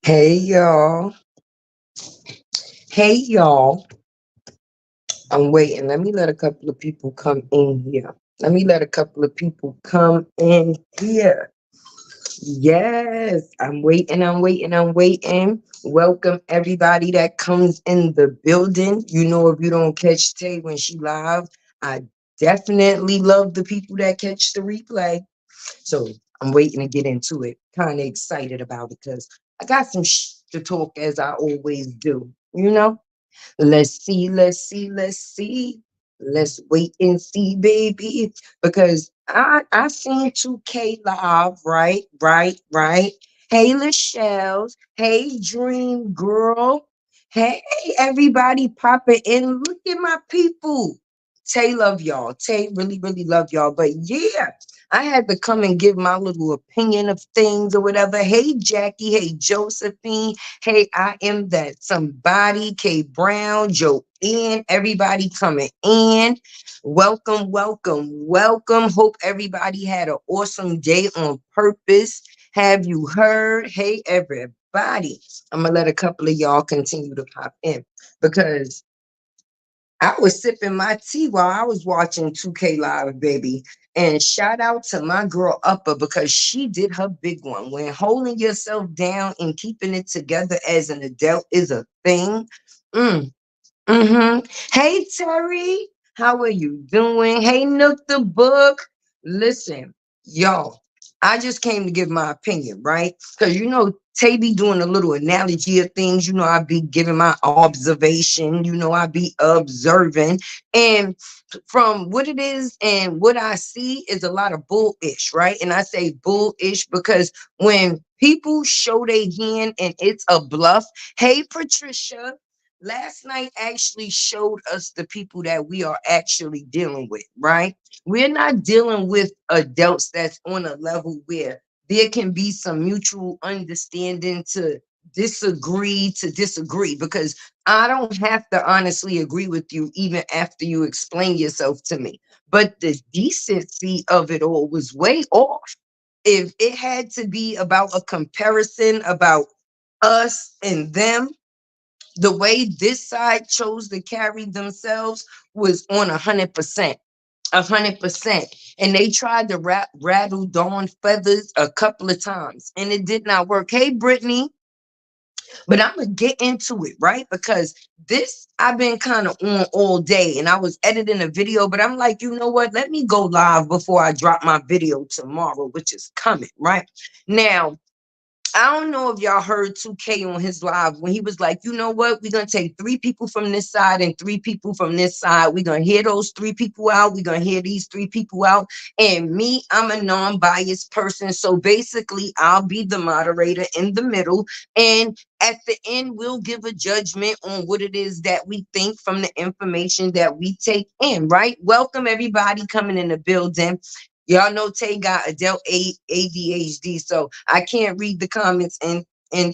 Hey y'all. Hey y'all. I'm waiting. Let me let a couple of people come in here. Let me let a couple of people come in here. Yes, I'm waiting. I'm waiting. Welcome everybody that comes in the building. You know, if you don't catch Tay when she live, I definitely love the people that catch the replay. So I'm waiting to get into it. Kind of excited about it because I got some to talk as I always do. You know? Let's see. Let's wait and see, baby. Because I seen 2K live, right. Hey, Lachelle. Hey, Dream Girl. Hey, everybody popping in. Look at my people. Tay love y'all. Tay really love y'all. But yeah, I had to come and give my little opinion of things or whatever. Hey, Jackie. Hey, Josephine. Hey, I am that somebody. K Brown, Joanne, everybody coming in. Welcome. Hope everybody had an awesome day on purpose. Have you heard? Hey, everybody. I'm going to let a couple of y'all continue to pop in because I was sipping my tea while I was watching 2K Live, baby. And shout out to my girl Upper because she did her big one. When holding yourself down and keeping it together as an adult is a thing. Mm, Hey, Terry, how are you doing? Hey, Nook the Book. Listen, y'all, I just came to give my opinion, right? Because Tay be doing a little analogy of things. I be giving my observation. I be observing. And from what it is and what I see is a lot of bullish, right? And I say bullish because when people show their hand and it's a bluff, hey, Patricia. Last night actually showed us the people that we are actually dealing with, right? We're not dealing with adults that's on a level where there can be some mutual understanding to disagree because I don't have to honestly agree with you even after you explain yourself to me. But the decency of it all was way off. If it had to be about a comparison about us and them, the way this side chose to carry themselves was on 100%. 100%. And they tried to rattle Dawn feathers a couple of times and it did not work. Hey, Brittany, but I'm going to get into it, right? Because this I've been kind of on all day and I was editing a video, but I'm like, you know what? Let me go live before I drop my video tomorrow, which is coming, right? Now, I don't know if y'all heard 2K on his live when he was like, you know what? We're going to take three people from this side and three people from this side. We're going to hear those three people out. We're going to hear these three people out. And me, I'm a non-biased person. So basically, I'll be the moderator in the middle. And at the end, we'll give a judgment on what it is that we think from the information that we take in, right? Welcome, everybody coming in the building. Y'all know Tay got adult ADHD, so I can't read the comments and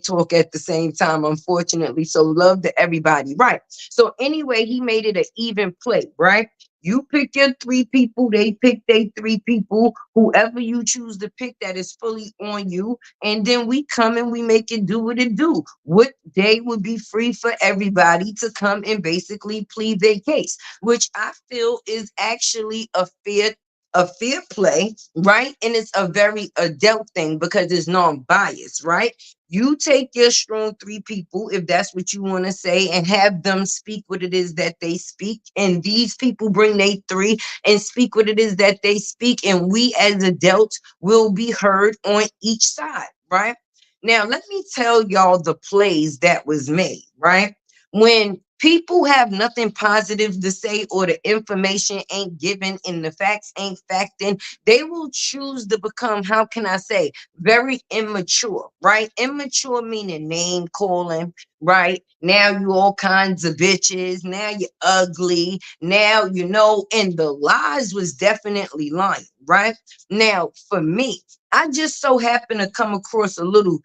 talk at the same time, unfortunately. So love to everybody, right? So anyway, he made it an even play, right? You pick your three people, they pick their three people, whoever you choose to pick, that is fully on you. And then we come and we make it do what it do. What day would be free for everybody to come and basically plead their case, which I feel is actually a fair play, right? And it's a very adult thing because it's non-biased, right? You take your strong three people, if that's what you want to say, and have them speak what it is that they speak. And these people bring they three and speak what it is that they speak. And we as adults will be heard on each side, right? Now, let me tell y'all the plays that was made, right? When people have nothing positive to say or the information ain't given and the facts ain't facting, they will choose to become, how can I say, very immature, right? Immature meaning name calling, right? Now you all kinds of bitches. Now you're ugly. Now, and the lies was definitely lying, right? Now, for me, I just so happened to come across a little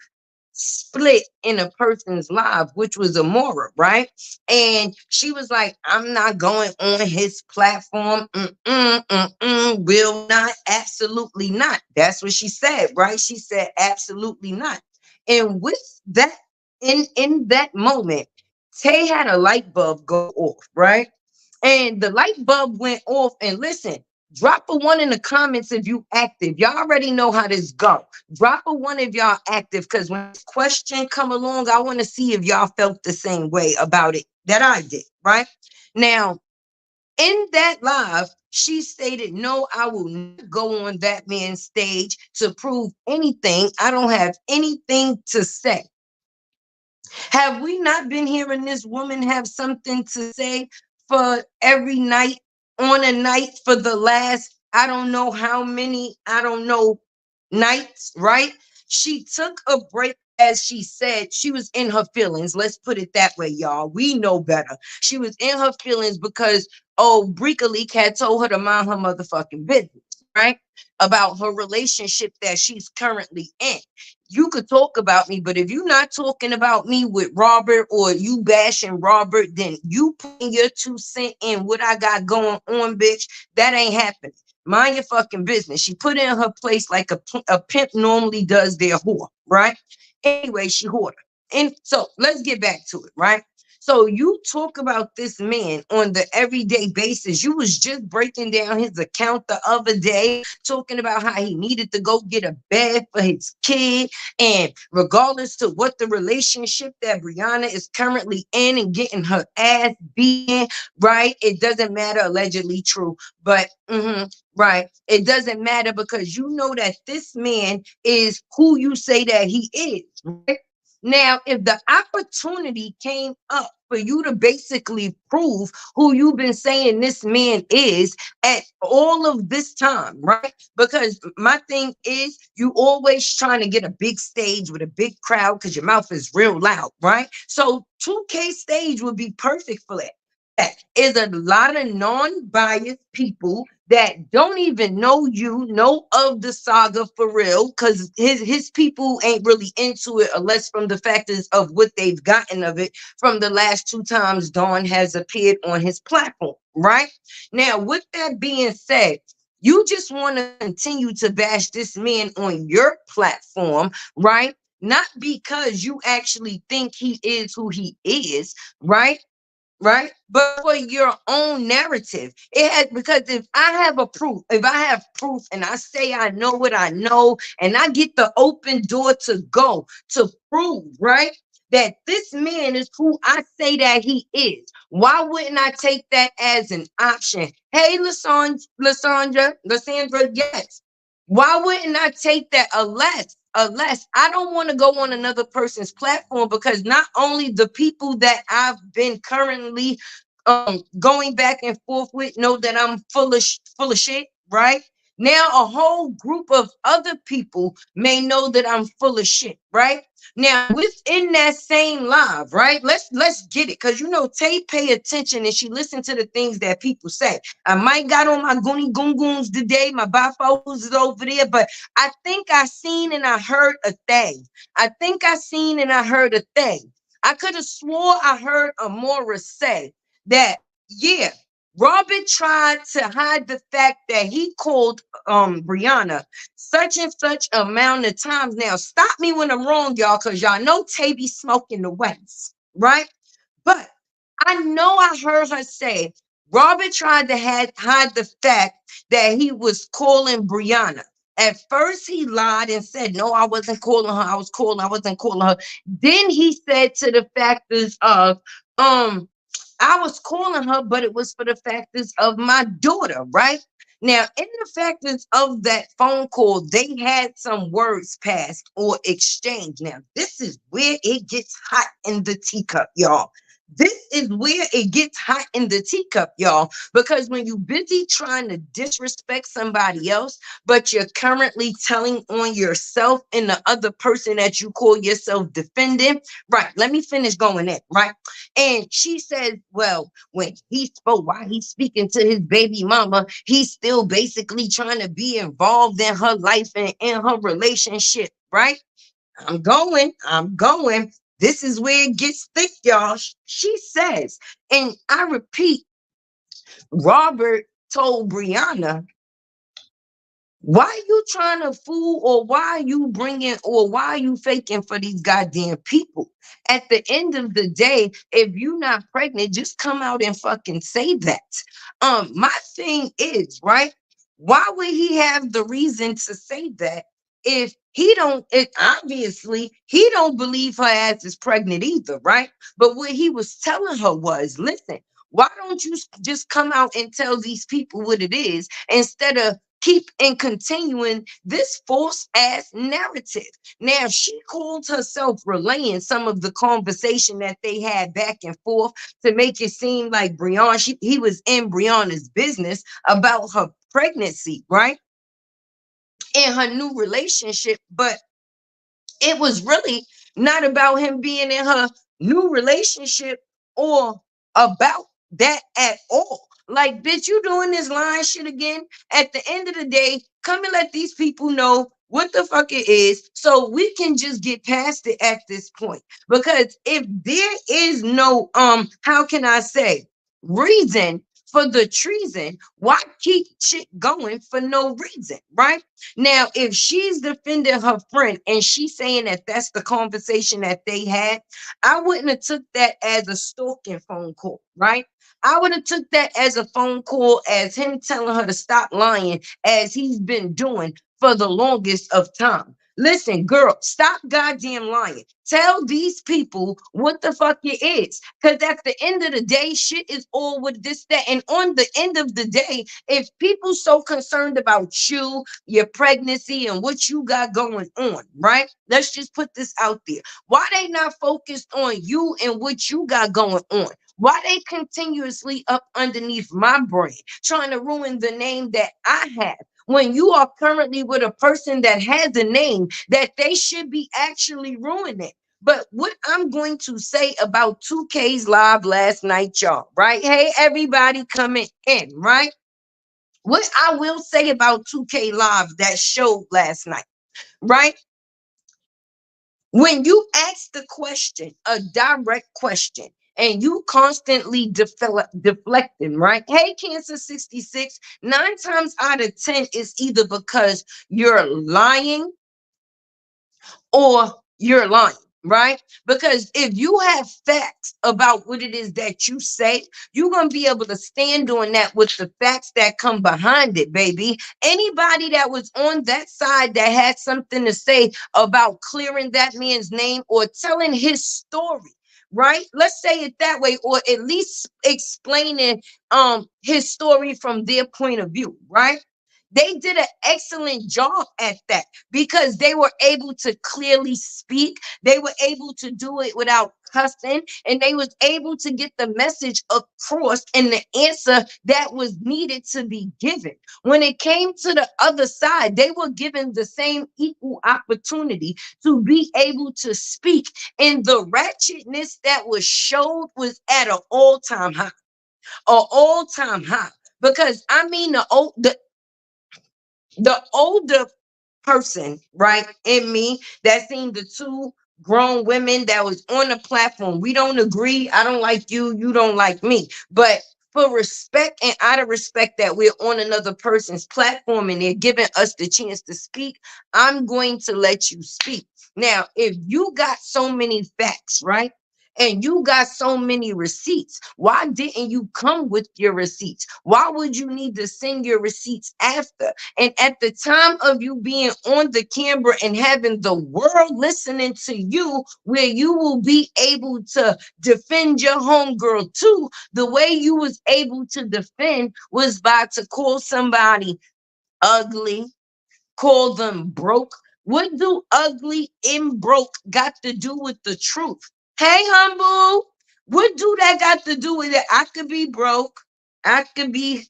split in a person's life, which was Amora, right? And she was like, I'm not going on his platform. Will not, absolutely not. That's what she said, right? She said, absolutely not. And with that in that moment, Tay had a light bulb go off, right? And the light bulb went off. And listen, drop a one in the comments if you active. Y'all already know how this go. Drop a one if y'all active, because when this question come along, I want to see if y'all felt the same way about it that I did, right? Now, in that live, she stated, no, I will not go on that man's stage to prove anything. I don't have anything to say. Have we not been hearing this woman have something to say for every night on a night for the last, I don't know how many, I don't know, nights, right? She took a break. As she said, she was in her feelings. Let's put it that way, y'all. We know better. She was in her feelings because, oh, Brika Leak had told her to mind her motherfucking business, right? About her relationship that she's currently in. You could talk about me, but if you're not talking about me with Robert, or you bashing Robert, then you putting your 2 cents in what I got going on, bitch. That ain't happening. Mind your fucking business. She put in her place like a pimp normally does their whore, right? Anyway, she hoarder. And so let's get back to it, right? So you talk about this man on the everyday basis. You was just breaking down his account the other day, talking about how he needed to go get a bed for his kid. And regardless to what the relationship that Brianna is currently in and getting her ass beaten, right? It doesn't matter, allegedly true, but right. It doesn't matter, because you know that this man is who you say that he is, right? Now, if the opportunity came up for you to basically prove who you've been saying this man is at all of this time, right? Because my thing is, you always trying to get a big stage with a big crowd because your mouth is real loud, right? So 2K stage would be perfect for that. That is a lot of non-biased people that don't even know of the saga for real, because his people ain't really into it, unless from the factors of what they've gotten of it from the last 2 times Dawn has appeared on his platform, right? Now, with that being said, you just want to continue to bash this man on your platform, right? Not because you actually think he is who he is, right? Right? But for your own narrative. It has, because if I have proof and I say I know what I know, and I get the open door to go to prove, right? That this man is who I say that he is. Why wouldn't I take that as an option? Hey, Lysandra, yes. Why wouldn't I take that, unless I don't want to go on another person's platform, because not only the people that I've been currently going back and forth with know that I'm full of shit, right? Now a whole group of other people may know that I'm full of shit, right? Now within that same live, right? Let's get it, because Tay pay attention and she listened to the things that people say. I might got on my goony goon goons today, my bifocals is over there, but I think I seen and I heard a thing. I think I seen and I heard a thing. I could have swore I heard Amora say that, yeah, Robert tried to hide the fact that he called Brianna such and such amount of times. Now, stop me when I'm wrong, y'all, because y'all know Tay be smoking the West, right? But I know I heard her say Robert tried to hide the fact that he was calling Brianna. At first, he lied and said, no, I wasn't calling her. I wasn't calling her. Then he said to the factors of, I was calling her, but it was for the factors of my daughter, right? Now, in the factors of that phone call, they had some words passed or exchanged. Now, this is where it gets hot in the teacup, y'all. This is where it gets hot in the teacup, y'all, because when you busy trying to disrespect somebody else, but you're currently telling on yourself and the other person that you call yourself defending, right? Let me finish going in, right? And she said, well, when he spoke, while he's speaking to his baby mama, he's still basically trying to be involved in her life and in her relationship, right? I'm going. This is where it gets thick, y'all. She says, and I repeat, Robert told Brianna Why you trying to fool, or why you bringing, or why you faking for these goddamn people? At the end of the day, if you not pregnant, just come out and fucking say that. My thing is, right? Why would he have the reason to say that if he don't, it obviously he don't believe her ass is pregnant either, right? But what he was telling her was, listen, why don't you just come out and tell these people what it is instead of keep and continuing this false ass narrative? Now, she called herself relaying some of the conversation that they had back and forth to make it seem like he was in Brianna's business about her pregnancy, right? In her new relationship. But it was really not about him being in her new relationship or about that at all. Like, bitch, you doing this lying shit again. At the end of the day, come and let these people know what the fuck it is so we can just get past it at this point. Because if there is no how can I say, reason for the treason, why keep shit going for no reason, right? Now, if she's defending her friend and she's saying that that's the conversation that they had, I wouldn't have took that as a stalking phone call, right? I would have took that as a phone call, as him telling her to stop lying, as he's been doing for the longest of time. Listen, girl, stop goddamn lying. Tell these people what the fuck it is. Because at the end of the day, shit is all with this, that. And on the end of the day, if people so concerned about you, your pregnancy, and what you got going on, right? Let's just put this out there. Why they not focused on you and what you got going on? Why they continuously up underneath my brain, trying to ruin the name that I have? When you are currently with a person that has a name that they should be actually ruining. But what I'm going to say about 2K's live last night, y'all, right? Hey, everybody coming in, right? What I will say about 2K Live that showed last night, right? When you ask the question, a direct question, and you constantly deflecting, right? Hey, Cancer 66, 9 times out of 10 is either because you're lying or you're lying, right? Because if you have facts about what it is that you say, you're going to be able to stand on that with the facts that come behind it, baby. Anybody that was on that side that had something to say about clearing that man's name or telling his story, right? Let's say it that way, or at least explaining his story from their point of view, right? They did an excellent job at that because they were able to clearly speak. They were able to do it without cussing, and they was able to get the message across and the answer that was needed to be given. When it came to the other side, they were given the same equal opportunity to be able to speak, and the ratchetness that was showed was at an all-time high, an all-time high. Because I mean, the older person, right, in me that seen the two grown women that was on the platform. We don't agree. I don't like you. You don't like me. But for respect and out of respect that we're on another person's platform and they're giving us the chance to speak, I'm going to let you speak. Now, if you got so many facts, right? And you got so many receipts. Why didn't you come with your receipts? Why would you need to send your receipts after? And at the time of you being on the camera and having the world listening to you, where you will be able to defend your homegirl too, the way you was able to defend was by to call somebody ugly, call them broke. What do ugly and broke got to do with the truth? Hey, humble, what do that got to do with it? I could be broke, I could be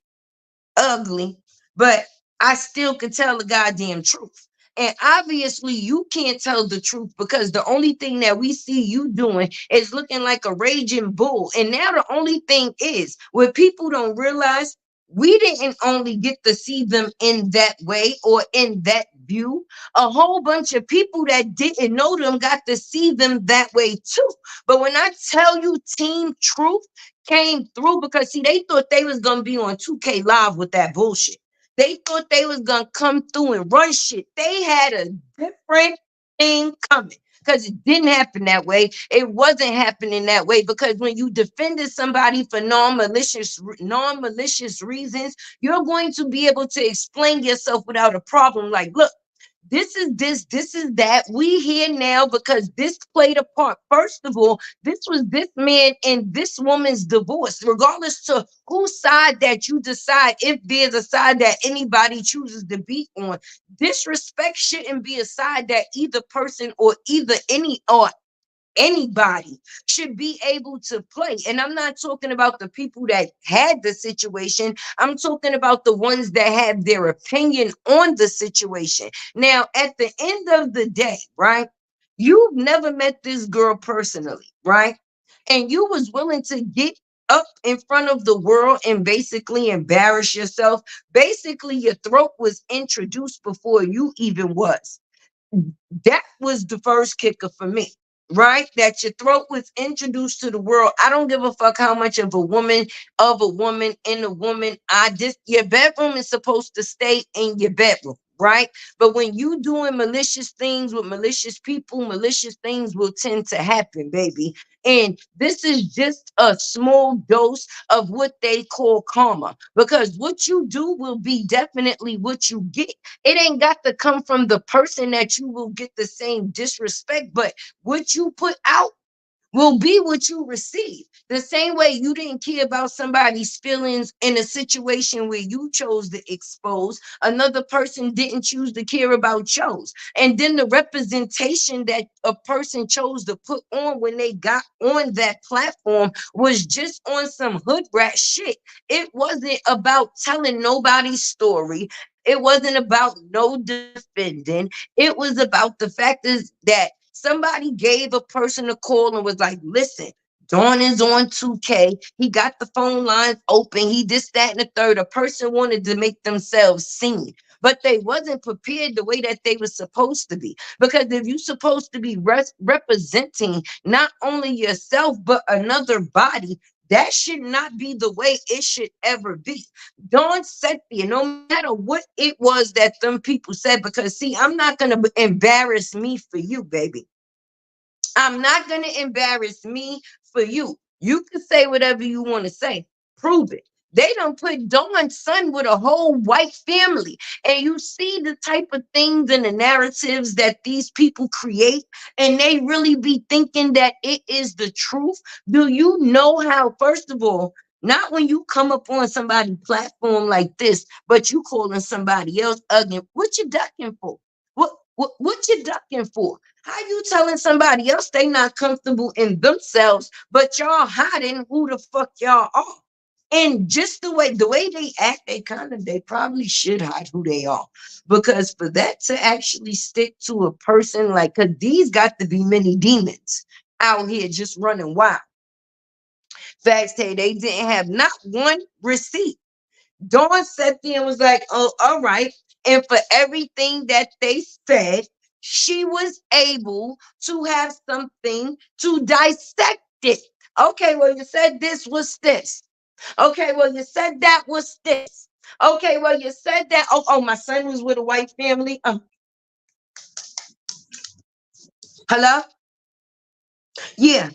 ugly, but I still can tell the goddamn truth. And obviously, you can't tell the truth because the only thing that we see you doing is looking like a raging bull. And now, the only thing is, what people don't realize, we didn't only get to see them in that way or in that view. A whole bunch of people that didn't know them got to see them that way too. But when I tell you, Team Truth came through, because see, they thought they was gonna be on 2K Live with that bullshit. They thought they was gonna come through and run shit. They had a different thing coming. Because it didn't happen that way. It wasn't happening that way. Because when you defended somebody for non-malicious reasons, you're going to be able to explain yourself without a problem. Like, look, this is that. We here now because this played a part. First of all, this was this man and this woman's divorce, regardless to whose side that you decide, if there's a side that anybody chooses to be on. Disrespect shouldn't be a side that either person or either any or anybody should be able to play. And I'm not talking about the people that had the situation. I'm talking about the ones that have their opinion on the situation. Now, at the end of the day, right? You've never met this girl personally, right? And you was willing to get up in front of the world and basically embarrass yourself. Basically, your throat was introduced before you even was. That was the first kicker for me, right? That your throat was introduced to the world. I don't give a fuck how much of a woman in a woman. I just Your bedroom is supposed to stay in your bedroom, right? But when you doing malicious things with malicious people, malicious things will tend to happen, baby. And this is just a small dose of what they call karma, because what you do will be definitely what you get. It ain't got to come from the person that you will get the same disrespect, but what you put out will be what you receive. The same way you didn't care about somebody's feelings in a situation where you chose to expose, another person didn't choose to care about yours. And then the representation that a person chose to put on when they got on that platform was just on some hood rat shit. It wasn't about telling nobody's story. It wasn't about no defending. It was about the fact is that somebody gave a person a call and was like, listen, Dawn is on 2K. He got the phone lines open. He this, that, and the third. A person wanted to make themselves seen, but they wasn't prepared the way that they were supposed to be. Because if you're supposed to be representing not only yourself, but another body, that should not be the way it should ever be. Dawn said there, no matter what it was that them people said, because see, I'm not going to embarrass me for you, baby. I'm not going to embarrass me for you. You can say whatever you want to say. Prove it. They don't put Dawn's son with a whole white family. And you see the type of things and the narratives that these people create, and they really be thinking that it is the truth. Do you know how, first of all, not when you come up on somebody's platform like this, but you calling somebody else ugly. What you ducking for? What you ducking for? How you telling somebody else they not comfortable in themselves, but y'all hiding who the fuck y'all are? And just the way they act, they probably should hide who they are. Because for that to actually stick to a person, like, cause these got to be many demons out here just running wild. Facts say they didn't have not one receipt. Dawn sat there and was like, oh, all right. And for everything that they said, she was able to have something to dissect it. Okay, well, you said this was this. Okay, well, you said that was this. Okay, well, you said that. Oh, my son was with a white family. Hello? Yeah.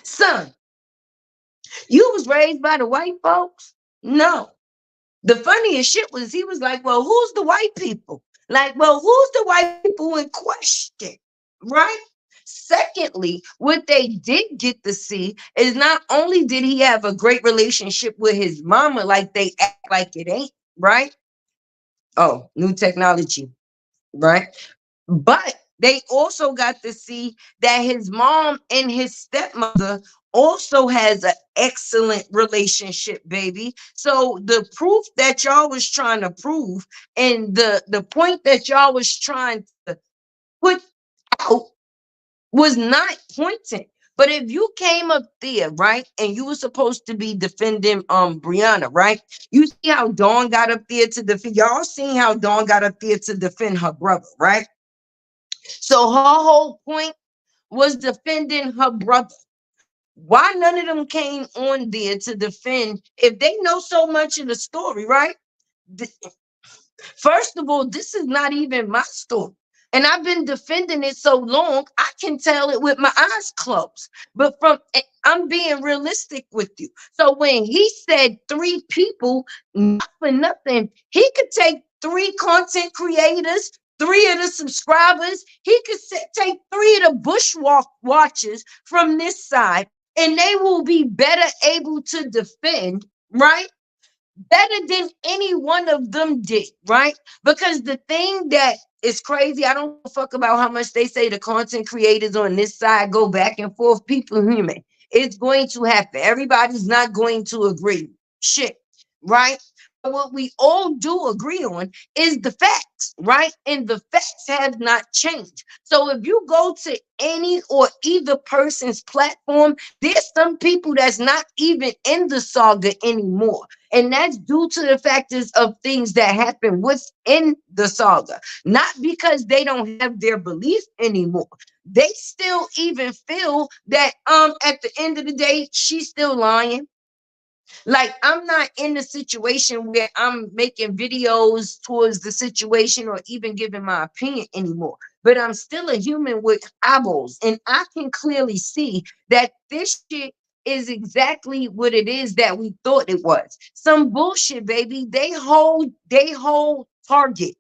Son, you was raised by the white folks? No. The funniest shit was he was like, well, who's the white people? Like, well, who's the white people in question? Right? Secondly, what they did get to see is not only did he have a great relationship with his mama, like they act like it ain't, right? Oh, new technology, right? But they also got to see that his mom and his stepmother also has an excellent relationship, baby. So the proof that y'all was trying to prove and the point that y'all was trying to put out was not pointing. But if you came up there, right, and you were supposed to be defending Brianna, right? You see how Dawn got up there to defend, y'all seen how Dawn got up there to defend her brother, right? So her whole point was defending her brother. Why none of them came on there to defend if they know so much of the story, right? First of all, this is not even my story. And I've been defending it so long, I can tell it with my eyes closed. But I'm being realistic with you. So when he said three people, not for nothing, he could take three content creators, three of the subscribers, he could take three of the bushwalk watchers from this side, and they will be better able to defend, right? Better than any one of them did, right? Because the thing that is crazy, I don't give a fuck about how much they say the content creators on this side go back and forth. People human. It's going to happen. Everybody's not going to agree. Shit, right? But what we all do agree on is the facts, right? And the facts have not changed. So if you go to any or either person's platform, there's some people that's not even in the saga anymore. And that's due to the factors of things that happen within the saga, not because they don't have their belief anymore. They still even feel that at the end of the day, she's still lying. Like, I'm not in a situation where I'm making videos towards the situation or even giving my opinion anymore. But I'm still a human with eyeballs, and I can clearly see that this shit is exactly what it is that we thought it was. Some bullshit, baby. They whole target,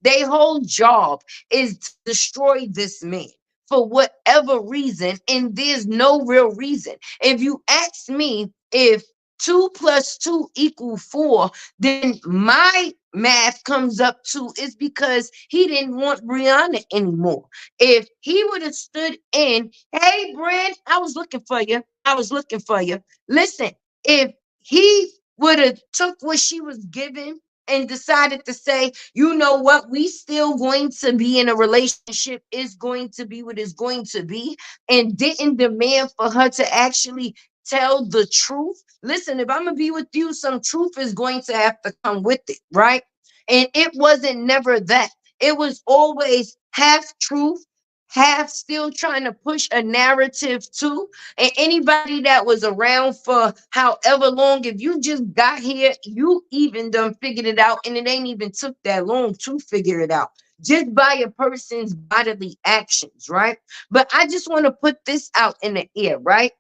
they whole job is to destroy this man for whatever reason, and there's no real reason. If you ask me, if two plus two equal four, then my math comes up to is because he didn't want Brianna anymore. If he would have stood in, hey, Brand, I was looking for you. I was looking for you. Listen, if he would have took what she was given and decided to say, you know what, we still going to be in a relationship, is going to be what is going to be, and didn't demand for her to actually tell the truth. Listen, if I'm gonna be with you, some truth is going to have to come with it, right? And it wasn't never that. It was always half truth, half still trying to push a narrative too. And anybody that was around for however long, if you just got here, you even done figured it out, and it ain't even took that long to figure it out. Just by a person's bodily actions, right? But I just want to put this out in the air, right?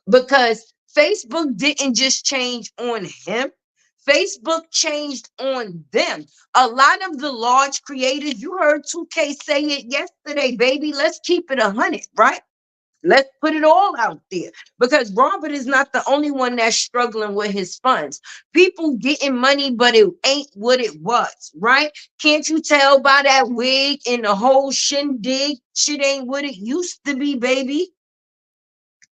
Because Facebook didn't just change on him. Facebook changed on them. A lot of the large creators, you heard 2K say it yesterday, baby. Let's keep it 100, right? Let's put it all out there, because Robert is not the only one that's struggling with his funds. People getting money, but it ain't what it was, right? Can't you tell by that wig and the whole shindig? Shit ain't what it used to be, baby.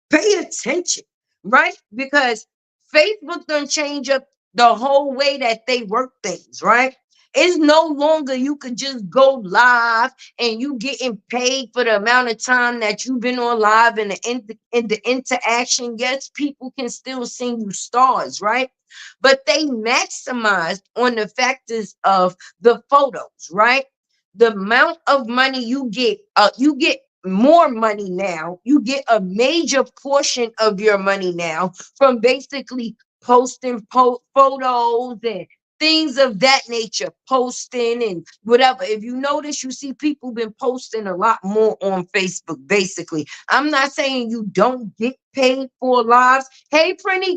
Pay attention, right? Because Facebook done change up the whole way that they work things, right? It's no longer you can just go live and you getting paid for the amount of time that you've been on live, and the interaction. Yes, people can still send you stars, right? But they maximized on the factors of the photos, right? The amount of money you get more money now. You get a major portion of your money now from basically posting photos and things of that nature, posting and whatever. If you notice, you see people been posting a lot more on Facebook. Basically, I'm not saying you don't get paid for lives. Hey, pretty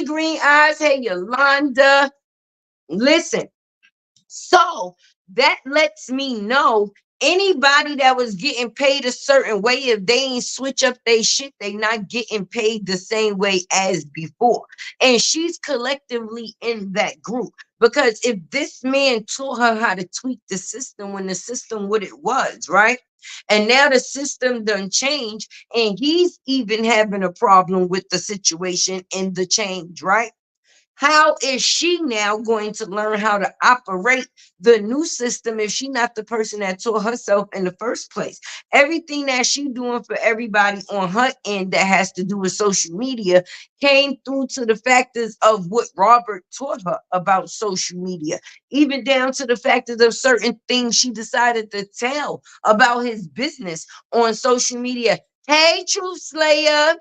green eyes. Hey, Yolanda. Listen, so that lets me know anybody that was getting paid a certain way, if they ain't switch up they shit, they not getting paid the same way as before. And she's collectively in that group. Because if this man taught her how to tweak the system when the system what it was, right? And now the system done change, and he's even having a problem with the situation and the change, right? How is she now going to learn how to operate the new system if she not the person that taught herself in the first place? Everything that she doing for everybody on her end that has to do with social media came through to the factors of what Robert taught her about social media, even down to the factors of certain things she decided to tell about his business on social media. Hey, Truth Slayer.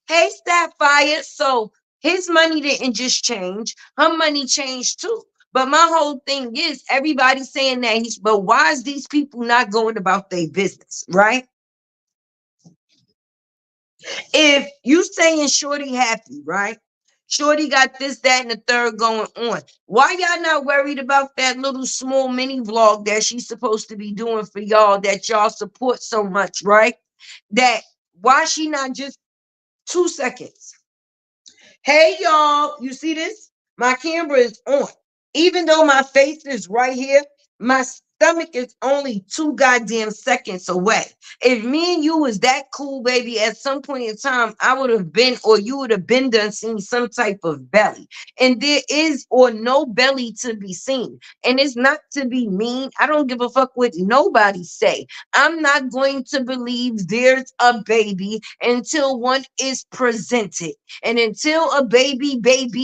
Hey, Sapphire. So his money didn't just change, her money changed too. But my whole thing is everybody's saying that but why is these people not going about their business, right? If you saying Shorty happy, right? Shorty got this, that, and the third going on. Why y'all not worried about that little small mini vlog that she's supposed to be doing for y'all that y'all support so much, right? That why she not just 2 seconds? Hey y'all, you see this? My camera is on. Even though my face is right here, my stomach is only 2 goddamn seconds away. If me and you was that cool, baby, at some point in time, I would have been, or you would have been done seeing some type of belly. And there is or no belly to be seen. And it's not to be mean. I don't give a fuck what nobody say. I'm not going to believe there's a baby until one is presented. And until a babos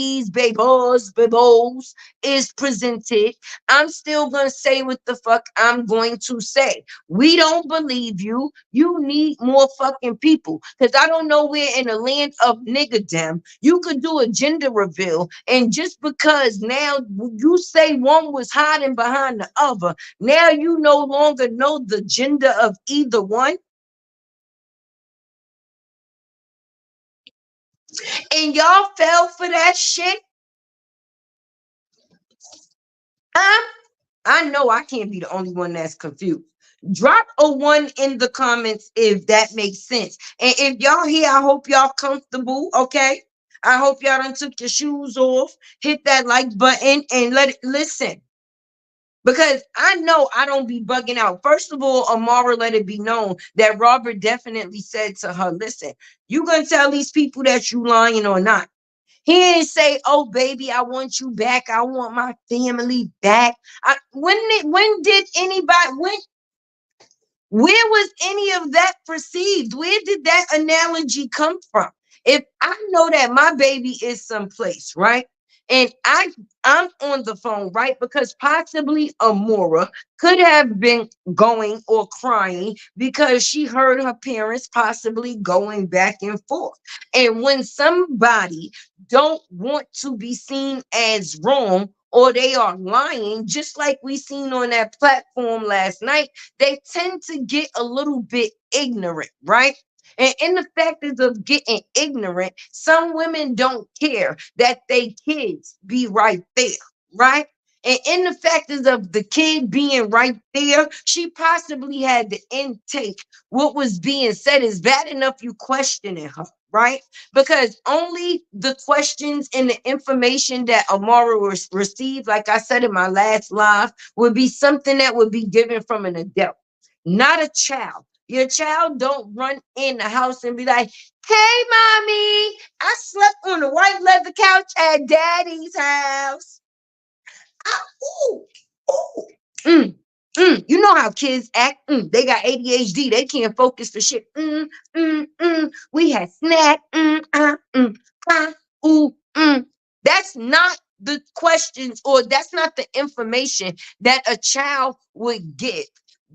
is presented, I'm still going to say what the fuck I'm going to say. We don't believe you. You need more fucking people. Because I don't know where in the land of niggerdom you could do a gender reveal. And just because now you say one was hiding behind the other, now you no longer know the gender of either one. And y'all fell for that shit. Huh? I know I can't be the only one that's confused. Drop a one in the comments if that makes sense. And if y'all here, I hope y'all comfortable. Okay. I hope y'all done took your shoes off, hit that like button, and let it listen. Because I know I don't be bugging out. First of all, Amara let it be known that Robert definitely said to her, listen, you gonna tell these people that you lying or not. He didn't say, "Oh, baby, I want you back. I want my family back." When did anybody? Where was any of that perceived? Where did that analogy come from? If I know that my baby is someplace, right? And I'm on the phone, right? Because possibly Amora could have been going or crying because she heard her parents possibly going back and forth. And when somebody don't want to be seen as wrong or they are lying, just like we seen on that platform last night, they tend to get a little bit ignorant, right? And in the factors of getting ignorant, some women don't care that they kids be right there, right? And in the factors of the kid being right there, she possibly had to intake what was being said. Is bad enough you questioning her, right? Because only the questions and the information that Amara received, like I said in my last live, would be something that would be given from an adult, not a child. Your child don't run in the house and be like, "Hey, mommy, I slept on the white leather couch at daddy's house." Ooh, ooh. Mm, You know how kids act. They got ADHD. They can't focus for shit. We had snack. Ah, ooh, That's not the questions, or that's not the information that a child would get.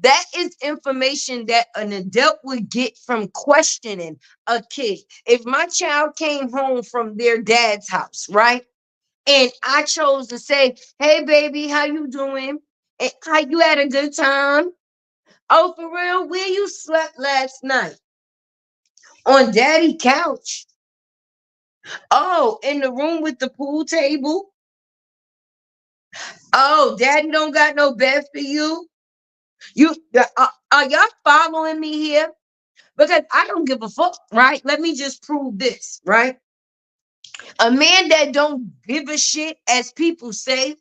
That is information that an adult would get from questioning a kid. If my child came home from their dad's house, right? And I chose to say, "Hey, baby, how you doing? And how you had a good time? Oh, for real? Where you slept last night? On daddy couch. Oh, in the room with the pool table. Oh, daddy don't got no bed for you. You are y'all following me here? Because I don't give a fuck, right? Let me just prove this, right? A man that don't give a shit, as people say,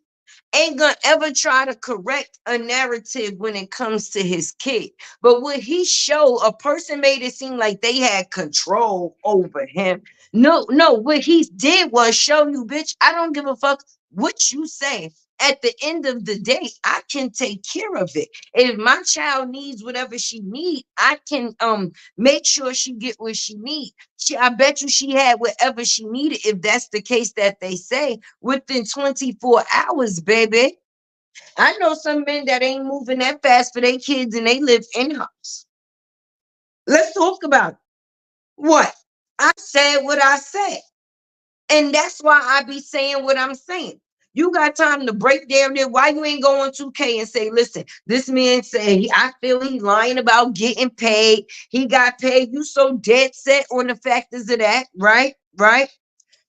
ain't gonna ever try to correct a narrative when it comes to his kid. But what he showed, a person made it seem like they had control over him. No, no, what he did was show you, bitch, I don't give a fuck what you say. At the end of the day, I can take care of it. If my child needs whatever she needs, I can make sure she get what she needs. I bet you she had whatever she needed, if that's the case that they say, within 24 hours, baby. I know some men that ain't moving that fast for their kids and they live in house. Let's talk about it. What? I said what I said. And that's why I be saying what I'm saying. You got time to break down there. Why you ain't go on 2K and say, listen, this man said I feel he lying about getting paid. He got paid. You so dead set on the factors of that, right? Right?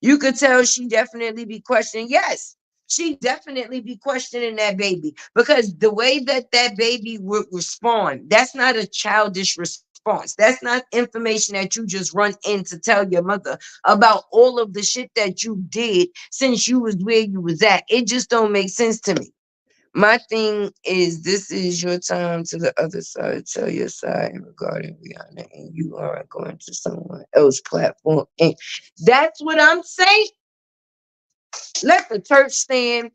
You could tell she definitely be questioning. Yes, she definitely be questioning that baby because the way that that baby would respond, that's not a childish response. That's not information that you just run in to tell your mother about all of the shit that you did since you was where you was at. It just don't make sense to me. My thing is, this is your time to the other side. Tell your side regarding Rihanna, and you are going to someone else's platform. And that's what I'm saying. Let the church stand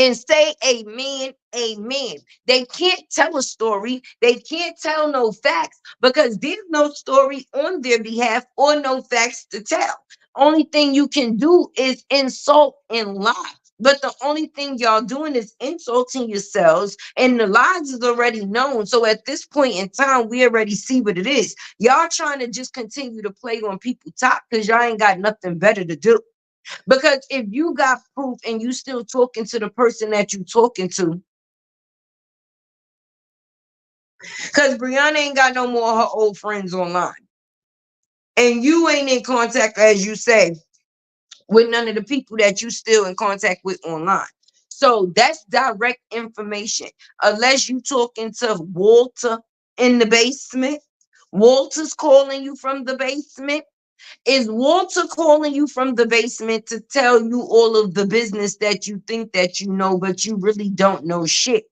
and say amen, amen. They can't tell a story. They can't tell no facts because there's no story on their behalf or no facts to tell. Only thing you can do is insult and lie. But the only thing y'all doing is insulting yourselves, and the lies is already known. So at this point in time, we already see what it is. Y'all trying to just continue to play on people's top because y'all ain't got nothing better to do. Because if you got proof and you still talking to the person that you talking to, because Brianna ain't got no more of her old friends online. And you ain't in contact, as you say, with none of the people that you still in contact with online. So that's direct information. Unless you talking to Walter in the basement. Walter's calling you from the basement. Is Walter calling you from the basement to tell you all of the business that you think that you know, but you really don't know shit?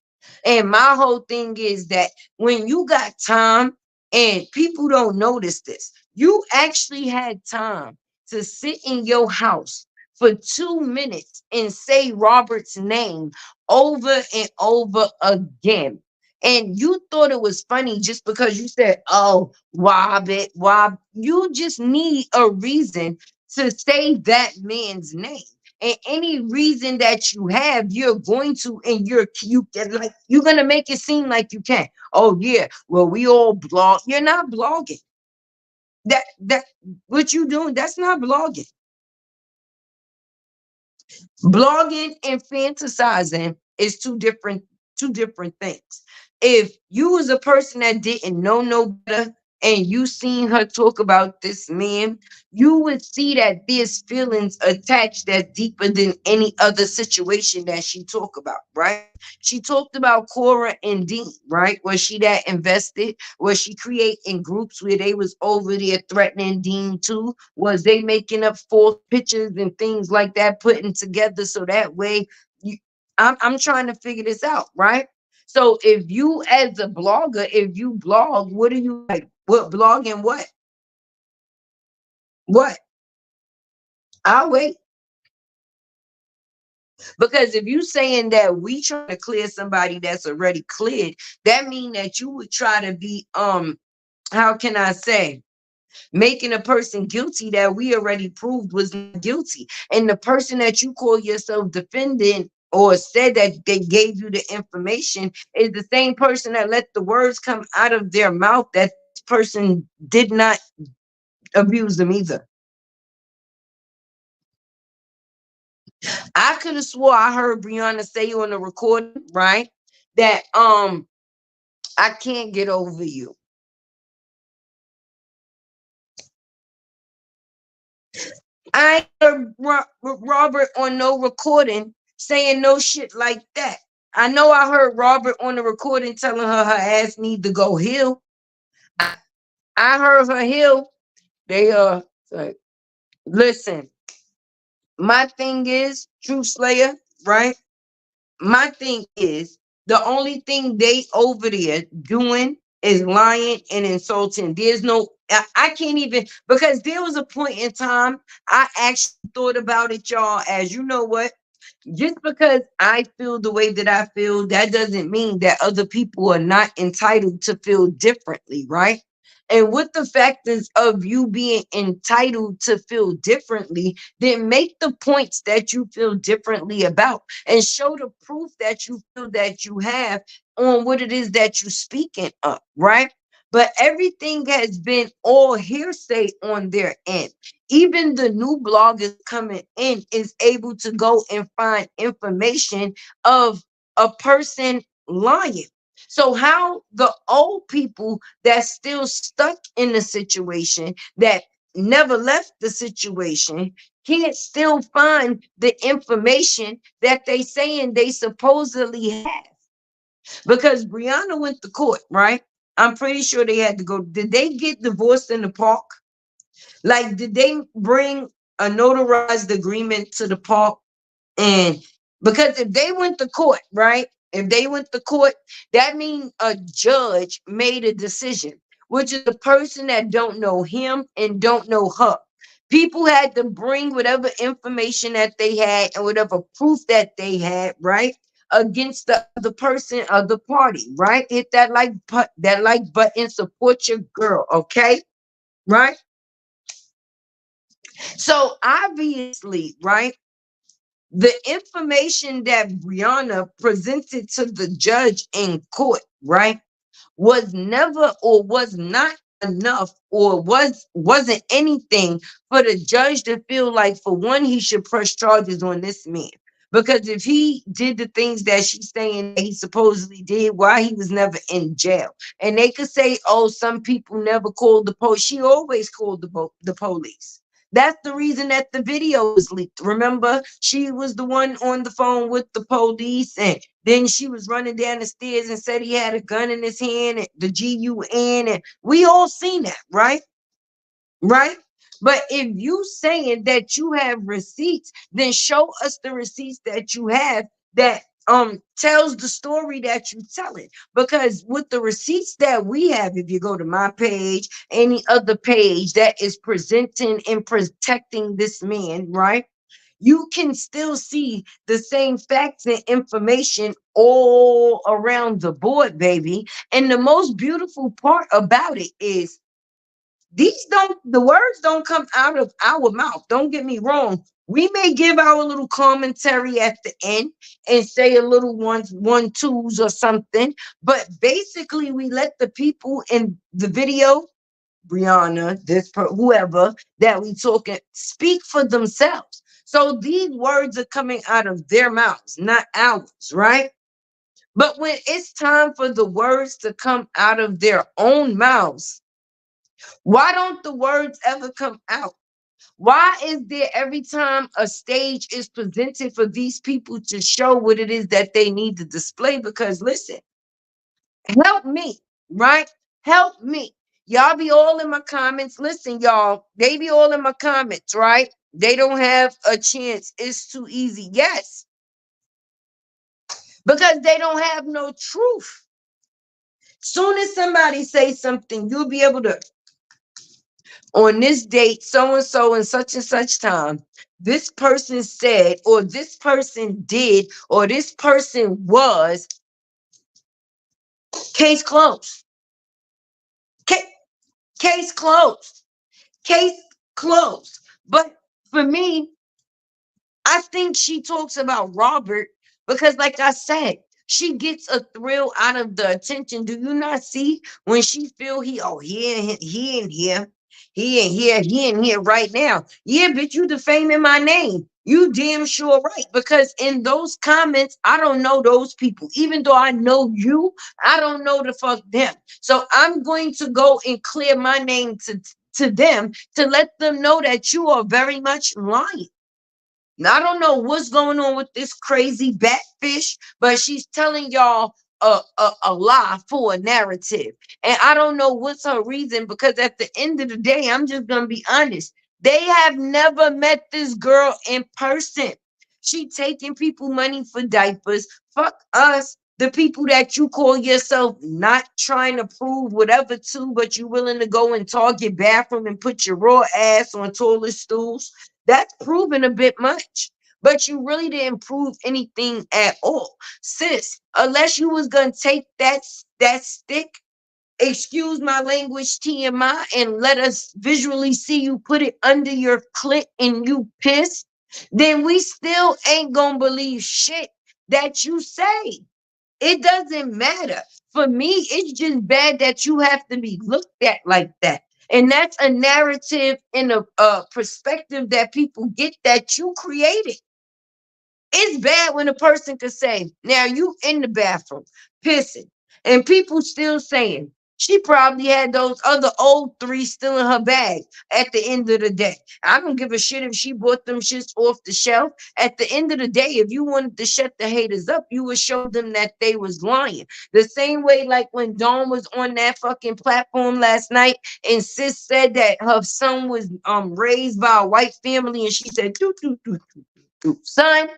And my whole thing is that when you got time and people don't notice this, you actually had time to sit in your house for 2 minutes and say Robert's name over and over again. And you thought it was funny just because you said, oh, Rob it, Rob. You just need a reason to say that man's name. And any reason that you have, you're going to, and you can like you're gonna make it seem like you can. Oh yeah, well, we all blog. You're not blogging. That what you doing, that's not blogging. Blogging and fantasizing is two different things. If you was a person that didn't know no better and you seen her talk about this man, you would see that there's feelings attached that deeper than any other situation that she talked about, right? She talked about Cora and Dean, right? Was she that invested? Was she creating groups where they was over there threatening Dean too? Was they making up false pictures and things like that, putting together so that way you, I'm trying to figure this out, right? So if you as a blogger, if you blog, what are you like? What blogging? What? What? I'll wait. Because if you saying that we trying to clear somebody that's already cleared, that mean that you would try to be how can I say, making a person guilty that we already proved was not guilty. And the person that you call yourself defending or said that they gave you the information is the same person that let the words come out of their mouth that this person did not abuse them either. I could have swore I heard Brianna say on the recording, right? That I can't get over you. I ain't heard Robert on no recording saying no shit like that. I know I heard Robert on the recording telling her ass need to go heal. I, I heard her heal. They like, listen, my thing is True Slayer, right? My thing is the only thing they over there doing is lying and insulting. There's no I can't even because there was a point in time I actually thought about it, y'all, as you know what? Just because I feel the way that I feel, that doesn't mean that other people are not entitled to feel differently, right? And with the factors of you being entitled to feel differently, then make the points that you feel differently about and show the proof that you feel that you have on what it is that you're speaking of, right? But everything has been all hearsay on their end. Even the new bloggers coming in is able to go and find information of a person lying. So how the old people that's still stuck in the situation, that never left the situation, can't still find the information that they saying they supposedly have? Because Brianna went to court, right? I'm pretty sure they had to go. Did they get divorced in the park? Like, did they bring a notarized agreement to the park? And because if they went to court, right? If they went to court, that means a judge made a decision, which is a person that don't know him and don't know her. People had to bring whatever information that they had and whatever proof that they had, right? Against the other person of the party, right? Hit that like button, support your girl, okay? Right? So obviously, right? The information that Brianna presented to the judge in court, right, was never or was not enough or wasn't anything for the judge to feel like, for one, he should press charges on this man. Because if he did the things that she's saying that he supposedly did, why he was never in jail? And they could say, oh, some people never called the police. She always called the police. That's the reason that the video was leaked. Remember, she was the one on the phone with the police, and then she was running down the stairs and said he had a gun in his hand, and the GUN, and we all seen that, right? Right? But if you saying that you have receipts, then show us the receipts that you have that tells the story that you're telling. Because with the receipts that we have, if you go to my page, any other page that is presenting and protecting this man, right? You can still see the same facts and information all around the board, baby. And the most beautiful part about it is the words don't come out of our mouth. Don't get me wrong. We may give our little commentary at the end and say a little one twos or something, but basically we let the people in the video, Brianna, whoever that we talking, speak for themselves. So these words are coming out of their mouths, not ours, right? But when it's time for the words to come out of their own mouths, why don't the words ever come out? Why is there every time a stage is presented for these people to show what it is that they need to display? Because listen, help me, right? Help me. Y'all be all in my comments. Listen, y'all, they be all in my comments, right? They don't have a chance. It's too easy. Yes, because they don't have no truth. Soon as somebody say something, you'll be able to, on this date, so and such and such time, this person said, or this person did, or this person was, case closed. Ca- Case closed. Case closed. But for me, I think she talks about Robert because, like I said, she gets a thrill out of the attention. Do you not see when she feel he in here, he in here right now? Yeah, bitch, you defaming my name. You damn sure right, because in those comments, I don't know those people. Even though I know you, I don't know the fuck them. So I'm going to go and clear my name to them to let them know that you are very much lying. Now, I don't know what's going on with this crazy batfish, but she's telling y'all a lie for a narrative. And I don't know what's her reason, because at the end of the day, I'm just going to be honest. They have never met this girl in person. She taking people money for diapers. Fuck us. The people that you call yourself not trying to prove whatever to, but you willing to go and Target bathroom and put your raw ass on toilet stools. That's proven a bit much. But you really didn't prove anything at all. Sis, unless you was gonna take that stick, excuse my language, TMI, and let us visually see you put it under your clit and you piss, then we still ain't gonna believe shit that you say. It doesn't matter. For me, it's just bad that you have to be looked at like that. And that's a narrative and a perspective that people get that you created. It's bad when a person could say, now you in the bathroom pissing, and people still saying she probably had those other old three still in her bag at the end of the day. I don't give a shit if she bought them shits off the shelf. At the end of the day, if you wanted to shut the haters up, you would show them that they was lying. The same way, like when Dawn was on that fucking platform last night, and sis said that her son was raised by a white family, and she said, do, son,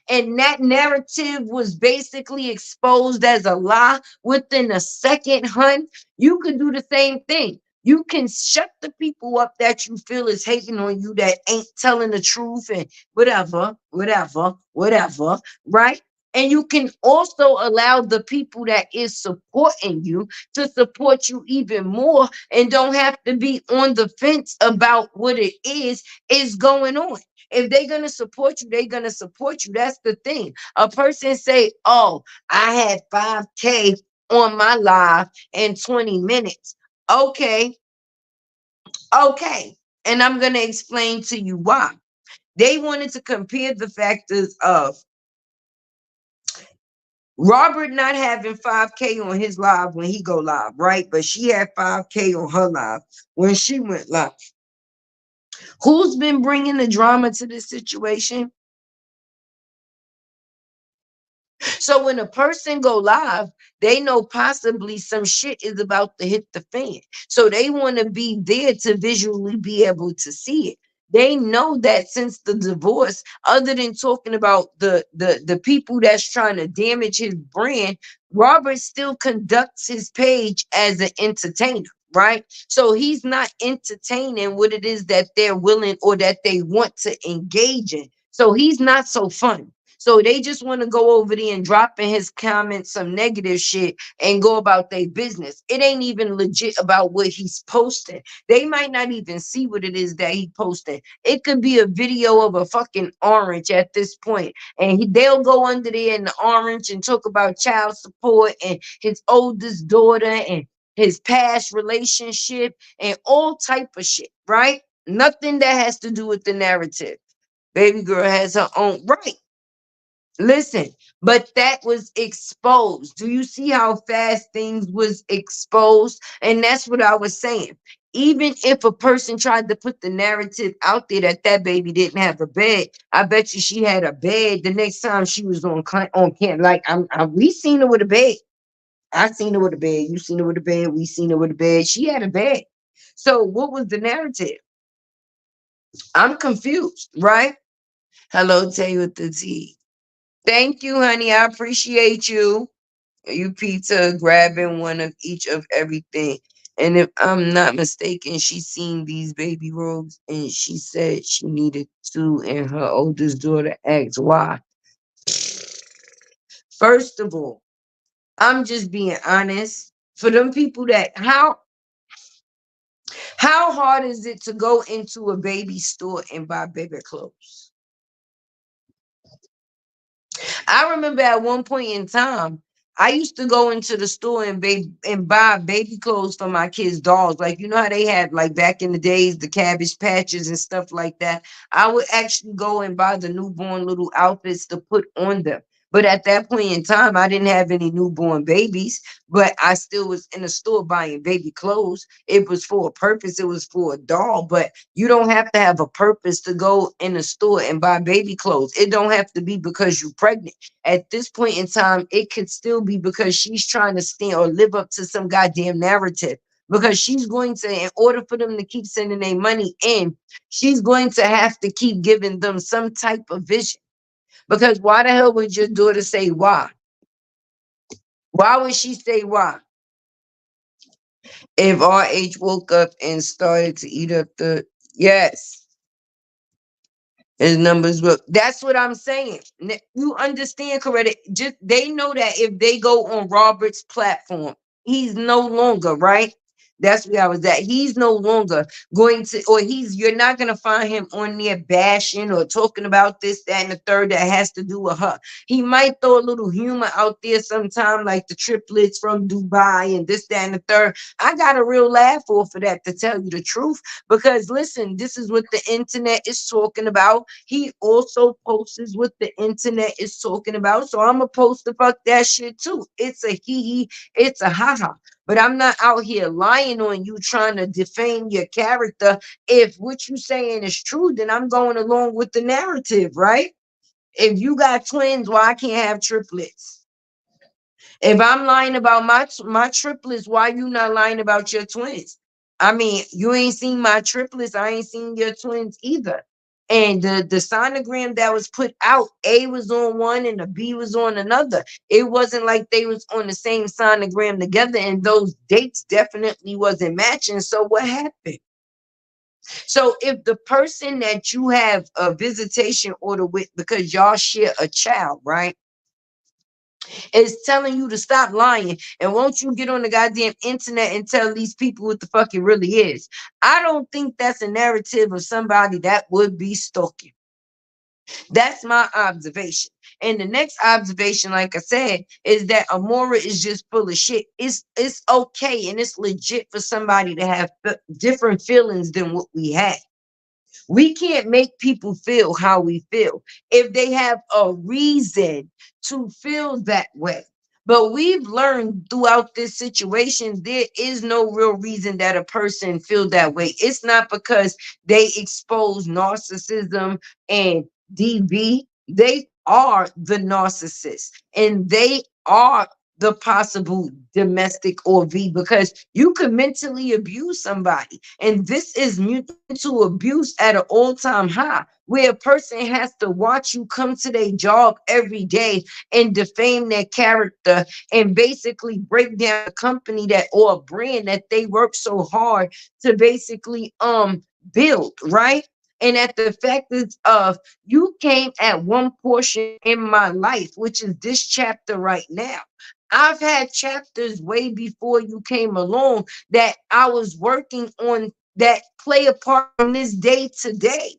and that narrative was basically exposed as a lie within a second, hun, you could do the same thing. You can shut the people up that you feel is hating on you, that ain't telling the truth, and whatever, right? And you can also allow the people that is supporting you to support you even more, and don't have to be on the fence about what it is going on. If they're gonna support you, they're gonna support you. That's the thing. A person say, "Oh, I had 5K on my live in 20 minutes." Okay, okay. And I'm gonna explain to you why. They wanted to compare the factors of Robert not having 5K on his live when he go live, right? But she had 5K on her live when she went live. Who's been bringing the drama to this situation? So when a person go live, they know possibly some shit is about to hit the fan. So they want to be there to visually be able to see it. They know that since the divorce, other than talking about the people that's trying to damage his brand, Robert still conducts his page as an entertainer, right? So he's not entertaining what it is that they're willing or that they want to engage in. So he's not so fun. So they just want to go over there and drop in his comments some negative shit and go about their business. It ain't even legit about what he's posting. They might not even see what it is that he posting. It could be a video of a fucking orange at this point, and they'll go under there in the orange and talk about child support and his oldest daughter and his past relationship and all type of shit, right? Nothing that has to do with the narrative. Baby girl has her own right. Listen, but that was exposed. Do you see how fast things was exposed? And that's what I was saying. Even if a person tried to put the narrative out there that that baby didn't have a bed, I bet you she had a bed the next time she was on camp. Like we seen her with a bed. I seen her with a bed. You seen her with a bed. We seen her with a bed. She had a bed. So what was the narrative? I'm confused, right? Hello, Tay with the T. Thank you, honey. I appreciate you. You pizza grabbing one of each of everything. And if I'm not mistaken, she seen these baby robes and she said she needed two, and her oldest daughter asked why. First of all, I'm just being honest. For them people that how hard is it to go into a baby store and buy baby clothes? I remember at one point in time, I used to go into the store and buy baby clothes for my kids' dolls. Like, you know how they had, like, back in the days, the Cabbage Patches and stuff like that. I would actually go and buy the newborn little outfits to put on them. But at that point in time, I didn't have any newborn babies, but I still was in the store buying baby clothes. It was for a purpose. It was for a doll, but you don't have to have a purpose to go in the store and buy baby clothes. It don't have to be because you're pregnant. At this point in time, it could still be because she's trying to stand or live up to some goddamn narrative. Because she's going to, in order for them to keep sending their money in, she's going to have to keep giving them some type of vision. Because why the hell would your daughter say why? Why would she say why? If RH woke up and started to eat up the, yes, his numbers will. That's what I'm saying. You understand, correct? Just they know that if they go on Robert's platform, he's no longer right. That's where I was at. He's no longer going to, or you're not going to find him on there bashing or talking about this, that, and the third that has to do with her. He might throw a little humor out there sometime, like the triplets from Dubai and this, that, and the third. I got a real laugh off of that, to tell you the truth, because listen, this is what the internet is talking about. He also posts what the internet is talking about. So I'm going to post the fuck that shit too. It's a hee hee, it's a ha ha. But I'm not out here lying on you, trying to defame your character. If what you saying is true, then I'm going along with the narrative, right? If you got twins, why I can't have triplets? If I'm lying about my triplets, why you not lying about your twins? I mean, you ain't seen my triplets, I ain't seen your twins either. And the sonogram that was put out, A was on one and the B was on another. It wasn't like they was on the same sonogram together, and those dates definitely wasn't matching. So what happened? So if the person that you have a visitation order with, because y'all share a child, right, is telling you to stop lying, and won't you get on the goddamn internet and tell these people what the fuck it really is? I don't think that's a narrative of somebody that would be stalking. That's my observation. And the next observation, like I said, is that Amora is just full of shit. It's okay and it's legit for somebody to have different feelings than what we have. We can't make people feel how we feel if they have a reason to feel that way. But we've learned throughout this situation, there is no real reason that a person feel that way. It's not because they expose narcissism and DV. They are the narcissist, and they are the possible domestic or V, because you could mentally abuse somebody. And this is mental abuse at an all-time high, where a person has to watch you come to their job every day and defame their character and basically break down a company that, or a brand that they work so hard to basically build, right? And at the fact is of, you came at one portion in my life, which is this chapter right now. I've had chapters way before you came along that I was working on, that play a part in this day to day.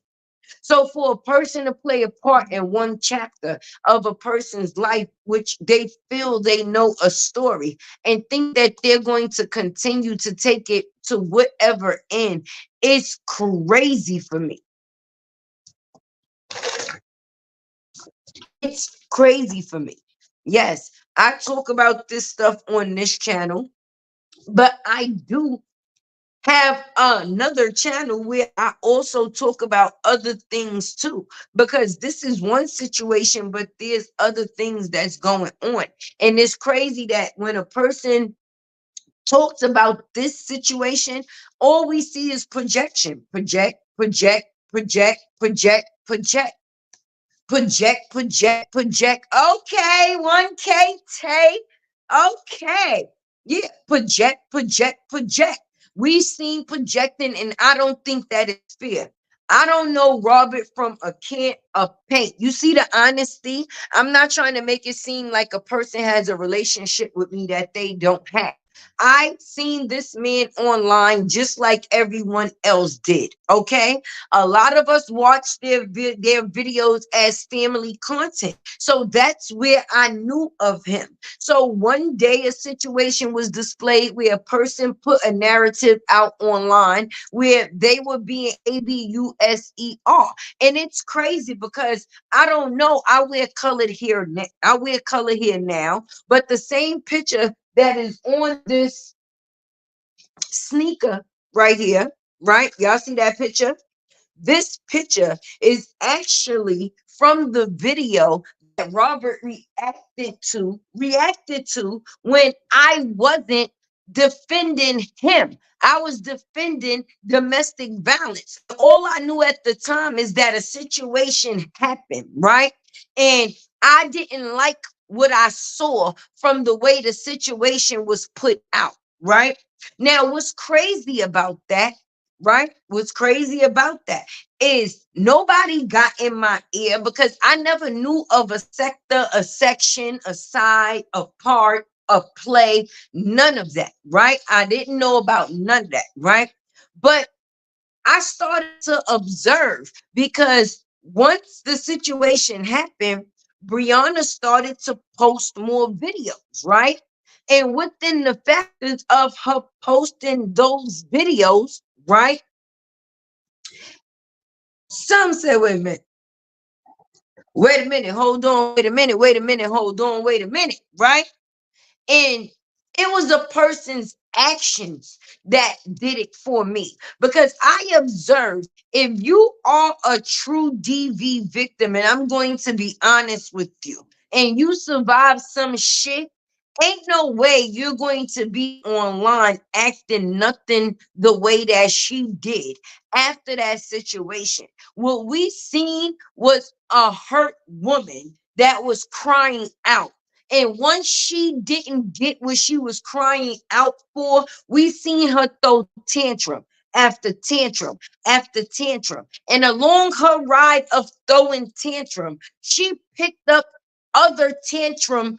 So for a person to play a part in one chapter of a person's life, which they feel they know a story, and think that they're going to continue to take it to whatever end, it's crazy for me. It's crazy for me. Yes, I talk about this stuff on this channel, but I do have another channel where I also talk about other things too, because this is one situation, but there's other things that's going on. And it's crazy that when a person talks about this situation, all we see is projection, project. Project. Okay, 1K Tay. Okay. Yeah, project. We seen projecting, and I don't think that is fair. I don't know Robert from a can of paint. You see the honesty? I'm not trying to make it seem like a person has a relationship with me that they don't have. I've seen this man online just like everyone else did. Okay. A lot of us watch their videos as family content. So that's where I knew of him. So one day a situation was displayed where a person put a narrative out online where they were being ABUSER. And it's crazy because I don't know. I wear colored hair. I wear color hair now, but the same picture that is on this sneaker right here, right? Y'all see that picture? This picture is actually from the video that Robert reacted to when I wasn't defending him. I was defending domestic violence. All I knew at the time is that a situation happened, right? And I didn't like what I saw from the way the situation was put out, right? Now, what's crazy about that, right? What's crazy about that is nobody got in my ear, because I never knew of a sector, a section, a side, a part a play, none of that, right? I didn't know about none of that, right? But I started to observe because once the situation happened, Brianna started to post more videos, right? And within the factors of her posting those videos, right? Some said, wait a minute, hold on, wait a minute, hold on, wait a minute, right? And it was a person's actions that did it for me because I observed if you are a true DV victim, and I'm going to be honest with you, and you survive some shit, ain't no way you're going to be online acting nothing the way that she did after that situation. What we seen was a hurt woman that was crying out. And once she didn't get what she was crying out for, we seen her throw tantrum after tantrum after tantrum. And along her ride of throwing tantrum, she picked up other tantrum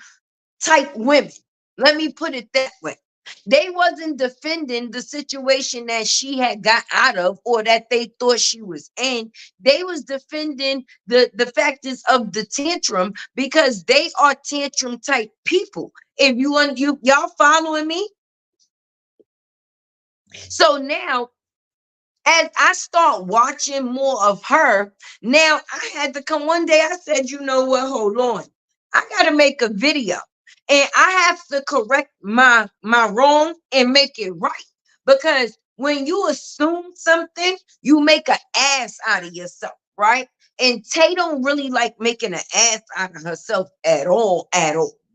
type women. Let me put it that way. They wasn't defending the situation that she had got out of or that they thought she was in. They was defending the factors of the tantrum because they are tantrum type people. If y'all following me? So now as I start watching more of her, now I had to come one day. I said, you know what? Hold on. I gotta make a video. And I have to correct my wrong and make it right. Because when you assume something, you make an ass out of yourself, right? And Tay don't really like making an ass out of herself at all,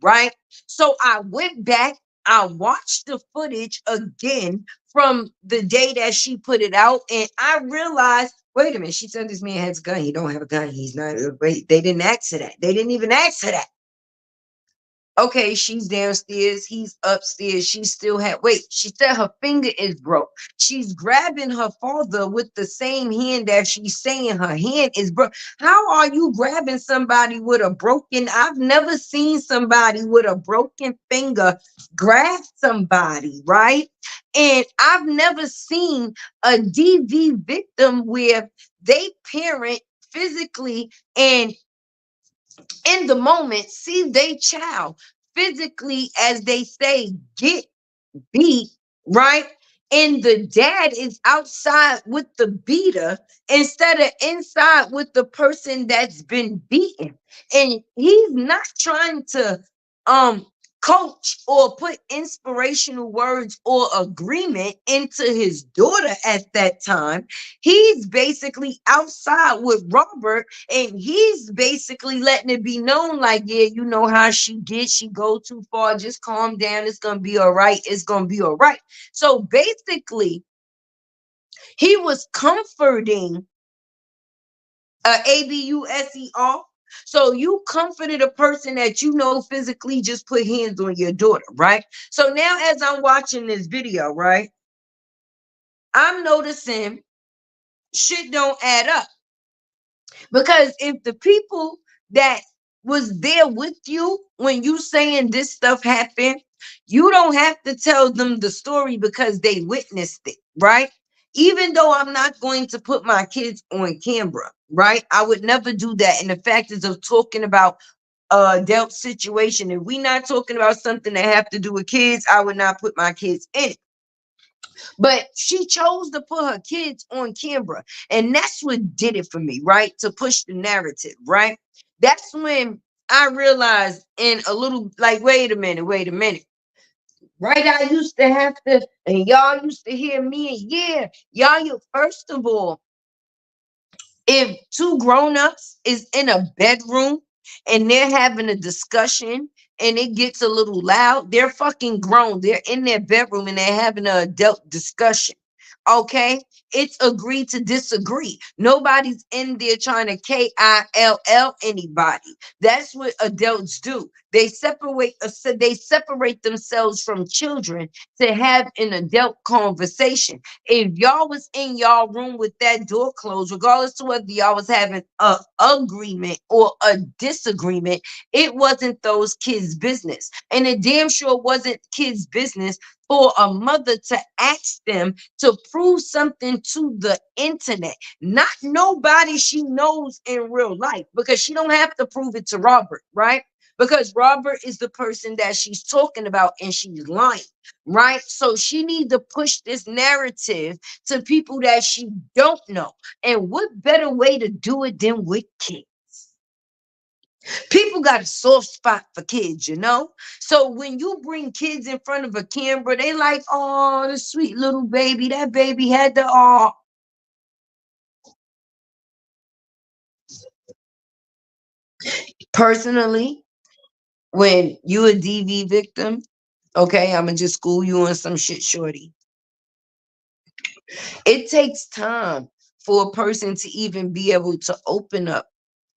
right? So I went back, I watched the footage again from the day that she put it out, and I realized, wait a minute, she said this man has a gun. He don't have a gun. He's not. Wait, they didn't ask for that. They didn't even ask for that. Okay, she's downstairs, he's upstairs. She still had, wait, she said her finger is broke. She's grabbing her father with the same hand that she's saying her hand is broke. How are you grabbing somebody with a broken? I've never seen somebody with a broken finger grab somebody, right? And I've never seen a DV victim where they parent physically and in the moment see their child physically, as they say, get beat, right? And the dad is outside with the beater instead of inside with the person that's been beaten. And he's not trying to um coach or put inspirational words or agreement into his daughter at that time. He's basically outside with Robert, and he's basically letting it be known like, yeah, you know how she gets, she go too far, just calm down, it's gonna be all right, it's gonna be all right. So basically he was comforting ABUSER. So you comforted a person that you know physically just put hands on your daughter, right? So now as I'm watching this video, right, I'm noticing shit don't add up. Because if the people that was there with you when you saying this stuff happened, you don't have to tell them the story because they witnessed it, right? Even though I'm not going to put my kids on camera, right? I would never do that. And the fact is of talking about adult situation, if we not talking about something that have to do with kids, I would not put my kids in it. But she chose to put her kids on camera. And that's what did it for me, right? To push the narrative, right? That's when I realized in a little like, wait a minute. Right? I used to have to, and y'all used to hear me, and yeah, you first of all, if two grown-ups is in a bedroom and they're having a discussion and it gets a little loud, they're fucking grown. They're in their bedroom and they're having an adult discussion. Okay, it's agree to disagree. Nobody's in there trying to kill anybody. That's what adults do. They separate themselves from children to have an adult conversation. If y'all was in y'all room with that door closed, regardless of whether y'all was having a agreement or a disagreement, it wasn't those kids' business. And it damn sure wasn't kids' business for a mother to ask them to prove something to the internet, not nobody she knows in real life, because she don't have to prove it to Robert, right? Because Robert is the person that she's talking about and she's lying, right? So she need to push this narrative to people that she don't know. And what better way to do it than with kids? People got a soft spot for kids, you know? So when you bring kids in front of a camera, they like, oh, the sweet little baby. That baby had the, oh. Personally, when you a DV victim, okay, I'm gonna just school you on some shit, shorty. It takes time for a person to even be able to open up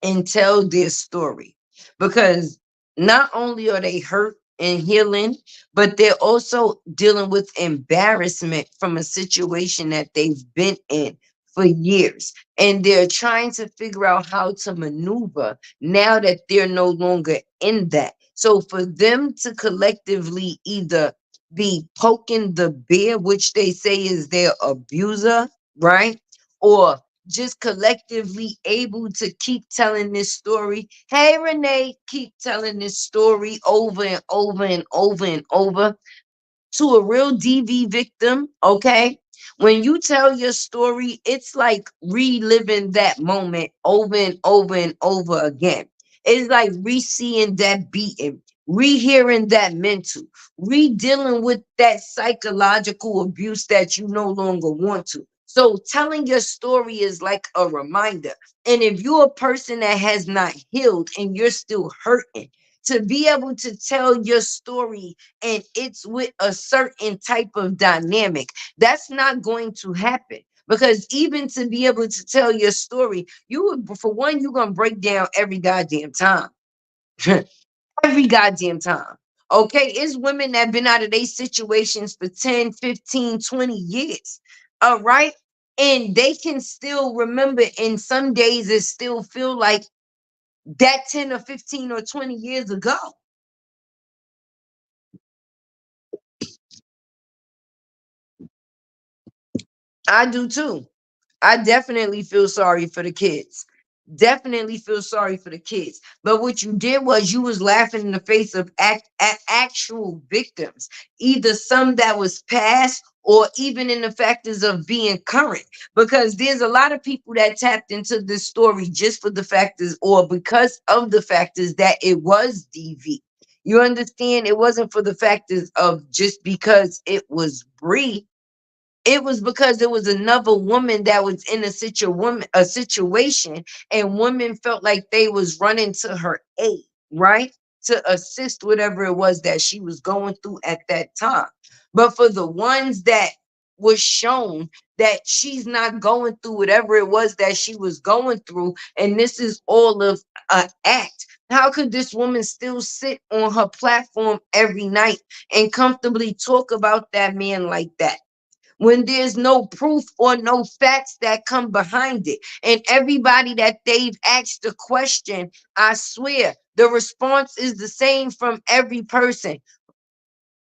and tell their story, because not only are they hurt and healing, but they're also dealing with embarrassment from a situation that they've been in for years. And they're trying to figure out how to maneuver now that they're no longer in that. So for them to collectively either be poking the bear, which they say is their abuser, right? Or just collectively able to keep telling this story. Hey, Renee, keep telling this story over and over and over and over to a real DV victim, okay? When you tell your story, it's like reliving that moment over and over and over again. It's like re-seeing that beating, rehearing that mental, re-dealing with that psychological abuse that you no longer want to. So telling your story is like a reminder. And if you're a person that has not healed and you're still hurting, to be able to tell your story and it's with a certain type of dynamic, that's not going to happen. Because even to be able to tell your story, you would, for one, you're going to break down every goddamn time. Every goddamn time. Okay, it's women that been out of these situations for 10, 15, 20 years. All right. And they can still remember, and some days it still feel like that 10 or 15 or 20 years ago. I do too. I definitely feel sorry for the kids. Definitely feel sorry for the kids. But what you did was you was laughing in the face of actual victims, either some that was past or even in the factors of being current. Because there's a lot of people that tapped into this story just for the factors or because of the factors that it was DV. You understand? It wasn't for the factors of just because it was Bree. It was because there was another woman that was in a situation, and women felt like they was running to her aid, right? To assist whatever it was that she was going through at that time. But for the ones that was shown that she's not going through whatever it was that she was going through, and this is all of an act. How could this woman still sit on her platform every night and comfortably talk about that man like that, when there's no proof or no facts that come behind it? And everybody that they've asked the question, I swear, the response is the same from every person.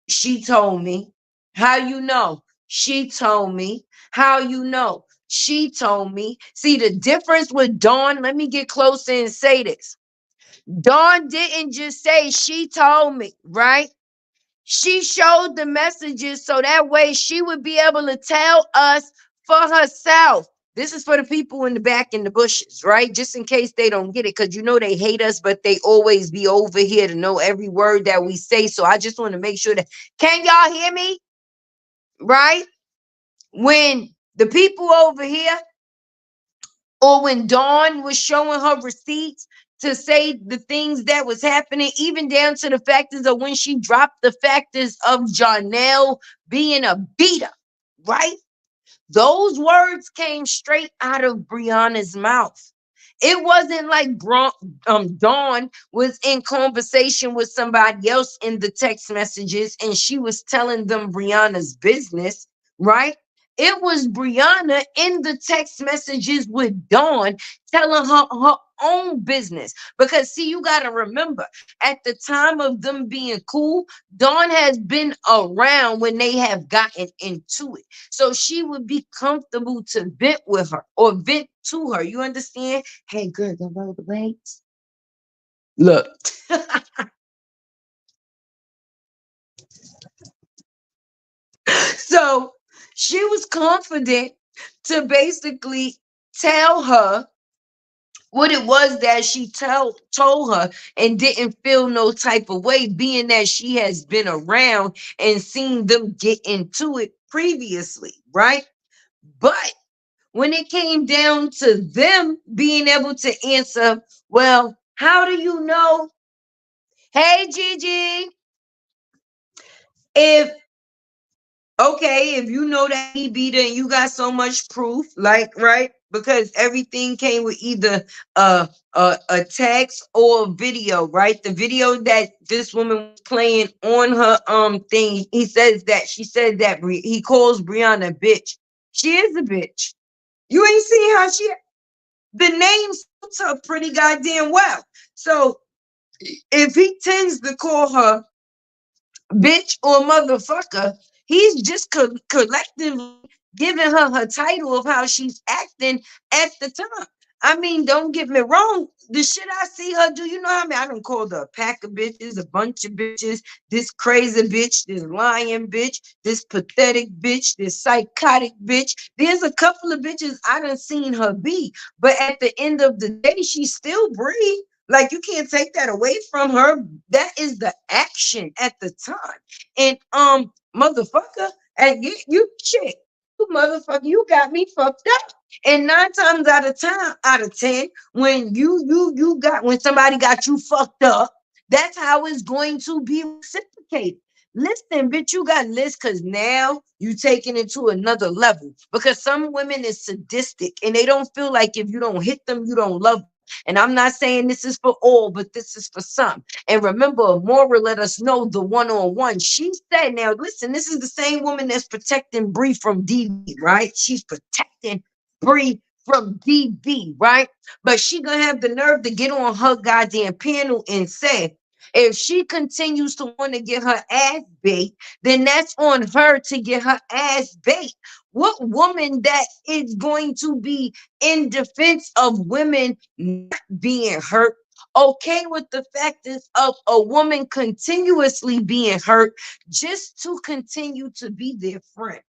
She told me. How you know? She told me. How you know? She told me. See the difference with Dawn? Let me get closer and say this. Dawn didn't just say she told me, right? She showed the messages so that way she would be able to tell us for herself. This is for the people in the back in the bushes, right? Just in case they don't get it, because you know they hate us, but they always be over here to know every word that we say. So I just want to make sure that, can y'all hear me? Right? When the people over here, or when Dawn was showing her receipts to say the things that was happening, even down to the factors of when she dropped the factors of Jarnell being a beater, right? Those words came straight out of Brianna's mouth. It wasn't like Dawn was in conversation with somebody else in the text messages and she was telling them Brianna's business, right? It was Brianna in the text messages with Dawn telling her own business. Because, see, you got to remember, at the time of them being cool, Dawn has been around when they have gotten into it. So she would be comfortable to vent with her or vent to her. You understand? Hey, girl, don't roll the weights. Look. So she was confident to basically tell her what it was that she told her and didn't feel no type of way, being that she has been around and seen them get into it previously, right? But when it came down to them being able to answer, well, how do you know? Hey, Gigi, if okay, if you know that he beat her and you got so much proof, like, right? Because everything came with either a text or a video, right? The video that this woman was playing on her thing, he says that she said that he calls Brianna a bitch. She is a bitch. You ain't see how the name suits her pretty goddamn well. So if he tends to call her bitch or motherfucker, he's just collectively giving her title of how she's acting at the time. I mean, don't get me wrong. The shit I see her do, you know how I mean? I done called her a pack of bitches, a bunch of bitches, this crazy bitch, this lying bitch, this pathetic bitch, this psychotic bitch. There's a couple of bitches I done seen her be, but at the end of the day, she still breathe. Like, you can't take that away from her. That is the action at the time. And motherfucker, and you shit, you motherfucker, you got me fucked up. And 9 times out of 10, when when somebody got you fucked up, that's how it's going to be reciprocated. Listen, bitch, you got list because now you taking it to another level. Because some women is sadistic and they don't feel like if you don't hit them, you don't love them. And I'm not saying this is for all, but this is for some. And remember, Maura let us know the one-on-one. She said, now listen, this is the same woman that's protecting Bree from DV, right? She's protecting Bree from DV, right? But she gonna have the nerve to get on her goddamn panel and say, if she continues to want to get her ass bait, then that's on her to get her ass bait. What woman that is going to be in defense of women not being hurt, okay with the fact is of a woman continuously being hurt just to continue to be their friend?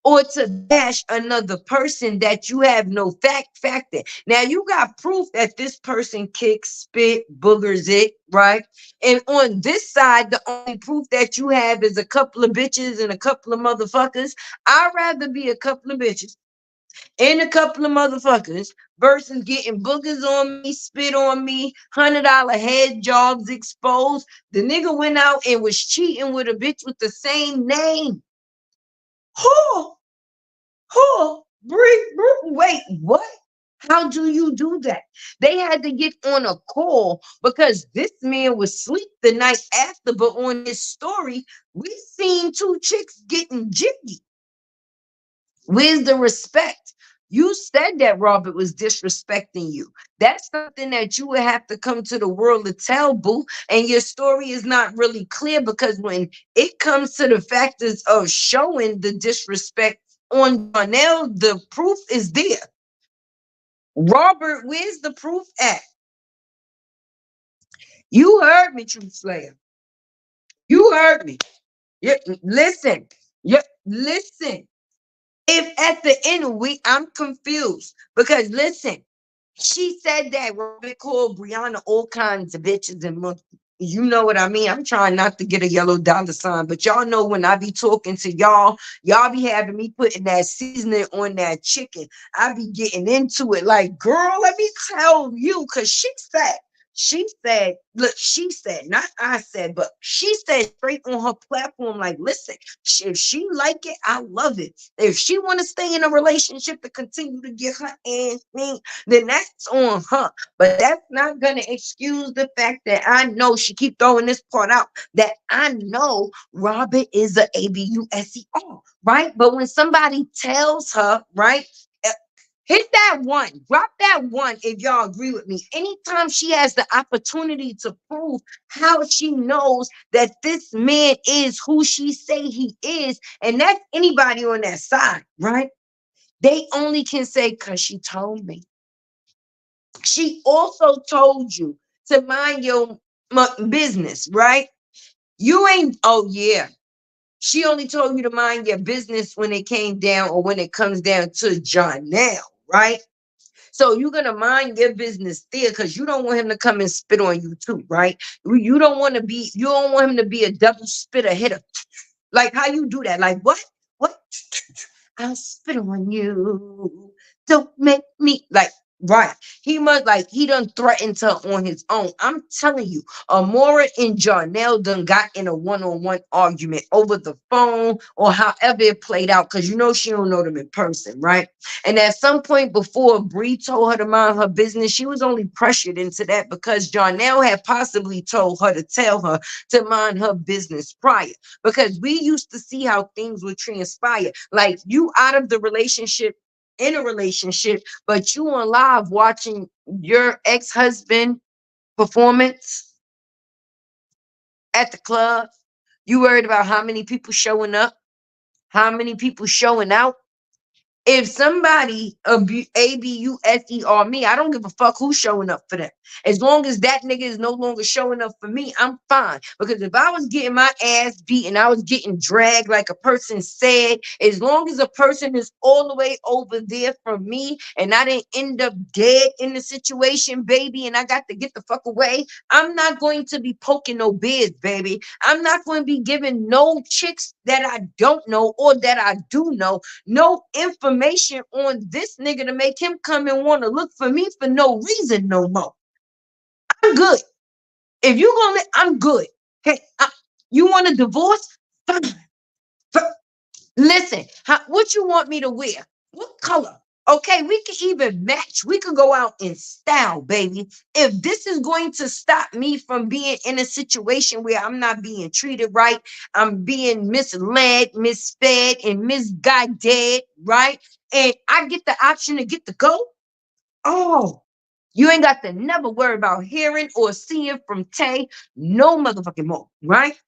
Or to bash another person that you have no factor. Now you got proof that this person kicks, spit, boogers it, right? And on this side, the only proof that you have is a couple of bitches and a couple of motherfuckers. I'd rather be a couple of bitches and a couple of motherfuckers versus getting boogers on me, spit on me, $100 head jobs exposed. The nigga went out and was cheating with a bitch with the same name. Oh, wait, what? How do you do that? They had to get on a call because this man was asleep the night after. But on his story, we seen two chicks getting jiggy. Where's the respect? You said that Robert was disrespecting you. That's something that you would have to come to the world to tell, boo. And your story is not really clear because when it comes to the factors of showing the disrespect on Darnell, the proof is there. Robert, where's the proof at? You heard me, Truth Slayer. You heard me. Yeah, listen. Yeah, listen. If at the end of the week, I'm confused because listen, she said that Robert called Brianna all kinds of bitches and you know what I mean. I'm trying not to get a yellow dollar sign, but y'all know when I be talking to y'all be having me putting that seasoning on that chicken. I be getting into it like, girl, let me tell you, because she said She said, look, she said, not I said, but she said straight on her platform, like, listen, if she like it, I love it. If she want to stay in a relationship to continue to get her ass mean, then that's on her. But that's not gonna excuse the fact that I know she keep throwing this part out, that I know Robert is a ABUSER, right? But when somebody tells her, right? Hit that one, drop that one if y'all agree with me. Anytime she has the opportunity to prove how she knows that this man is who she say he is, and that's anybody on that side, right? They only can say, because she told me. She also told you to mind your business, right? You ain't, oh yeah. She only told you to mind your business when it came down or when it comes down to John now, right? So you're gonna mind your business there because you don't want him to come and spit on you too, right? You don't want to be, you don't want him to be a double spitter hitter. Like how you do that? Like what? What? I'll spit on you. Don't make me like right. He must like he done threatened her on his own. I'm telling you, Amora and Jarnell done got in a one-on-one argument over the phone or however it played out, because you know she don't know them in person, right? And at some point before Bree told her to mind her business, she was only pressured into that because Jarnell had possibly told her to tell her to mind her business prior, because we used to see how things would transpire. Like you out of the relationship, in a relationship, but you on live watching your ex-husband performance at the club. You worried about how many people showing up, how many people showing out. If somebody ABUSER me, I don't give a fuck who's showing up for them. As long as that nigga is no longer showing up for me, I'm fine. Because if I was getting my ass beat and I was getting dragged like a person said, as long as a person is all the way over there from me and I didn't end up dead in the situation, baby, and I got to get the fuck away, I'm not going to be poking no bears, baby. I'm not going to be giving no chicks that I don't know or that I do know no information on this nigga to make him come and want to look for me for no reason no more. I'm good. If you gonna, I'm good. Hey, you want a divorce? Fine. Listen, what you want me to wear? What color? Okay, we can even match. We can go out in style, baby. If this is going to stop me from being in a situation where I'm not being treated right, I'm being misled, misfed, and misguided, right? And I get the option to get to go. Oh, you ain't got to never worry about hearing or seeing from Tay no motherfucking more, right?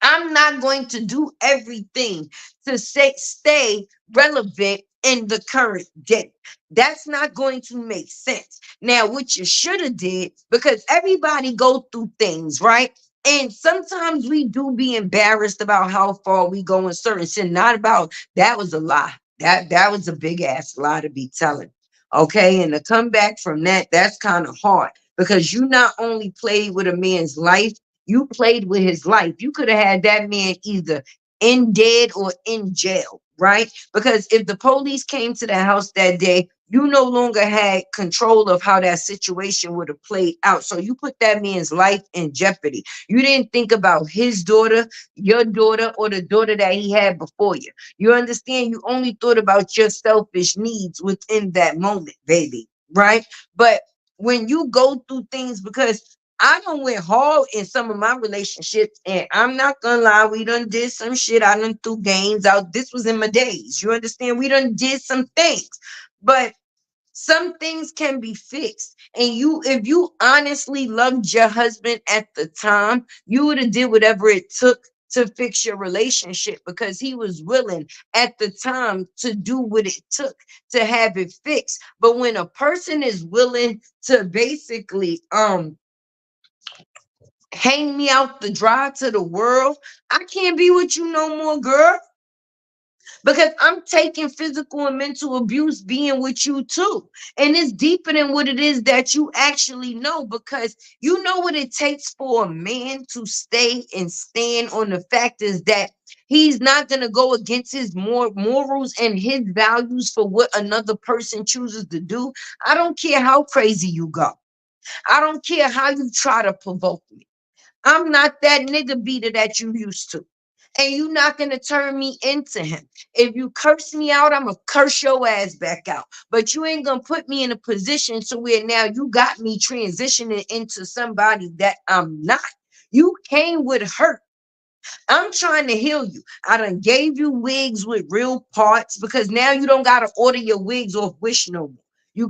I'm not going to do everything to stay relevant in the current day. That's not going to make sense. Now, what you should have did, because everybody go through things, right? And sometimes we do be embarrassed about how far we go in certain shit. Not about that was a lie. That was a big ass lie to be telling. Okay. And to come back from that, that's kind of hard because you not only played with a man's life, you played with his life. You could have had that man either in dead or in jail, right? Because if the police came to the house that day, you no longer had control of how that situation would have played out. So you put that man's life in jeopardy. You didn't think about his daughter, your daughter, or the daughter that he had before you. You understand? You only thought about your selfish needs within that moment, baby, right? But when you go through things, because I done went hard in some of my relationships, and I'm not gonna lie, we done did some shit. I done threw games out. This was in my days. You understand? We done did some things, but some things can be fixed. And you, if you honestly loved your husband at the time, you would have did whatever it took to fix your relationship because he was willing at the time to do what it took to have it fixed. But when a person is willing to basically hang me out the dry to the world, I can't be with you no more, girl. Because I'm taking physical and mental abuse being with you too. And it's deeper than what it is that you actually know, because you know what it takes for a man to stay and stand on the fact is that he's not going to go against his morals and his values for what another person chooses to do. I don't care how crazy you go. I don't care how you try to provoke me. I'm not that nigga beater that you used to. And you not gonna turn me into him. If you curse me out, I'm gonna curse your ass back out. But you ain't gonna put me in a position to where now you got me transitioning into somebody that I'm not. You came with hurt. I'm trying to heal you. I done gave you wigs with real parts because now you don't gotta order your wigs off Wish no more. You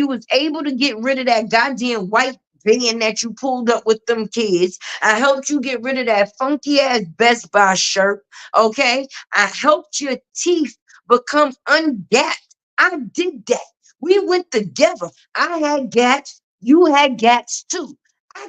was able to get rid of that goddamn white van that you pulled up with them kids. I helped you get rid of that funky ass Best Buy shirt. Okay. I helped your teeth become ungapped. I did that. We went together. I had gats. You had gats too.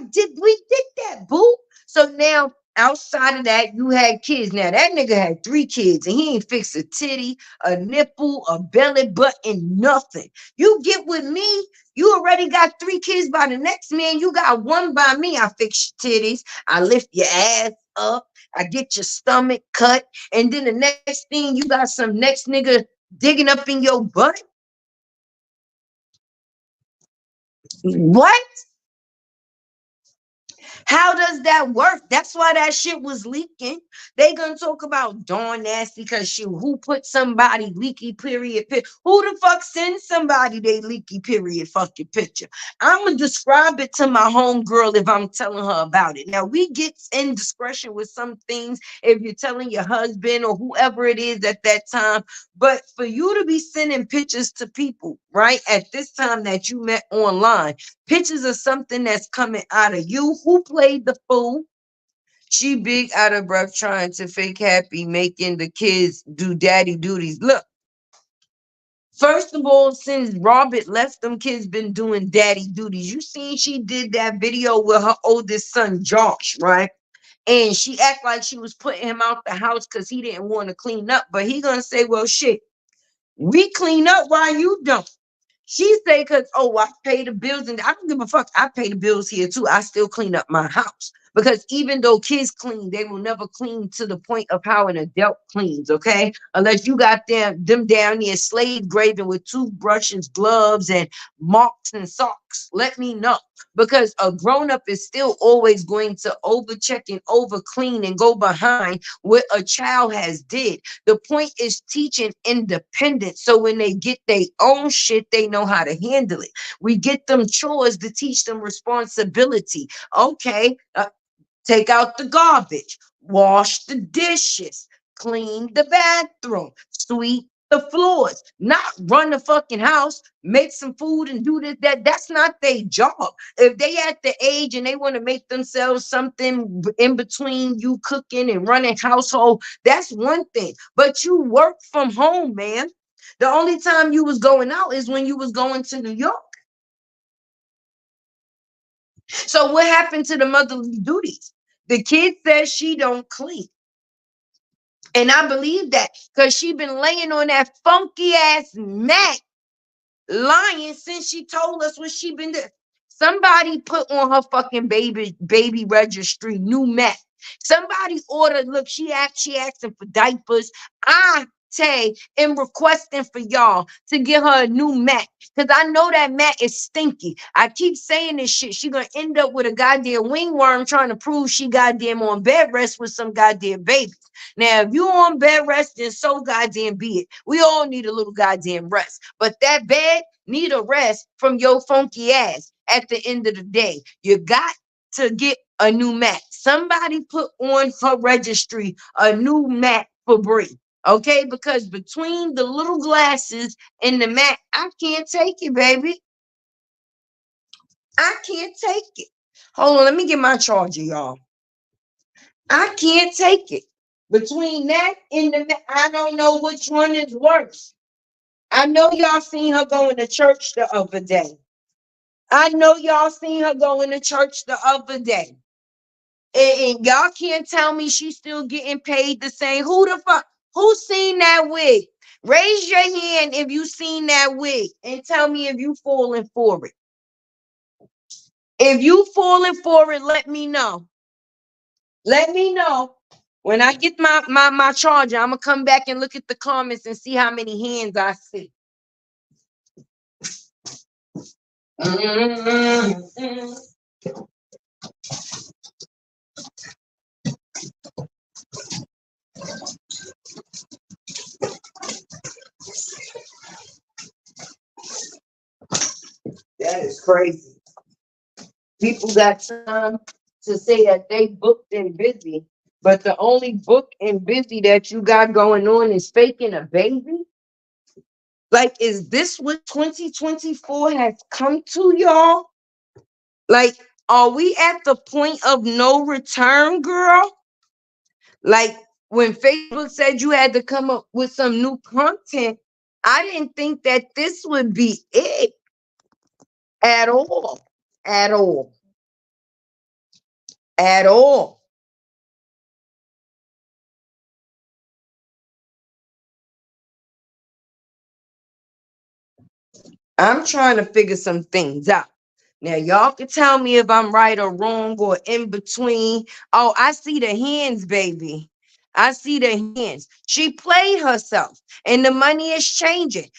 We did that, boo. So now outside of that, you had kids. Now that nigga had 3 kids and he ain't fixed a titty, a nipple, a belly button, nothing. You get with me, you already got 3 kids by the next man. You got one by me. I fix your titties. I lift your ass up. I get your stomach cut. And then the next thing, you got some next nigga digging up in your butt. What? How does that work? That's why that shit was leaking. They gonna talk about Dawn nasty because she who put somebody leaky period. Who the fuck sends somebody they leaky period fucking picture? I'ma describe it to my homegirl if I'm telling her about it. Now we get indiscretion with some things if you're telling your husband or whoever it is at that time. But for you to be sending pictures to people, right, at this time that you met online, pictures of something that's coming out of you. Who played the fool? She big out of breath trying to fake happy, making the kids do daddy duties. Look, first of all, since Robert left, them kids been doing daddy duties. You seen she did that video with her oldest son, Josh, right? And she act like she was putting him out the house because he didn't want to clean up. But he gonna say, well, shit, we clean up while you don't. She say, cause oh, I pay the bills and I don't give a fuck. I pay the bills here too. I still clean up my house. Because even though kids clean, they will never clean to the point of how an adult cleans, okay? Unless you got them down there slave graving with toothbrushes, gloves, and mops and socks. Let me know. Because a grown-up is still always going to overcheck and over clean and go behind what a child has did. The point is teaching independence. So when they get their own shit, they know how to handle it. We get them chores to teach them responsibility. Okay, take out the garbage, wash the dishes, clean the bathroom, sweep the floors, not run the fucking house, make some food and do this, that. That's not their job. If they at the age and they want to make themselves something in between you cooking and running household, that's one thing. But you work from home, man. The only time you was going out is when you was going to New York. So what happened to the motherly duties? The kid says she don't clean. And I believe that because she been laying on that funky ass mat lying since she told us what she been doing. Somebody put on her fucking baby registry new mat. Somebody ordered. Look, she asking for diapers. I say and requesting for y'all to get her a new mat because I know that mat is stinky. I keep saying this shit. She gonna end up with a goddamn wingworm trying to prove she goddamn on bed rest with some goddamn baby. Now, if you on bed rest, then so goddamn be it. We all need a little goddamn rest. But that bed need a rest from your funky ass at the end of the day. You got to get a new mat. Somebody put on her registry a new mat for Bree. Okay, because between the little glasses and the mat, I can't take it, baby. I can't take it. Hold on, let me get my charger, y'all. I can't take it. Between that and I don't know which one is worse. I know y'all seen her going to church the other day. I know y'all seen her going to church the other day. And y'all can't tell me she's still getting paid the same. Who the fuck? Who seen that wig? Raise your hand if you seen that wig and tell me if you falling for it. If you falling for it, let me know. Let me know. When I get my charger, I'm gonna come back and look at the comments and see how many hands I see. Mhm. That is crazy. People got time to say that they booked and busy, but the only book and busy that you got going on is faking a baby. Like, is this what 2024 has come to, y'all? Like, are we at the point of no return, girl? Like, when Facebook said you had to come up with some new content, I didn't think that this would be it at all. At all. At all. I'm trying to figure some things out. Now, y'all can tell me if I'm right or wrong or in between. Oh, I see the hands, baby. I see the hands. She played herself, and the money is changing.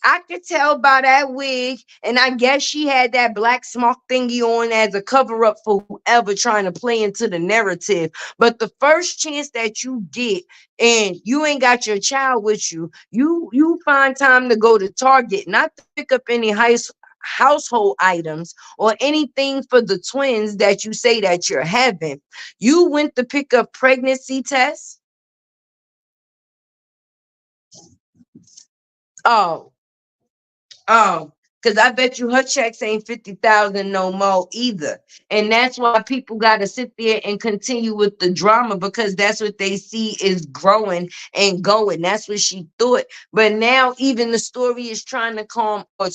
I could tell by that wig, and I guess she had that black smock thingy on as a cover up for whoever trying to play into the narrative. But the first chance that you get, and you ain't got your child with you, you find time to go to Target, not to pick up any household items or anything for the twins that you say that you're having. You went to pick up pregnancy tests. Oh, Oh, because I bet you her checks ain't 50,000 no more either. And that's why people gotta sit there and continue with the drama, because that's what they see is growing and going. That's what she thought. But now even the story is trying to calm, or it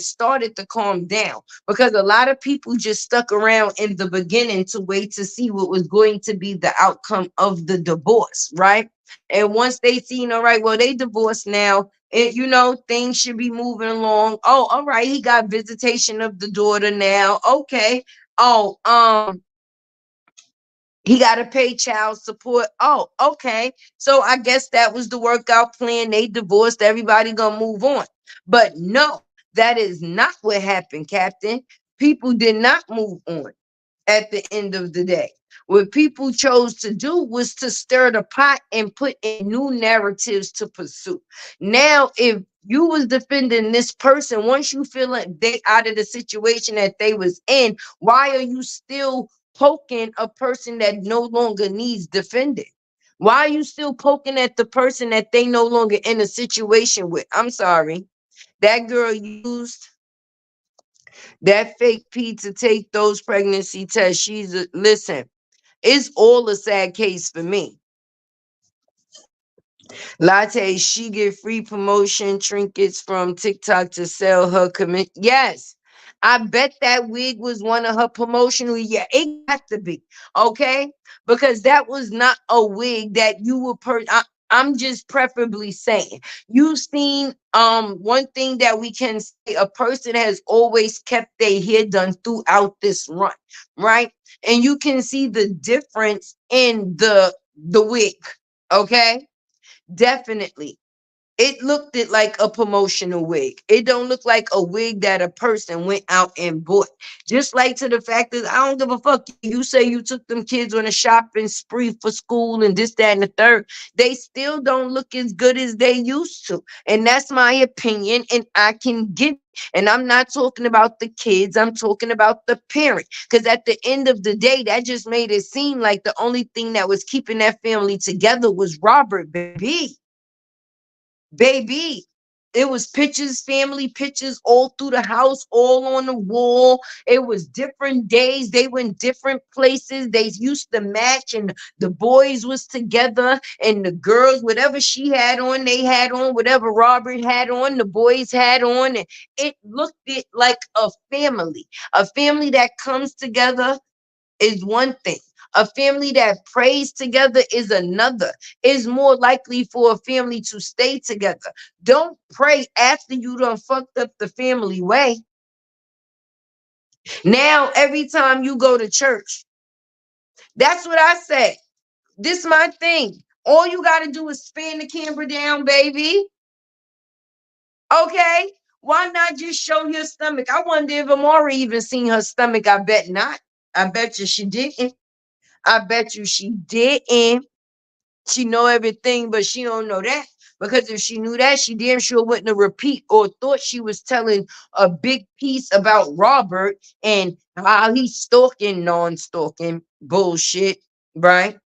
started to calm down, because a lot of people just stuck around in the beginning to wait to see what was going to be the outcome of the divorce, right? And once they seen, all right, well, they divorced now, things should be moving along. Oh, all right, he got visitation of the daughter now. Okay. Oh, he got to pay child support. Oh, okay. So I guess that was the workout plan. They divorced. Everybody gonna move on. But no, that is not what happened, Captain. People did not move on at the end of the day. What people chose to do was to stir the pot and put in new narratives to pursue. Now, if you was defending this person, once you feel like they out of the situation that they was in, why are you still poking a person that no longer needs defending? Why are you still poking at the person that they no longer in a situation with? I'm sorry. That girl used that fake P to take those pregnancy tests. Listen, it's all a sad case for me. Latte, she get free promotion trinkets from TikTok to sell her commit. Yes. I bet that wig was one of her promotional. Yeah, it got to be. Okay. Because that was not a wig that you would I'm just preferably saying. You've seen one thing that we can say, a person has always kept their hair done throughout this run, right? And you can see the difference in the wig. Okay, definitely. It looked it like a promotional wig. It don't look like a wig that a person went out and bought. Just like to the fact that I don't give a fuck. You say you took them kids on a shopping spree for school and this, that, and the third. They still don't look as good as they used to. And that's my opinion. And I can get it. And I'm not talking about the kids. I'm talking about the parent. Because at the end of the day, that just made it seem like the only thing that was keeping that family together was Robert, baby. Baby, it was pictures, family pictures all through the house, all on the wall. It was different days. They went different places. They used to match, and the boys was together, and the girls, whatever she had on, they had on. Whatever Robert had on, the boys had on. And it looked like a family that comes together is one thing. A family that prays together is another. Is more likely for a family to stay together. Don't pray after you done fucked up the family way. Now, every time you go to church, that's what I say. This my thing. All you got to do is spin the camera down, baby. Okay? Why not just show your stomach? I wonder if Amari even seen her stomach. I bet not. I bet you she didn't. I bet you she didn't. She know everything, but she don't know that. Because if she knew that, she damn sure wouldn't have repeat or thought she was telling a big piece about Robert and how he's stalking, non-stalking bullshit, right?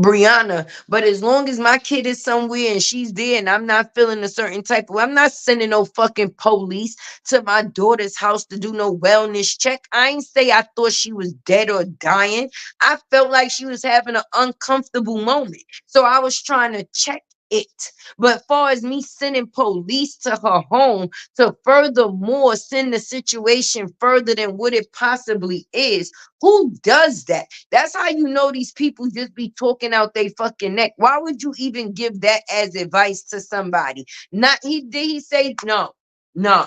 Brianna. But as long as my kid is somewhere and she's there and I'm not feeling a certain type of, I'm not sending no fucking police to my daughter's house to do no wellness check. I ain't say I thought she was dead or dying. I felt like she was having an uncomfortable moment. So I was trying to check it. But far as me sending police to her home to furthermore send the situation further than what it possibly is, who does that? That's how you know these people just be talking out their fucking neck. Why would you even give that as advice to somebody? Not he did he say no, no,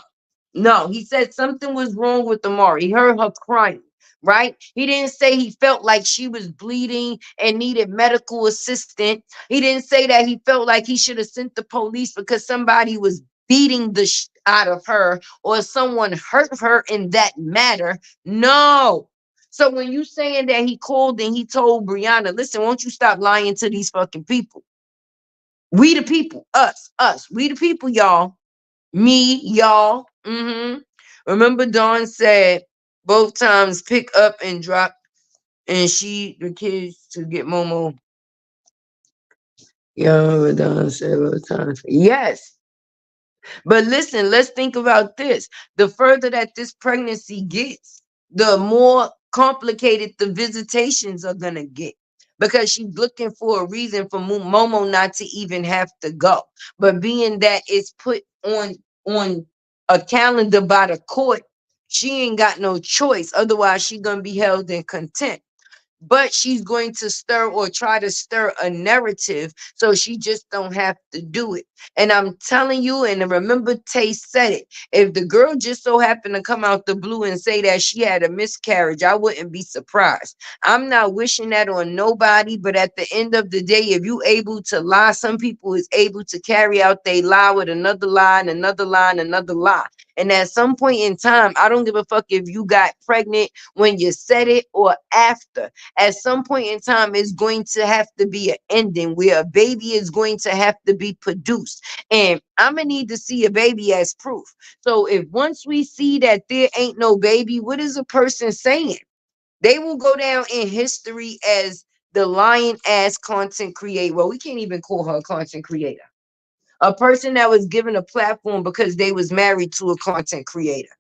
no. He said something was wrong with Amari. He heard her crying, right? He didn't say he felt like she was bleeding and needed medical assistance. He didn't say that he felt like he should have sent the police because somebody was beating the out of her or someone hurt her in that matter. No. So when you saying that he called and he told Brianna, listen, won't you stop lying to these fucking people? We the people, us, we the people, y'all. Me, y'all. Remember Dawn said both times pick up and drop and she the kids to get Momo. Yeah, remember Dawn said both times. Yes. But listen, let's think about this. The further that this pregnancy gets, the more complicated the visitations are going to get because she's looking for a reason for Momo not to even have to go. But being that it's put on a calendar by the court, she ain't got no choice. Otherwise, she's going to be held in contempt, but she's going to stir or try to stir a narrative so she just don't have to do it. And I'm telling you, and remember Tay said it, if the girl just so happened to come out the blue and say that she had a miscarriage, I wouldn't be surprised. I'm not wishing that on nobody, but at the end of the day, if you able to lie, some people is able to carry out they lie with another lie and another lie and another lie. And at some point in time, I don't give a fuck if you got pregnant when you said it or after. At some point in time, it's going to have to be an ending where a baby is going to have to be produced. And I'm going to need to see a baby as proof. So if once we see that there ain't no baby, what is a person saying? They will go down in history as the lying ass content creator. Well, we can't even call her a content creator. A person that was given a platform because they was married to a content creator.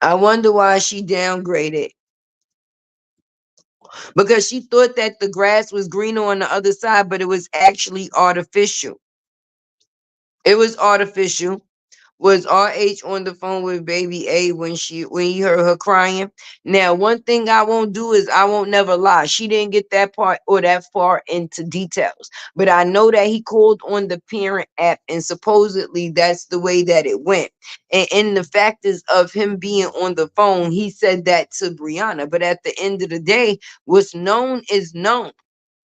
I wonder why she downgraded, because she thought that the grass was greener on the other side, but it was actually artificial. It was artificial. Was RH on the phone with baby A when he heard her crying? Now, one thing I won't do is I won't never lie. She didn't get that part or that far into details. But I know that he called on the parent app and supposedly that's the way that it went. And in the factors of him being on the phone, he said that to Brianna. But at the end of the day, what's known is known.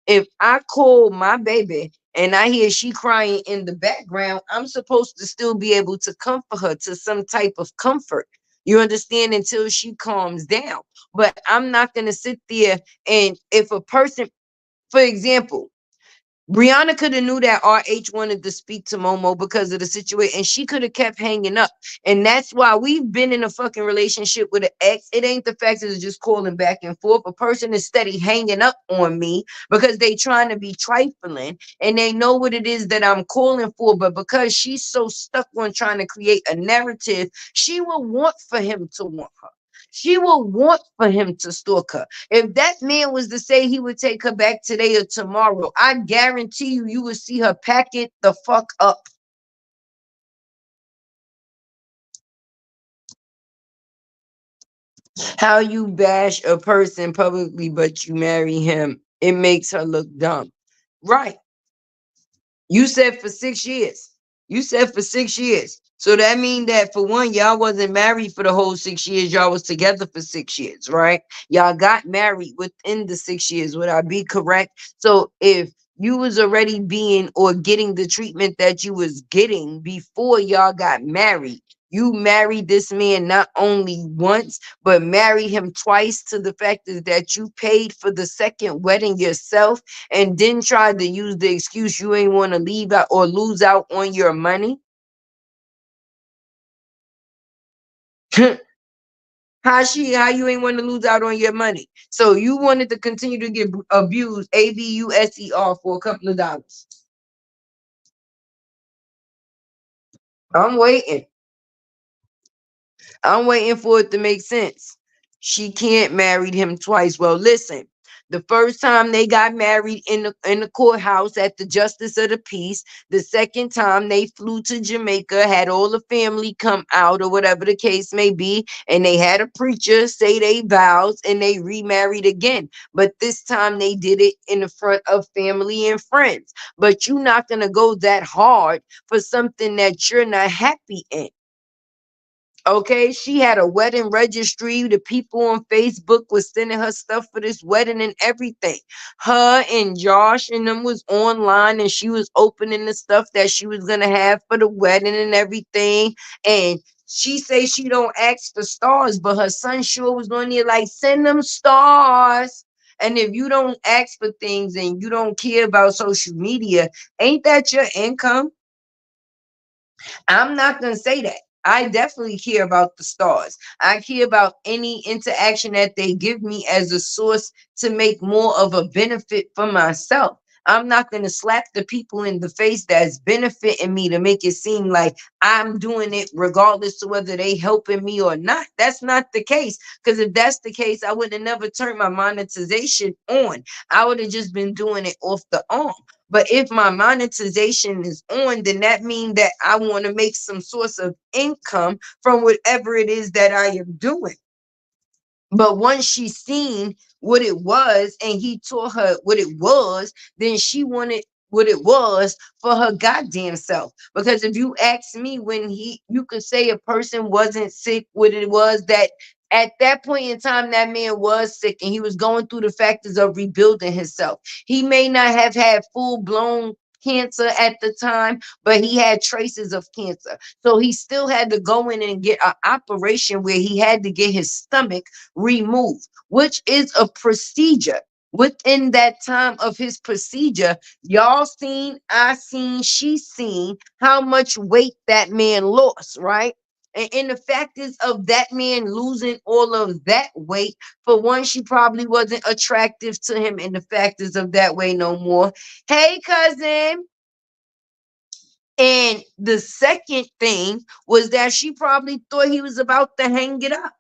If I call my baby and I hear she crying in the background, I'm supposed to still be able to comfort her to some type of comfort. You understand? Until she calms down. But I'm not going to sit there and if a person, for example, Brianna could have knew that RH wanted to speak to Momo because of the situation, and she could have kept hanging up. And that's why we've been in a fucking relationship with an ex. It ain't the fact that it's just calling back and forth. A person is steady hanging up on me because they trying to be trifling and they know what it is that I'm calling for. But because she's so stuck on trying to create a narrative, she will want for him to want her. She will want for him to stalk her. If that man was to say he would take her back today or tomorrow, I guarantee you, you would see her pack it the fuck up. How you bash a person publicly, but you marry him, it makes her look dumb. Right. You said for 6 years. You said for 6 years. So that mean that for one, y'all wasn't married for the whole 6 years. Y'all was together for 6 years, right? Y'all got married within the 6 years. Would I be correct? So if you was already being or getting the treatment that you was getting before y'all got married. You married this man not only once, but married him twice, to the fact is that you paid for the second wedding yourself and then tried to use the excuse you ain't want to leave out or lose out on your money. How you ain't want to lose out on your money? So you wanted to continue to get abused, ABUSER, for a couple of dollars. I'm waiting. I'm waiting for it to make sense. She can't marry him twice. Well, listen. The first time they got married in the courthouse at the Justice of the Peace. The second time they flew to Jamaica, had all the family come out or whatever the case may be, and they had a preacher say they vows and they remarried again. But this time they did it in the front of family and friends. But you're not gonna go that hard for something that you're not happy in. Okay, she had a wedding registry. The people on Facebook was sending her stuff for this wedding and everything. Her and Josh and them was online, and she was opening the stuff that she was gonna have for the wedding and everything. And she say she don't ask for stars, but her son sure was on there like, send them stars. And if you don't ask for things and you don't care about social media, ain't that your income? I'm not going to say that. I definitely care about the stars. I care about any interaction that they give me as a source to make more of a benefit for myself. I'm not going to slap the people in the face that's benefiting me to make it seem like I'm doing it regardless of whether they helping me or not. That's not the case. Because if that's the case, I would have never turned my monetization on. I would have just been doing it off the arm. But if my monetization is on, then that means that I want to make some source of income from whatever it is that I am doing. But once she seen what it was and he taught her what it was, then she wanted what it was for her goddamn self. Because if you ask me, when you could say a person wasn't sick, what it was that at that point in time, that man was sick and he was going through the factors of rebuilding himself. He may not have had full blown cancer at the time, but he had traces of cancer. So he still had to go in and get an operation where he had to get his stomach removed, which is a procedure. Within that time of his procedure, y'all seen, I seen, she seen how much weight that man lost, right? And in the factors of that man losing all of that weight, for one, she probably wasn't attractive to him in the factors of that way no more. Hey, cousin. And the second thing was that she probably thought he was about to hang it up.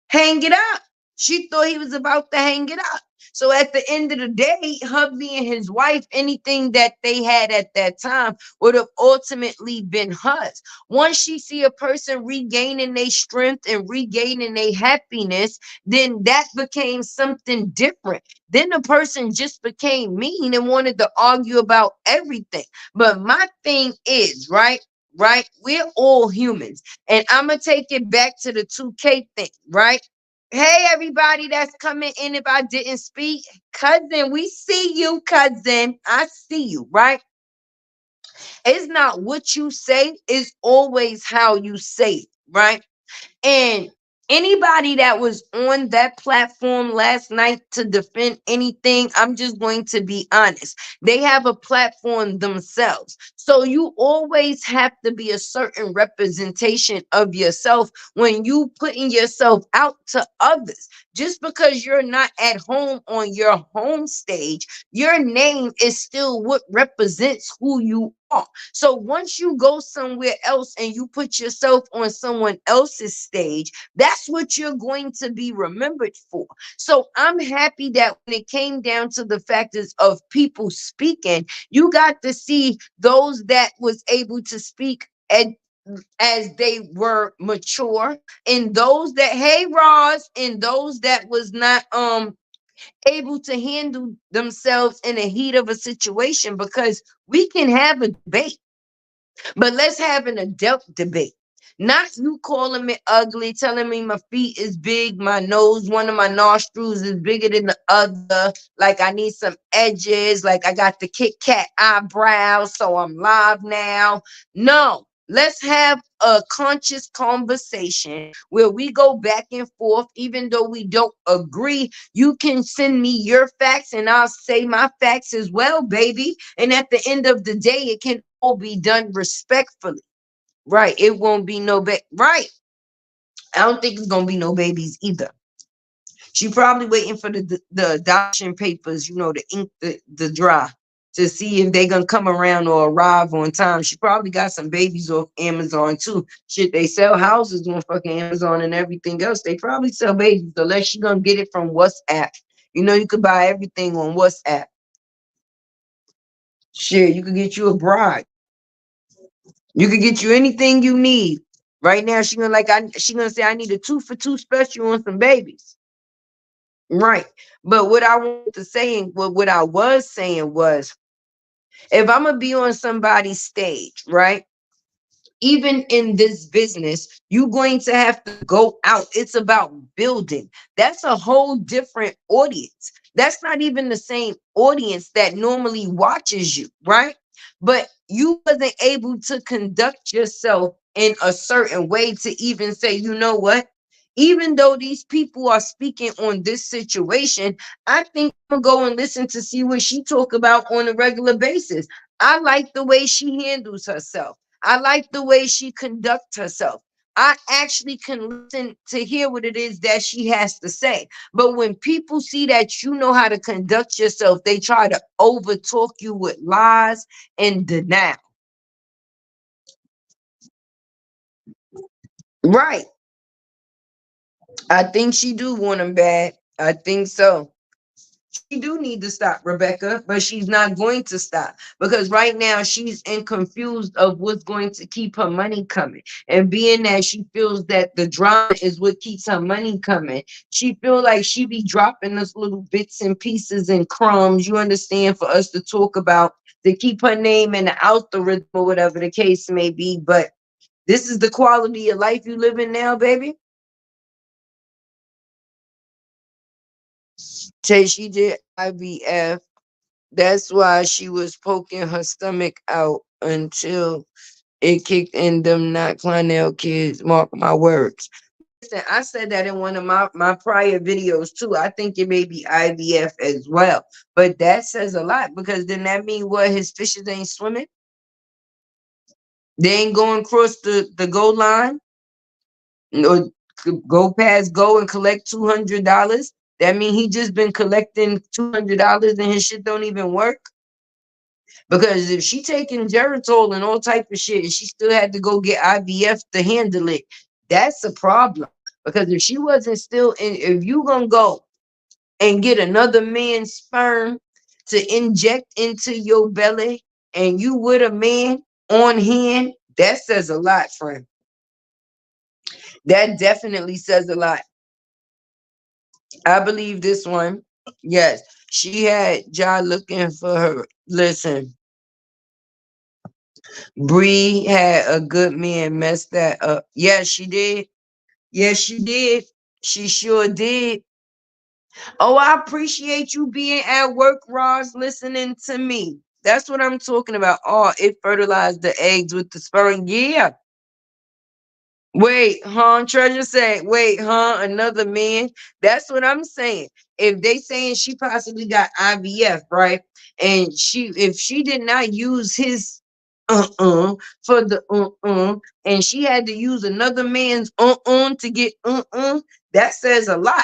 Hang it up. She thought he was about to hang it up. So at the end of the day, her being his wife, anything that they had at that time would have ultimately been hers. Once she see a person regaining their strength and regaining their happiness, then that became something different. Then the person just became mean and wanted to argue about everything. But my thing is, right? Right? We're all humans. And I'm going to take it back to the 2K thing, right? Hey, everybody that's coming in. If I didn't speak, cousin, we see you, cousin. I see you, right? It's not what you say, it's always how you say it, right? And anybody that was on that platform last night to defend anything, I'm just going to be honest. They have a platform themselves. So you always have to be a certain representation of yourself when you putting yourself out to others. Just because you're not at home on your home stage, your name is still what represents who you are. So once you go somewhere else and you put yourself on someone else's stage, that's what you're going to be remembered for. So I'm happy that when it came down to the factors of people speaking, you got to see those that was able to speak as they were mature, and those that, hey Roz, and those that was not able to handle themselves in the heat of a situation. Because we can have a debate, but let's have an adult debate. Not you calling me ugly, telling me my feet is big, my nose, one of my nostrils is bigger than the other. Like I need some edges. Like I got the Kit Kat eyebrows, so I'm live now. No, let's have a conscious conversation where we go back and forth, even though we don't agree. You can send me your facts and I'll say my facts as well, baby. And at the end of the day, it can all be done respectfully. Right. It won't be no right. I don't think it's gonna be no babies either. She probably waiting for the adoption papers, the ink, the dry, to see if they gonna come around or arrive on time. She probably got some babies off Amazon too. Shit, they sell houses on fucking Amazon and everything else. They probably sell babies unless she gonna get it from WhatsApp. You could buy everything on WhatsApp. Shit, you could get you a bride. You could get you anything you need. Right now, she gonna say, I need a 2 for 2 special on some babies. Right. But what I wanted to say, and what I was saying was, if I'm gonna be on somebody's stage, right? Even in this business, you're going to have to go out. It's about building. That's a whole different audience. That's not even the same audience that normally watches you, right? But you wasn't able to conduct yourself in a certain way to even say, you know what? Even though these people are speaking on this situation, I think I'm gonna go and listen to see what she talk about on a regular basis. I like the way she handles herself. I like the way she conducts herself. I actually can listen to hear what it is that she has to say. But when people see that you know how to conduct yourself, they try to overtalk you with lies and denial. Right. I think she do want him bad. I think so. She do need to stop, Rebecca, but she's not going to stop because right now she's in confused of what's going to keep her money coming. And being that she feels that the drama is what keeps her money coming, she feel like she be dropping us little bits and pieces and crumbs, you understand, for us to talk about to keep her name in the algorithm or whatever the case may be. But this is the quality of life you live in now, baby. Say she did IVF. That's why she was poking her stomach out until it kicked in them not Clonel kids. Mark my words. Listen, I said that in one of my prior videos too. I think it may be IVF as well. But that says a lot because then that mean what, his fishes ain't swimming? They ain't going across the goal line or go past go and collect $200. That mean he just been collecting $200 and his shit don't even work. Because if she taking Geritol and all type of shit, and she still had to go get IVF to handle it, that's a problem. Because if she wasn't still in, if you gonna go and get another man's sperm to inject into your belly, and you with a man on hand, that says a lot, friend. That definitely says a lot. I believe this one. Yes, she had John looking for her. Listen, Bree had a good man mess that up. Yes, she did. Yes, she did. She sure did. Oh, I appreciate you being at work, Ross, listening to me. That's what I'm talking about. Oh, it fertilized the eggs with the sperm. Yeah. Wait, huh? Treasure said, wait, huh? Another man. That's what I'm saying. If they saying she possibly got IVF, right? And if she did not use his for the and she had to use another man's to get that says a lot.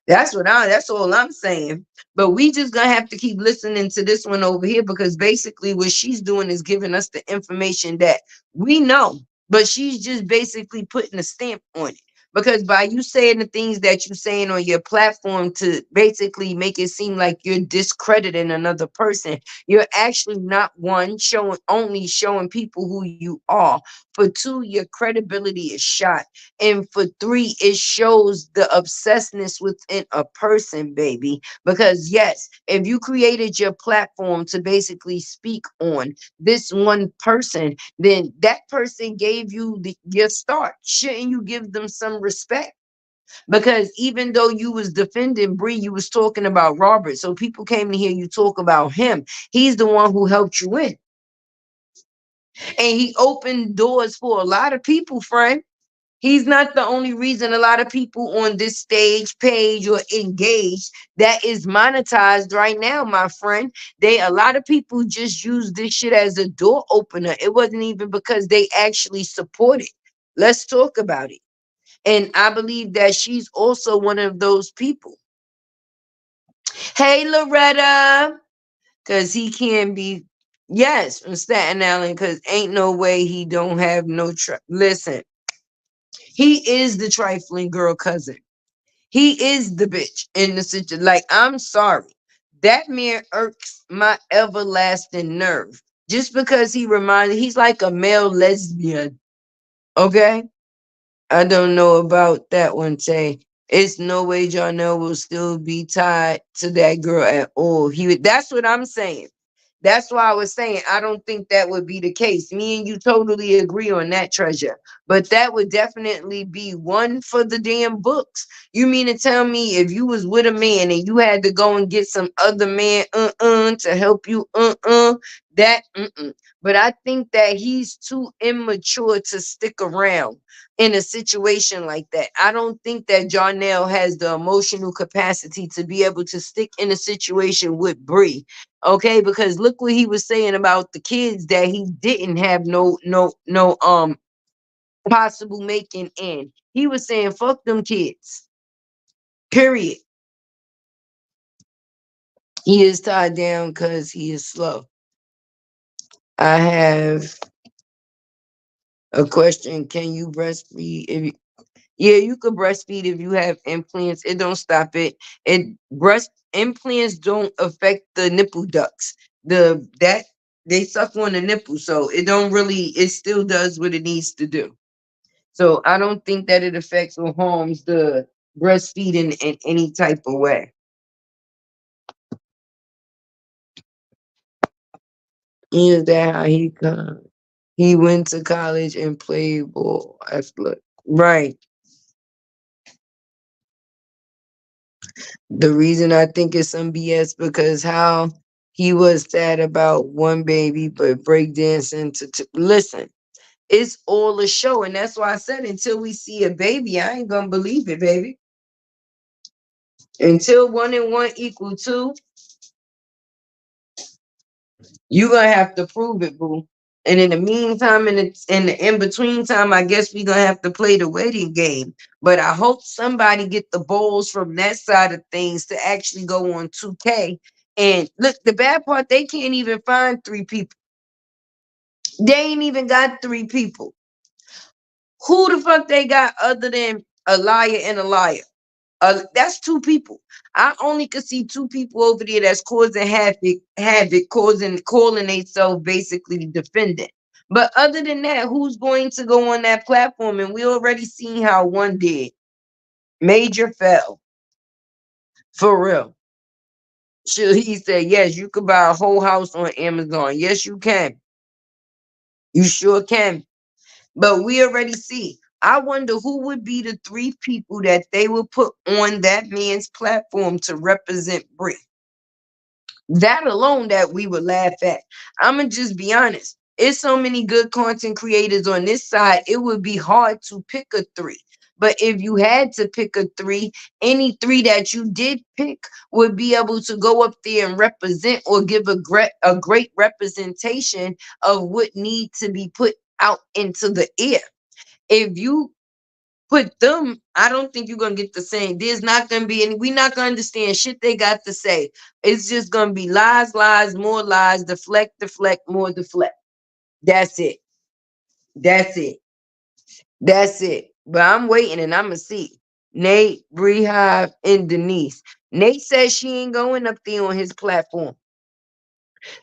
That's all I'm saying. But we just gonna have to keep listening to this one over here because basically what she's doing is giving us the information that we know, but she's just basically putting a stamp on it. Because by you saying the things that you're saying on your platform to basically make it seem like you're discrediting another person, you're actually not one showing only showing people who you are. For two, your credibility is shot. And for three, it shows the obsessedness within a person, baby. Because yes, if you created your platform to basically speak on this one person, then that person gave you your start. Shouldn't you give them some respect? Because even though you was defending Bree, you was talking about Robert. So people came to hear you talk about him. He's the one who helped you in. And he opened doors for a lot of people, friend. He's not the only reason a lot of people on this stage, page, or engaged that is monetized right now, my friend. A lot of people just use this shit as a door opener. It wasn't even because they actually support it. Let's talk about it. And I believe that she's also one of those people. Hey, Loretta, because he can be, yes, from Staten Island, because ain't no way he don't have no, listen, he is the trifling girl cousin. He is the bitch in the situation. Like, I'm sorry. That man irks my everlasting nerve. Just because he's like a male lesbian. Okay? I don't know about that one, Tay. It's no way Jarnell will still be tied to that girl at all. That's what I'm saying. That's why I was saying I don't think that would be the case. Me and you totally agree on that, Treasure. But that would definitely be one for the damn books. You mean to tell me if you was with a man and you had to go and get some other man to help you that But I think that he's too immature to stick around in a situation like that. I don't think that Jarnell has the emotional capacity to be able to stick in a situation with Bree. Okay, because look what he was saying about the kids that he didn't have no possible making in. He was saying fuck them kids. Period. He is tied down because he is slow. I have a question. Can you breastfeed if Yeah, you could breastfeed if you have implants. It don't stop it. And breast implants don't affect the nipple ducts. That they suck on the nipple, so it don't really. It still does what it needs to do. So I don't think that it affects or harms the breastfeeding in any type of way. Is that how he come? He went to college and played ball. Right. The reason I think it's some BS because how he was sad about one baby, but breakdancing listen, it's all a show, and that's why I said until we see a baby, I ain't gonna believe it, baby. Until 1 and 1 equal 2, you gonna have to prove it, boo. And in the meantime, in the in between time, I guess we gonna have to play the waiting game. But I hope somebody get the balls from that side of things to actually go on 2K. And look, the bad part, they can't even find 3 people. They ain't even got 3 people. Who the fuck they got other than a liar and a liar? That's 2 people. I only could see 2 people over there that's causing havoc, calling themselves basically defendant. But other than that, who's going to go on that platform? And we already seen how one did. Major fell. For real. He said, yes, you could buy a whole house on Amazon. Yes, you can. You sure can. But we already see. I wonder who would be the 3 people that they would put on that man's platform to represent Brie. That alone that we would laugh at. I'ma just be honest. It's so many good content creators on this side, it would be hard to pick a 3. But if you had to pick a 3, any 3 that you did pick would be able to go up there and represent or give a great representation of what needs to be put out into the air. If you put them, I don't think you're gonna get the same. There's not gonna be any. We're not gonna understand shit they got to say. It's just gonna be lies, lies, more lies, deflect, deflect, more deflect. That's it. That's it. That's it. But I'm waiting and I'ma see. Nate, Beehive, and Denise. Nate says she ain't going up there on his platform.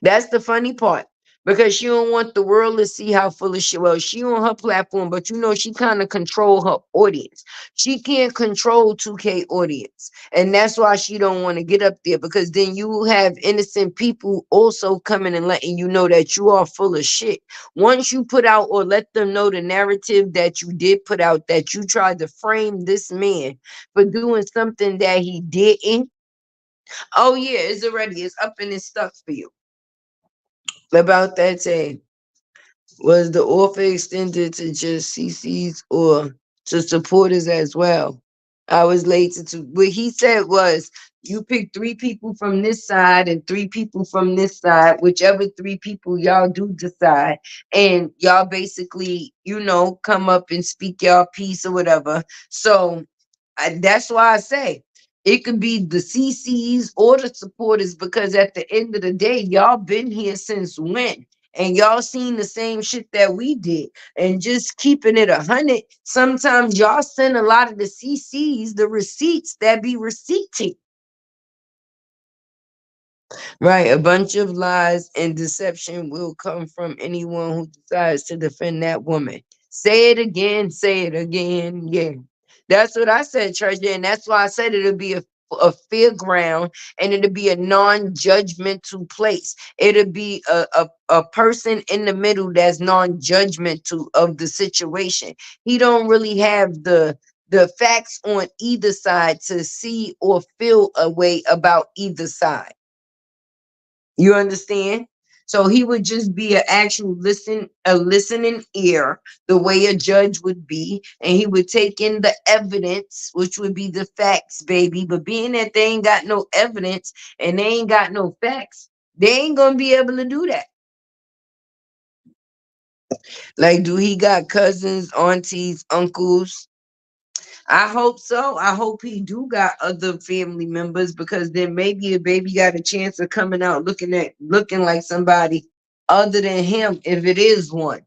That's the funny part. Because she don't want the world to see how full of shit. Well, she on her platform, but you know she kind of control her audience. She can't control 2K audience. And that's why she don't want to get up there, because then you have innocent people also coming and letting you know that you are full of shit. Once you put out or let them know the narrative that you did put out, that you tried to frame this man for doing something that he didn't. Oh yeah, it's up and it's stuck for you. About that saying, was the offer extended to just CCs or to supporters as well? I was late to what he said was you pick three people from this side and three people from this side, whichever three people y'all do decide, and y'all basically, come up and speak y'all piece or whatever. So that's why I say it could be the CCs or the supporters, because at the end of the day, y'all been here since when? And y'all seen the same shit that we did. And just keeping it 100, sometimes y'all send a lot of the CCs the receipts that be receipting. Right, a bunch of lies and deception will come from anyone who decides to defend that woman. Say it again. Yeah, that's what I said, Treasure, and that's why I said it'll be a fair ground, and it'll be a non-judgmental place. It'll be a person in the middle that's non-judgmental of the situation. He don't really have the facts on either side to see or feel a way about either side. You understand? So he would just be an actual a listening ear, the way a judge would be, and he would take in the evidence, which would be the facts, baby. But being that they ain't got no evidence and they ain't got no facts, they ain't gonna be able to do that. Like, do he got cousins, aunties, uncles? I hope so. I hope he do got other family members, because then maybe a baby got a chance of coming out looking like somebody other than him, if it is one.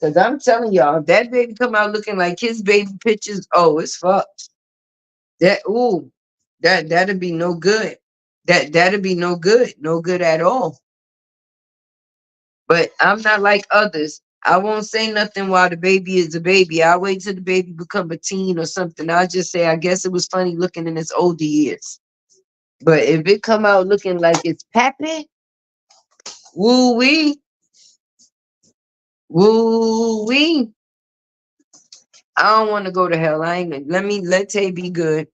Cause I'm telling y'all, if that baby come out looking like his baby pictures, oh, it's fucked. That ooh, that'd be no good. That'd be no good, no good at all. But I'm not like others. I won't say nothing while the baby is a baby. I'll wait till the baby become a teen or something. I'll just say, I guess it was funny looking in its older years. But if it come out looking like it's Pappy, woo wee, woo wee. I don't want to go to hell. I ain't gonna let Tay be good.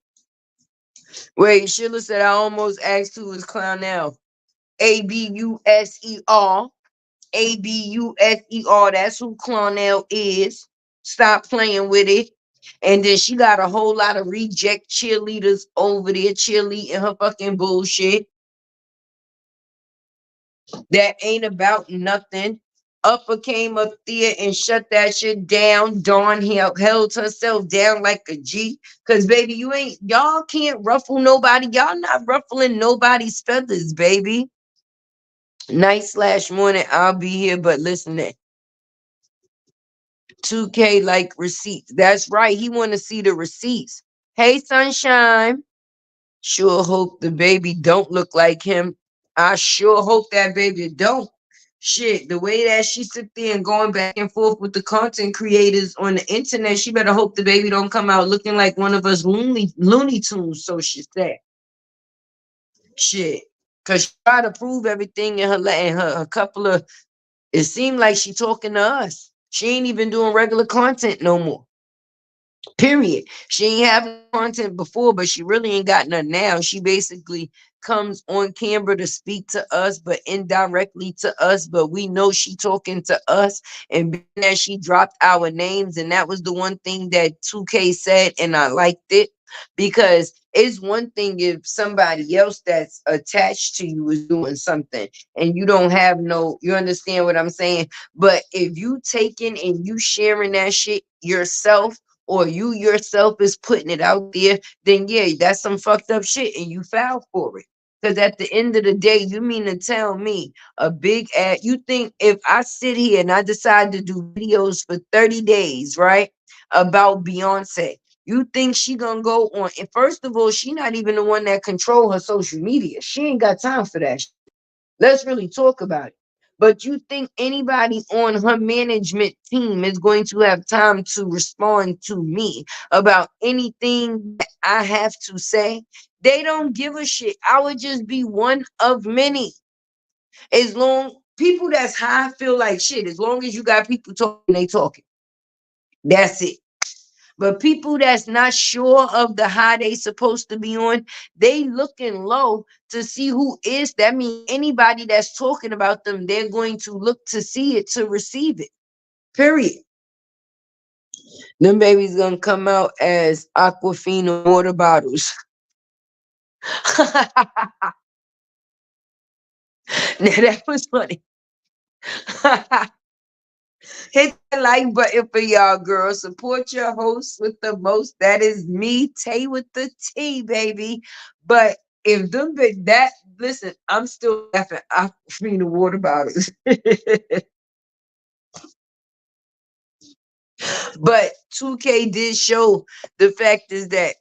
Wait, Sheila said I almost asked who is clown now. Abuser. Abuser. That's who Clonel is. Stop playing with it. And then she got a whole lot of reject cheerleaders over there cheerleading her fucking bullshit. That ain't about nothing. Upper came up there and shut that shit down. Dawn held herself down like a G. Cause baby, y'all can't ruffle nobody. Y'all not ruffling nobody's feathers, baby. Night/morning, I'll be here, but listen to 2K like receipts. That's right. He want to see the receipts. Hey, sunshine. Sure hope the baby don't look like him. I sure hope that baby don't. Shit, the way that she sit there and going back and forth with the content creators on the internet, she better hope the baby don't come out looking like one of us Looney Tunes, so she said. Shit. Cause she tried to prove everything in her couple of, it seemed like she talking to us. She ain't even doing regular content no more. Period. She ain't having content before, but she really ain't got none now. She basically comes on camera to speak to us, but indirectly to us. But we know she talking to us, and being that she dropped our names, and that was the one thing that 2K said, and I liked it, because it's one thing if somebody else that's attached to you is doing something and you don't have no, you understand what I'm saying? But if you taking and you sharing that shit yourself, or you yourself is putting it out there, then yeah, that's some fucked up shit and you foul for it. Because at the end of the day, you mean to tell me a big ad, you think if I sit here and I decide to do videos for 30 days, right? about Beyonce. You think she gonna go on? And first of all, she not even the one that control her social media. She ain't got time for that shit. Let's really talk about it. But you think anybody on her management team is going to have time to respond to me about anything that I have to say? They don't give a shit. I would just be one of many. As long people that's high feel like shit, as long as you got people talking, they talking. That's it. But people that's not sure of the high they supposed to be on, they looking low to see who is. That means anybody that's talking about them, they're going to look to see it to receive it. Period. Them babies gonna come out as Aquafina water bottles. Now that was funny. Hit the like button for y'all, girls. Support your host with the most. That is me, Tay with the T, baby. But if them big that listen, I'm still laughing. I mean the water bottles. But 2K did show the fact is that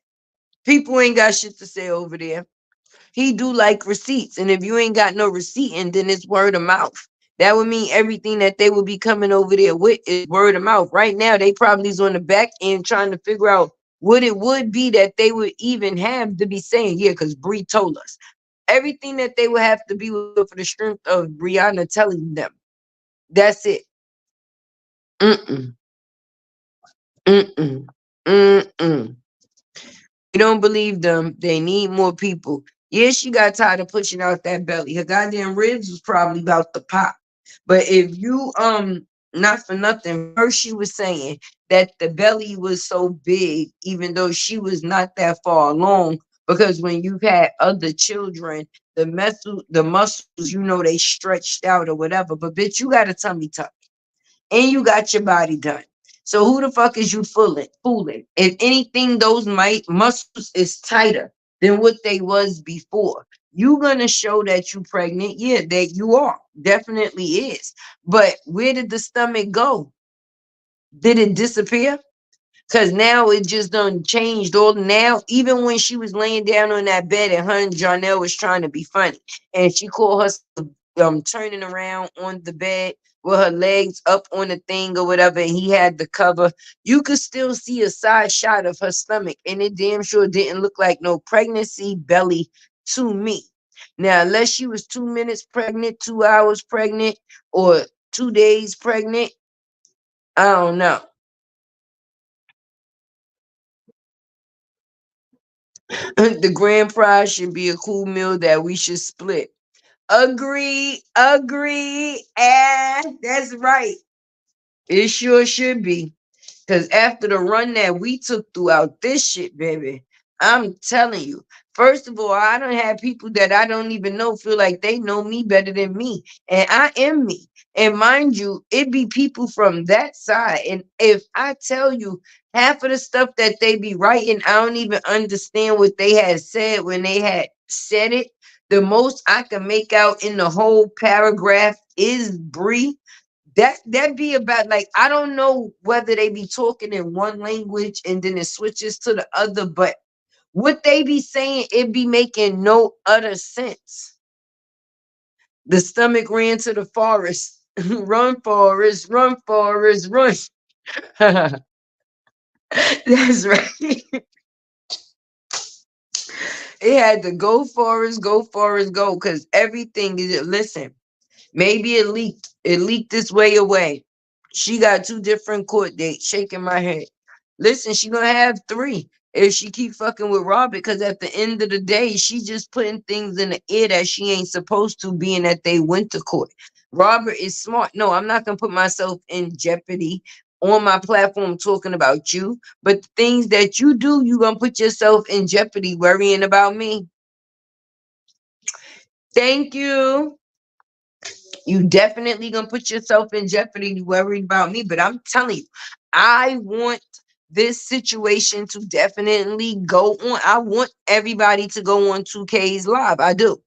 people ain't got shit to say over there. He do like receipts, and if you ain't got no receipt, and then it's word of mouth. That would mean everything that they would be coming over there with is word of mouth. Right now, they probably is on the back end trying to figure out what it would be that they would even have to be saying. Yeah, because Bree told us everything that they would have to be with for the strength of Brianna telling them. That's it. Mm-mm, mm-mm, mm-mm. You don't believe them. They need more people. Yeah, she got tired of pushing out that belly. Her goddamn ribs was probably about to pop. But if you not for nothing, first she was saying that the belly was so big, even though she was not that far along. Because when you've had other children, the muscles, they stretched out or whatever. But bitch, you got a tummy tuck and you got your body done. So who the fuck is you fooling? If anything, those muscles is tighter than what they was before. You gonna show that you pregnant? Yeah, that you are. Definitely is. But where did the stomach go? Did it disappear? Cause now it just done changed all now. Even when she was laying down on that bed and her and Jarnell was trying to be funny. And she called herself turning around on the bed with her legs up on the thing or whatever, and he had the cover. You could still see a side shot of her stomach, and it damn sure didn't look like no pregnancy belly to me. Now, unless she was 2 minutes pregnant, 2 hours pregnant, or 2 days pregnant, I don't know. The grand prize should be a cool meal that we should split. Agree, agree. And that's right. It sure should be. Because after the run that we took throughout this shit, baby, I'm telling you, first of all, I don't have people that I don't even know feel like they know me better than me. And I am me. And mind you, it be people from that side. And if I tell you half of the stuff that they be writing, I don't even understand what they had said when they had said it. The most I can make out in the whole paragraph is Bree. That be about like I don't know whether they be talking in one language and then it switches to the other, but what they be saying, it be making no other sense. The stomach ran to the forest. Run, forest, run, forest, run. That's right. It had to go, forest, go, forest, go, because everything is listen. Maybe it leaked. It leaked this way away. She got two different court dates. Shaking my head. Listen, she gonna have three if she keep fucking with Robert. Because at the end of the day, she just putting things in the air that she ain't supposed to, being that they went to court. Robert is smart. No, I'm not gonna put myself in jeopardy on my platform talking about you. But the things that you do, you gonna put yourself in jeopardy worrying about me. Thank you. You definitely gonna put yourself in jeopardy worried about me. But I'm telling you, I want this situation to definitely go on. I want everybody to go on 2K's live. I do.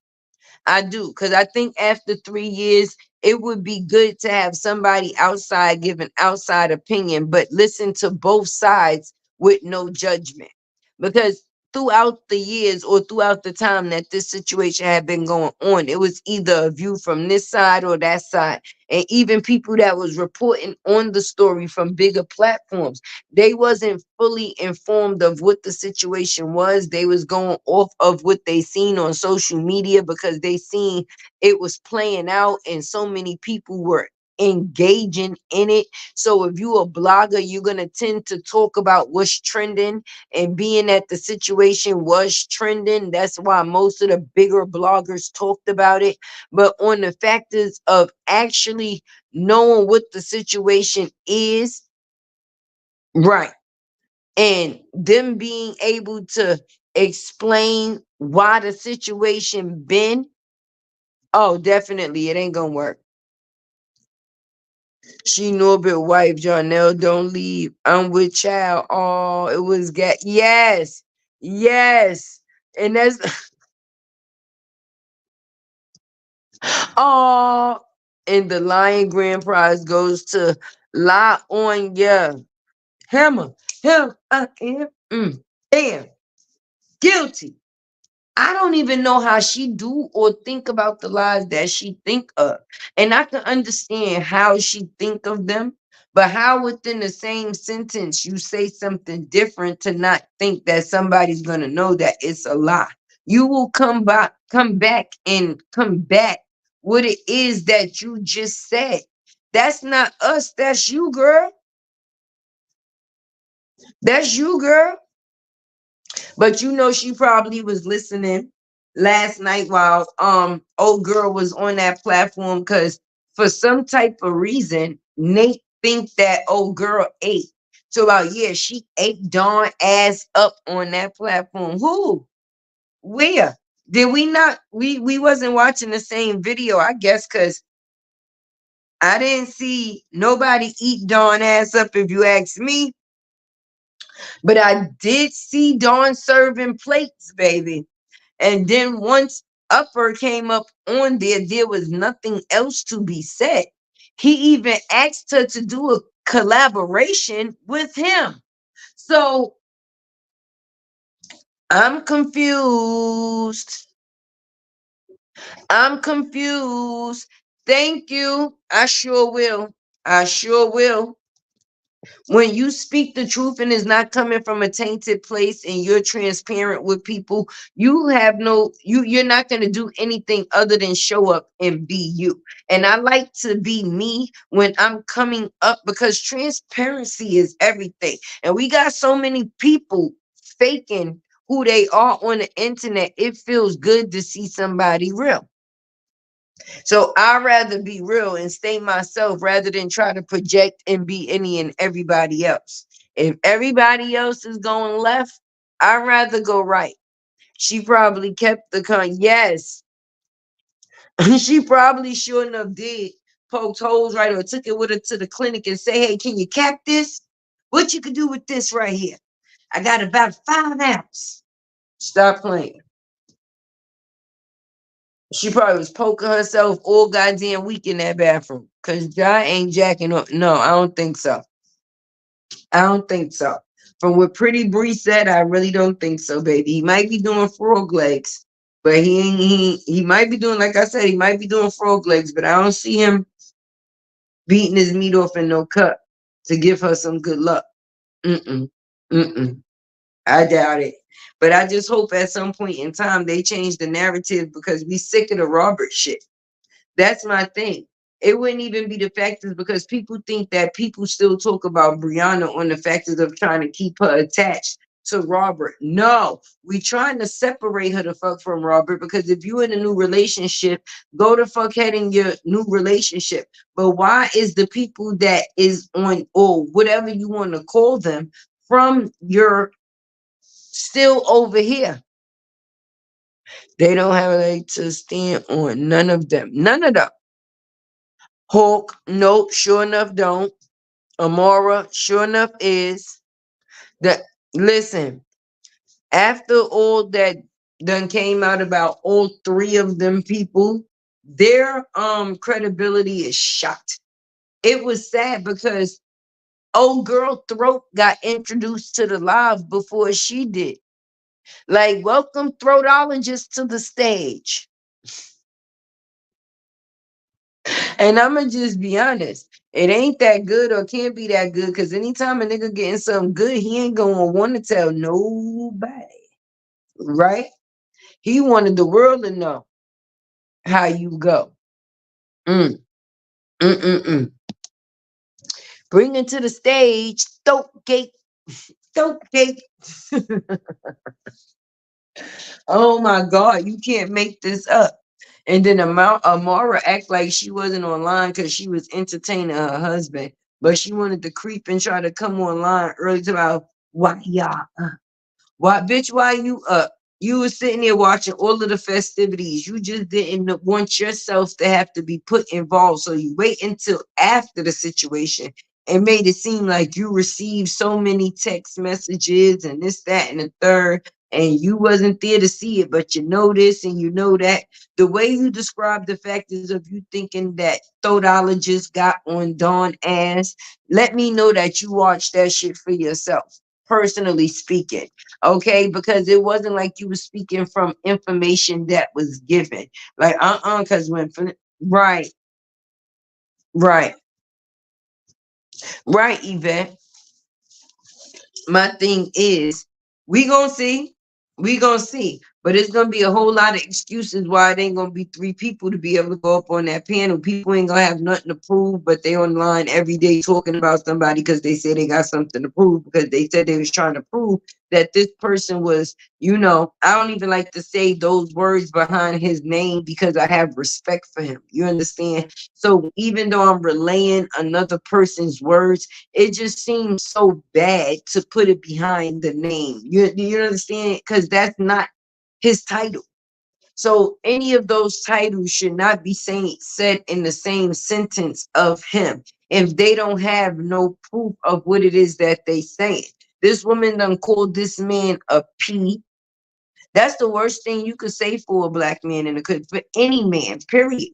I do, because I think after 3 years, it would be good to have somebody outside give an outside opinion, but listen to both sides with no judgment. Because throughout the years or throughout the time that this situation had been going on, it was either a view from this side or that side. And even people that was reporting on the story from bigger platforms, they wasn't fully informed of what the situation was. They was going off of what they seen on social media because they seen it was playing out and so many people were engaging in it. So if you a blogger, you're gonna tend to talk about what's trending, and being that the situation was trending, that's why most of the bigger bloggers talked about it. But on the factors of actually knowing what the situation is, right, and them being able to explain why the situation been, oh, definitely it ain't gonna work. She Norbert wife, Jarnell, don't leave. I'm with child. Oh, it was yes, yes. And that's oh, and the Lion Grand Prize goes to La On Ya. Hammer, him, I am. Damn, guilty. I don't even know how she do or think about the lies that she think of. And I can understand how she think of them, but how within the same sentence you say something different to not think that somebody's gonna know that it's a lie. You will come back and combat what it is that you just said. That's not us, that's you, girl. That's you, girl. But you know she probably was listening last night while old girl was on that platform, because for some type of reason Nate think that old girl ate. So about, yeah, she ate Dawn ass up on that platform. Who? Where? Did we not we wasn't watching the same video, I guess, because I didn't see nobody eat Dawn ass up if you ask me. But I did see Dawn serving plates, baby. And then once Upper came up on there was nothing else to be said. He even asked her to do a collaboration with him. So I'm confused. I'm confused. Thank you. I sure will. I sure will. When you speak the truth and is not coming from a tainted place and you're transparent with people, you have no you're not going to do anything other than show up and be you. And I like to be me when I'm coming up, because transparency is everything. And we got so many people faking who they are on the internet. It feels good to see somebody real. So I'd rather be real and stay myself rather than try to project and be any and everybody else. If everybody else is going left, I'd rather go right. She probably kept the yes. She probably sure enough did poked holes, right, or took it with her to the clinic and say, hey, can you cap this? What you could do with this right here? I got about 5 ounces. Stop playing. She probably was poking herself all goddamn week in that bathroom. Cause Jai ain't jacking up. No, I don't think so. I don't think so. From what Pretty Bree said, I really don't think so, baby. He might be doing frog legs, but he ain't he might be doing, like I said, he might be doing frog legs, but I don't see him beating his meat off in no cup to give her some good luck. Mm-mm. Mm-mm. I doubt it. But I just hope at some point in time they change the narrative, because we sick of the Robert shit. That's my thing. It wouldn't even be the factors, because people think that people still talk about Brianna on the factors of trying to keep her attached to Robert. No, we trying to separate her the fuck from Robert, because if you in a new relationship, go the fuck head in your new relationship. But why is the people that is on, or whatever you want to call them, from your still over here? They don't have a leg to stand on. None of them. None of them. Hulk, nope, sure enough, don't. Amora, sure enough, is. That listen, after all that done came out about all three of them people. Their credibility is shot. It was sad because old girl Throat got introduced to the live before she did. Like, welcome throatologist to the stage. And I'ma just be honest. It ain't that good or can't be that good because anytime a nigga getting something good, he ain't gonna want to tell nobody. Right? He wanted the world to know how you go. Mm, mm. Bring it to the stage, Stoke Gate, Stoke Gate. Oh my God, you can't make this up. And then Amara act like she wasn't online because she was entertaining her husband, but she wanted to creep and try to come online early to about why y'all why, bitch, why you up? You was sitting there watching all of the festivities. You just didn't want yourself to have to be put involved. So you wait until after the situation and made it seem like you received so many text messages and this, that, and the third. And you wasn't there to see it, but you know this and you know that. The way you describe the fact is of you thinking that thotologist got on Dawn ass. Let me know that you watched that shit for yourself, personally speaking. Okay, because it wasn't like you were speaking from information that was given. Like, because right, right, right, Yvette. My thing is, we gonna see, we gonna see, but it's gonna be a whole lot of excuses why it ain't gonna be three people to be able to go up on that panel. People ain't gonna have nothing to prove, but they online every day talking about somebody because they say they got something to prove because they said they was trying to prove that this person was, I don't even like to say those words behind his name because I have respect for him. You understand? So even though I'm relaying another person's words, it just seems so bad to put it behind the name. You understand? Because that's not his title. So any of those titles should not be said in the same sentence of him if they don't have no proof of what it is that they saying. This woman done called this man a P. That's the worst thing you could say for a black man and it could for any man, period.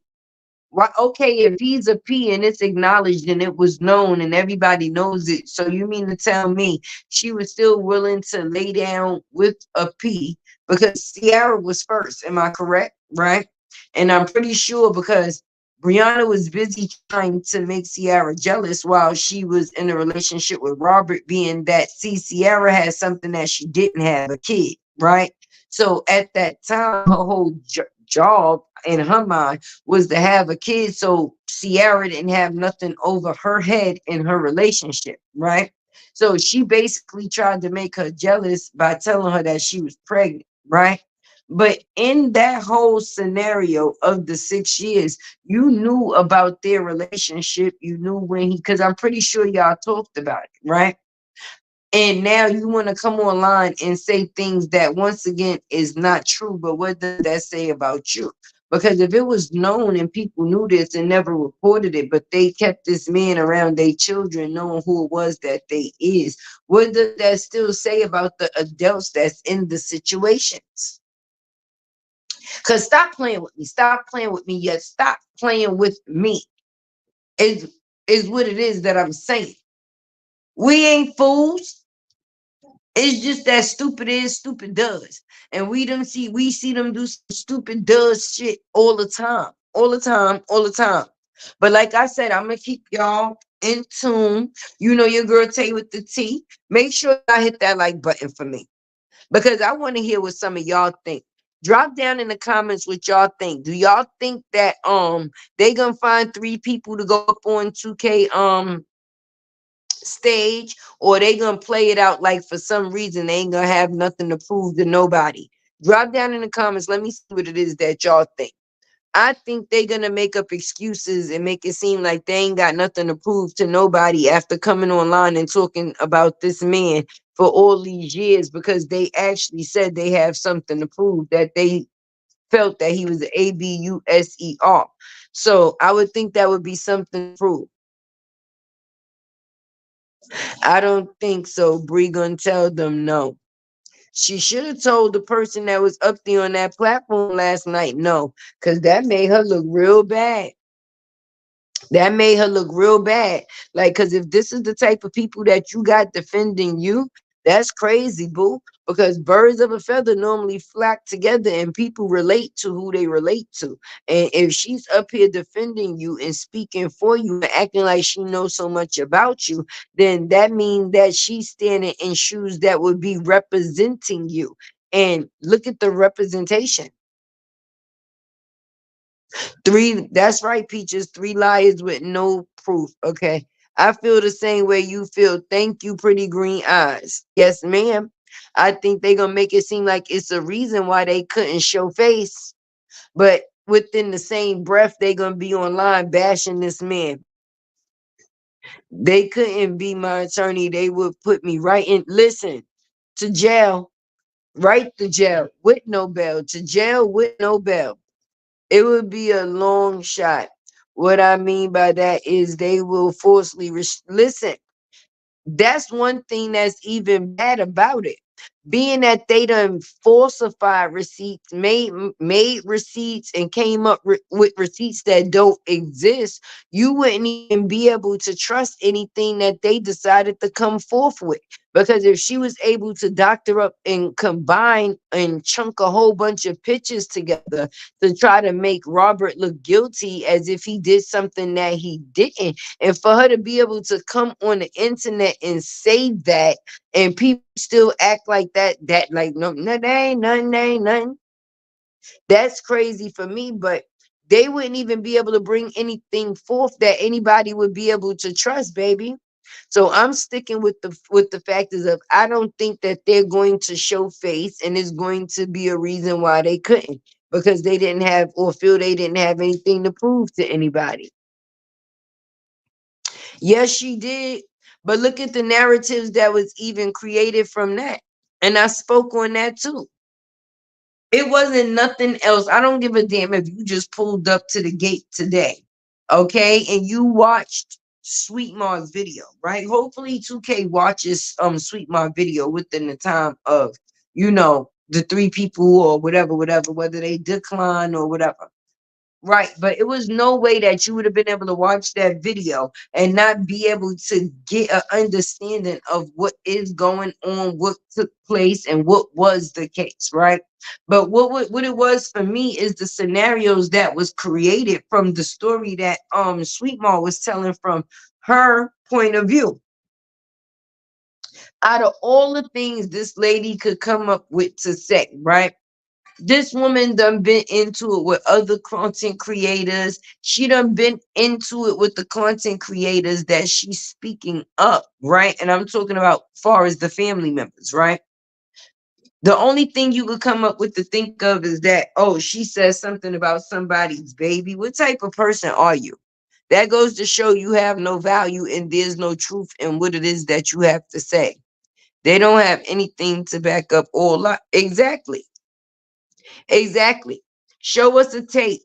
Why, okay, if he's a P and it's acknowledged and it was known and everybody knows it, so you mean to tell me she was still willing to lay down with a P because Ciara was first? Am I correct? Right? And I'm pretty sure because Brianna was busy trying to make Ciara jealous while she was in a relationship with Robert, being that, see, Ciara had something that she didn't have, a kid, right? So at that time, her whole job in her mind was to have a kid, so Ciara didn't have nothing over her head in her relationship, right? So she basically tried to make her jealous by telling her that she was pregnant, right? But in that whole scenario of the 6 years, you knew about their relationship. You knew when because I'm pretty sure y'all talked about it, right? And now you want to come online and say things that once again is not true. But what does that say about you? Because if it was known and people knew this and never reported it, but they kept this man around their children knowing who it was that they is, what does that still say about the adults that's in the situations? Because stop playing with me. Stop playing with me. Yet stop playing with me is what it is that I'm saying. We ain't fools. It's just that stupid is, stupid does. And we see them do stupid does shit all the time. All the time, all the time. But like I said, I'm gonna keep y'all in tune. You know your girl Tay with the T. Make sure y'all hit that like button for me. Because I want to hear what some of y'all think. Drop down in the comments what y'all think. Do y'all think that they gonna find three people to go up on 2K stage, or they gonna play it out like for some reason they ain't gonna have nothing to prove to nobody? Drop down in the comments. Let me see what it is that y'all think. I think they gonna make up excuses and make it seem like they ain't got nothing to prove to nobody after coming online and talking about this man for all these years because they actually said they have something to prove, that they felt that he was an ABUSER. So I would think that would be something to prove. I don't think so. Bree gonna tell them no. She should have told the person that was up there on that platform last night no, because that made her look real bad. That made her look real bad. Like, because if this is the type of people that you got defending you, that's crazy, boo. Because birds of a feather normally flock together and people relate to who they relate to. And if she's up here defending you and speaking for you and acting like she knows so much about you, then that means that she's standing in shoes that would be representing you. And look at the representation. Three, that's right, Peaches. Three liars with no proof. Okay. I feel the same way you feel. Thank you, pretty green eyes. Yes, ma'am. I think they're gonna make it seem like it's a reason why they couldn't show face. But within the same breath, they gonna be online bashing this man. They couldn't be my attorney. They would put me right in to jail, right to jail with no bail, to jail with no bail. It would be a long shot. What I mean by that is they will forcefully listen. That's one thing that's even bad about it. Being that they done falsified receipts, made receipts, and came up with receipts that don't exist, you wouldn't even be able to trust anything that they decided to come forth with. Because if she was able to doctor up and combine and chunk a whole bunch of pictures together to try to make Robert look guilty as if he did something that he didn't, and for her to be able to come on the internet and say that, and people still act like that like no, they ain't nothing, they ain't nothing. That's crazy for me, but they wouldn't even be able to bring anything forth that anybody would be able to trust, baby. So I'm sticking with the factors of I don't think that they're going to show face, and it's going to be a reason why they couldn't, because they didn't have or feel they didn't have anything to prove to anybody. Yes, she did. But look at the narratives that was even created from that. And I spoke on that too. It wasn't nothing else. I don't give a damn if you just pulled up to the gate today, okay, and you watched Sweet Mar's video, right? Hopefully 2K watches Sweet Mar video within the time of, the three people or whatever, whether they decline or whatever. Right, but it was no way that you would have been able to watch that video and not be able to get an understanding of what is going on, what took place, and what was the case, right? But what it was for me is the scenarios that was created from the story that Sweet Mom was telling from her point of view. Out of all the things this lady could come up with to say, right? This woman done been into it with other content creators. She done been into it with the content creators that she's speaking up, right? And I'm talking about far as the family members, right? The only thing you could come up with to think of is that, oh, she says something about somebody's baby. What type of person are you? That goes to show you have no value and there's no truth in what it is that you have to say. They don't have anything to back up all lot. Exactly. Exactly. Show us a tape.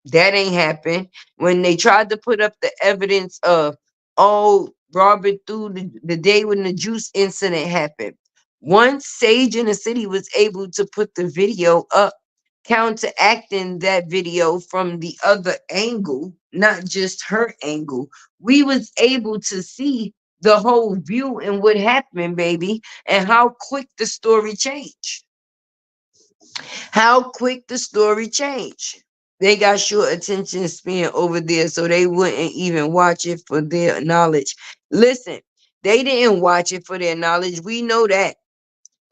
That ain't happened. When they tried to put up the evidence of, oh, Robert threw the day when the juice incident happened. Once Sage in the city was able to put the video up, counteracting that video from the other angle, not just her angle, we was able to see the whole view and what happened, baby, and how quick the story changed. How quick the story changed. They got short attention span over there, so they wouldn't even watch it for their knowledge. Listen, they didn't watch it for their knowledge. We know that.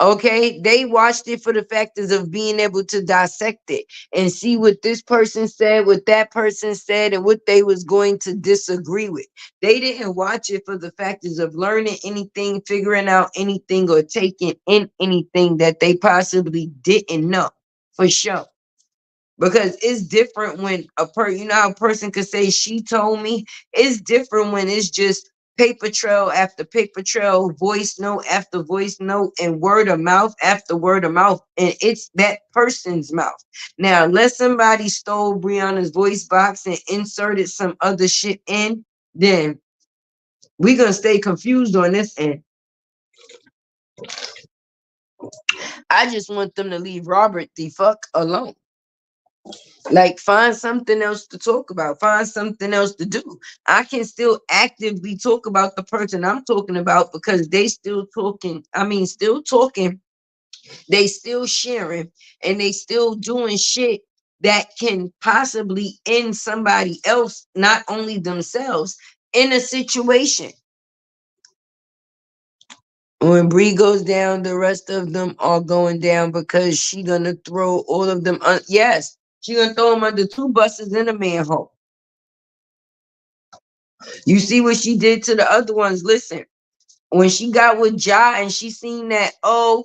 Okay, they watched it for the factors of being able to dissect it and see what this person said, what that person said, and what they was going to disagree with. They didn't watch it for the factors of learning anything, figuring out anything, or taking in anything that they possibly didn't know for sure. Because it's different when how a person could say she told me. It's different when it's just paper trail after paper trail, voice note after voice note, and word of mouth after word of mouth, and it's that person's mouth. Now, unless somebody stole Brianna's voice box and inserted some other shit in, then we're gonna stay confused on this end. I just want them to leave Robert the fuck alone. Like, find something else to talk about, find something else to do. I can still actively talk about the person I'm talking about because they still talking. I mean, still talking, they still sharing, and they still doing shit that can possibly end somebody else, not only themselves, in a situation. When Bree goes down, the rest of them are going down because she gonna throw all of them. Yes, she gonna throw them under two buses in a manhole. You see what she did to the other ones. Listen, when she got with Ja and she seen that, oh,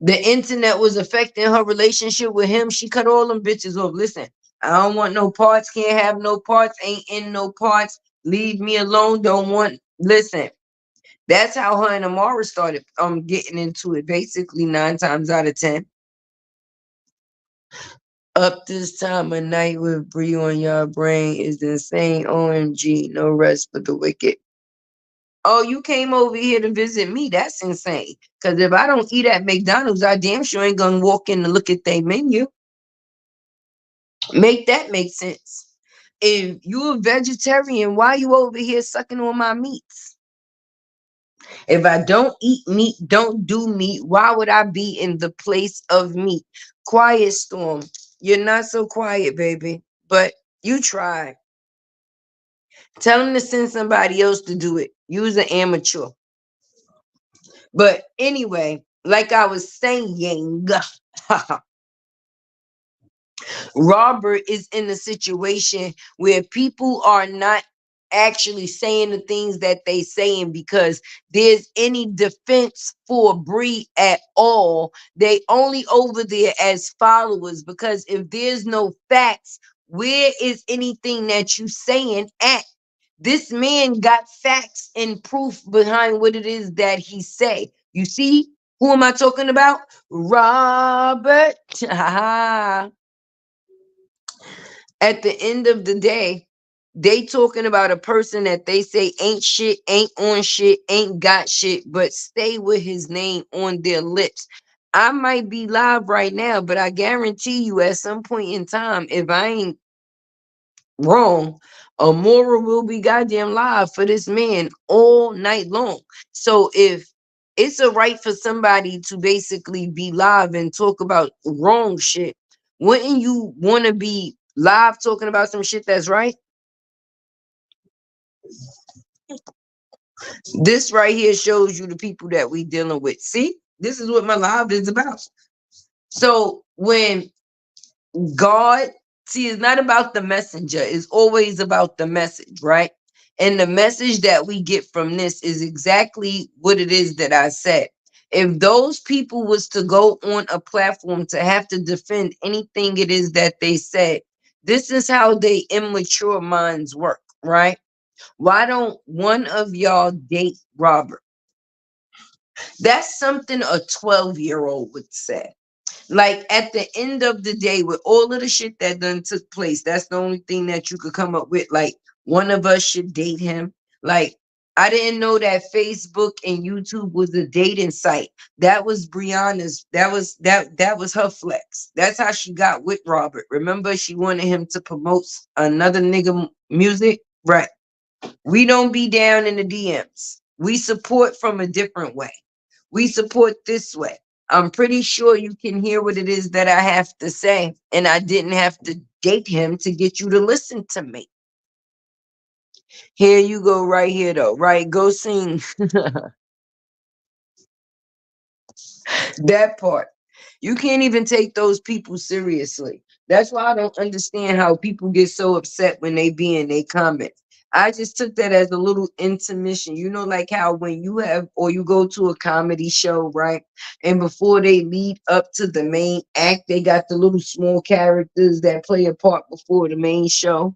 the internet was affecting her relationship with him, she cut all them bitches off. Listen, I don't want no parts, can't have no parts, ain't in no parts, leave me alone, don't want. Listen, that's how her and Amara started getting into it, basically 9 times out of 10. Up this time of night with Bree on your brain is insane. OMG, no rest for the wicked. Oh, you came over here to visit me. That's insane. Because if I don't eat at McDonald's, I damn sure ain't gonna walk in and look at their menu. Make that make sense. If you a vegetarian, why you over here sucking on my meats? If I don't eat meat, don't do meat, why would I be in the place of meat? Quiet Storm. You're not so quiet, baby. But you try. Tell him to send somebody else to do it. Use an amateur. But anyway, like I was saying, Robert is in a situation where people are not actually saying the things that they saying because there's any defense for Bree at all. They only over there as followers because if there's no facts, where is anything that you saying at? This man got facts and proof behind what it is that he say. You see, who am I talking about? Robert. At the end of the day, they talking about a person that they say ain't shit, ain't on shit, ain't got shit, but stay with his name on their lips. I might be live right now, but I guarantee you at some point in time, if I ain't wrong, Amora will be goddamn live for this man all night long. So if it's a right for somebody to basically be live and talk about wrong shit, wouldn't you want to be live talking about some shit that's right? This right here shows you the people that we dealing with. See, this is what my live is about. So when God, see, it's not about the messenger, it's always about the message, right? And the message that we get from this is exactly what it is that I said. If those people was to go on a platform to have to defend anything it is that they said, this is how they immature minds work, right? Why don't one of y'all date Robert? That's something a 12-year-old would say. Like at the end of the day, with all of the shit that done took place, that's the only thing that you could come up with. Like, one of us should date him. Like, I didn't know that Facebook and YouTube was a dating site. That was Brianna's. That was her flex. That's how she got with Robert. Remember, she wanted him to promote another nigga music. Right. We don't be down in the DMs. We support from a different way. We support this way. I'm pretty sure you can hear what it is that I have to say. And I didn't have to date him to get you to listen to me. Here you go, right here, though. Right? Go sing that part. You can't even take those people seriously. That's why I don't understand how people get so upset when they be in their comments. I just took that as a little intermission. You know, like how when you have or you go to a comedy show, right? And before they lead up to the main act, they got the little small characters that play a part before the main show.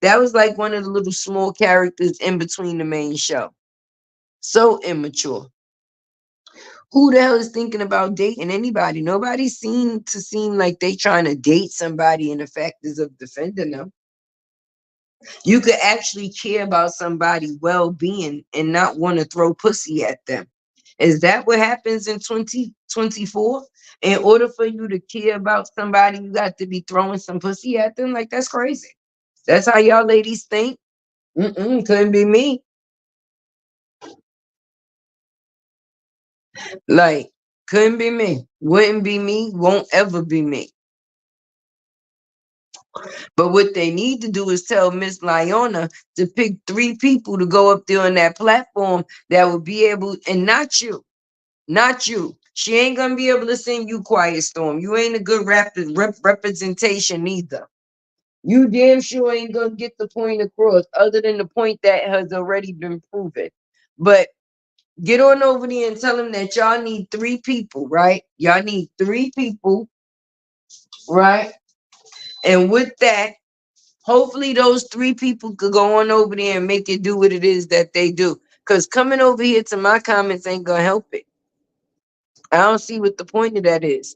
That was like one of the little small characters in between the main show. So immature. Who the hell is thinking about dating anybody? Nobody seem like they trying to date somebody, and the fact is of defending them. You could actually care about somebody well-being and not want to throw pussy at them. Is that what happens in 2024? In order for you to care about somebody, you got to be throwing some pussy at them? Like, that's crazy. That's how y'all ladies think? Couldn't be me. Like, couldn't be me. Wouldn't be me. Won't ever be me. But what they need to do is tell Miss Lyona to pick 3 people to go up there on that platform that will be able, and not you, not you. She ain't gonna be able to sing you Quiet Storm. You ain't a good representation either. You damn sure ain't gonna get the point across, other than the point that has already been proven. But get on over there and tell them that y'all need 3 people, right? Y'all need 3 people, right? And with that, hopefully those 3 people could go on over there and make it do what it is that they do. Cause coming over here to my comments ain't gonna help it. I don't see what the point of that is.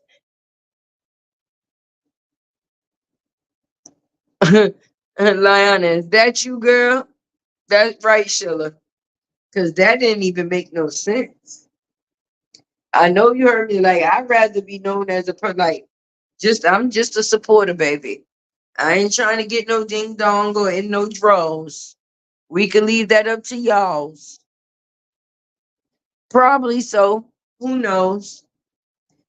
Liana, is that you, girl? That's right, Sheila. Cause that didn't even make no sense. I know you heard me. Like, I'd rather be known as a like, just I'm just a supporter, baby. I ain't trying to get no ding dong or in no draws. We can leave that up to y'all. Probably so. Who knows?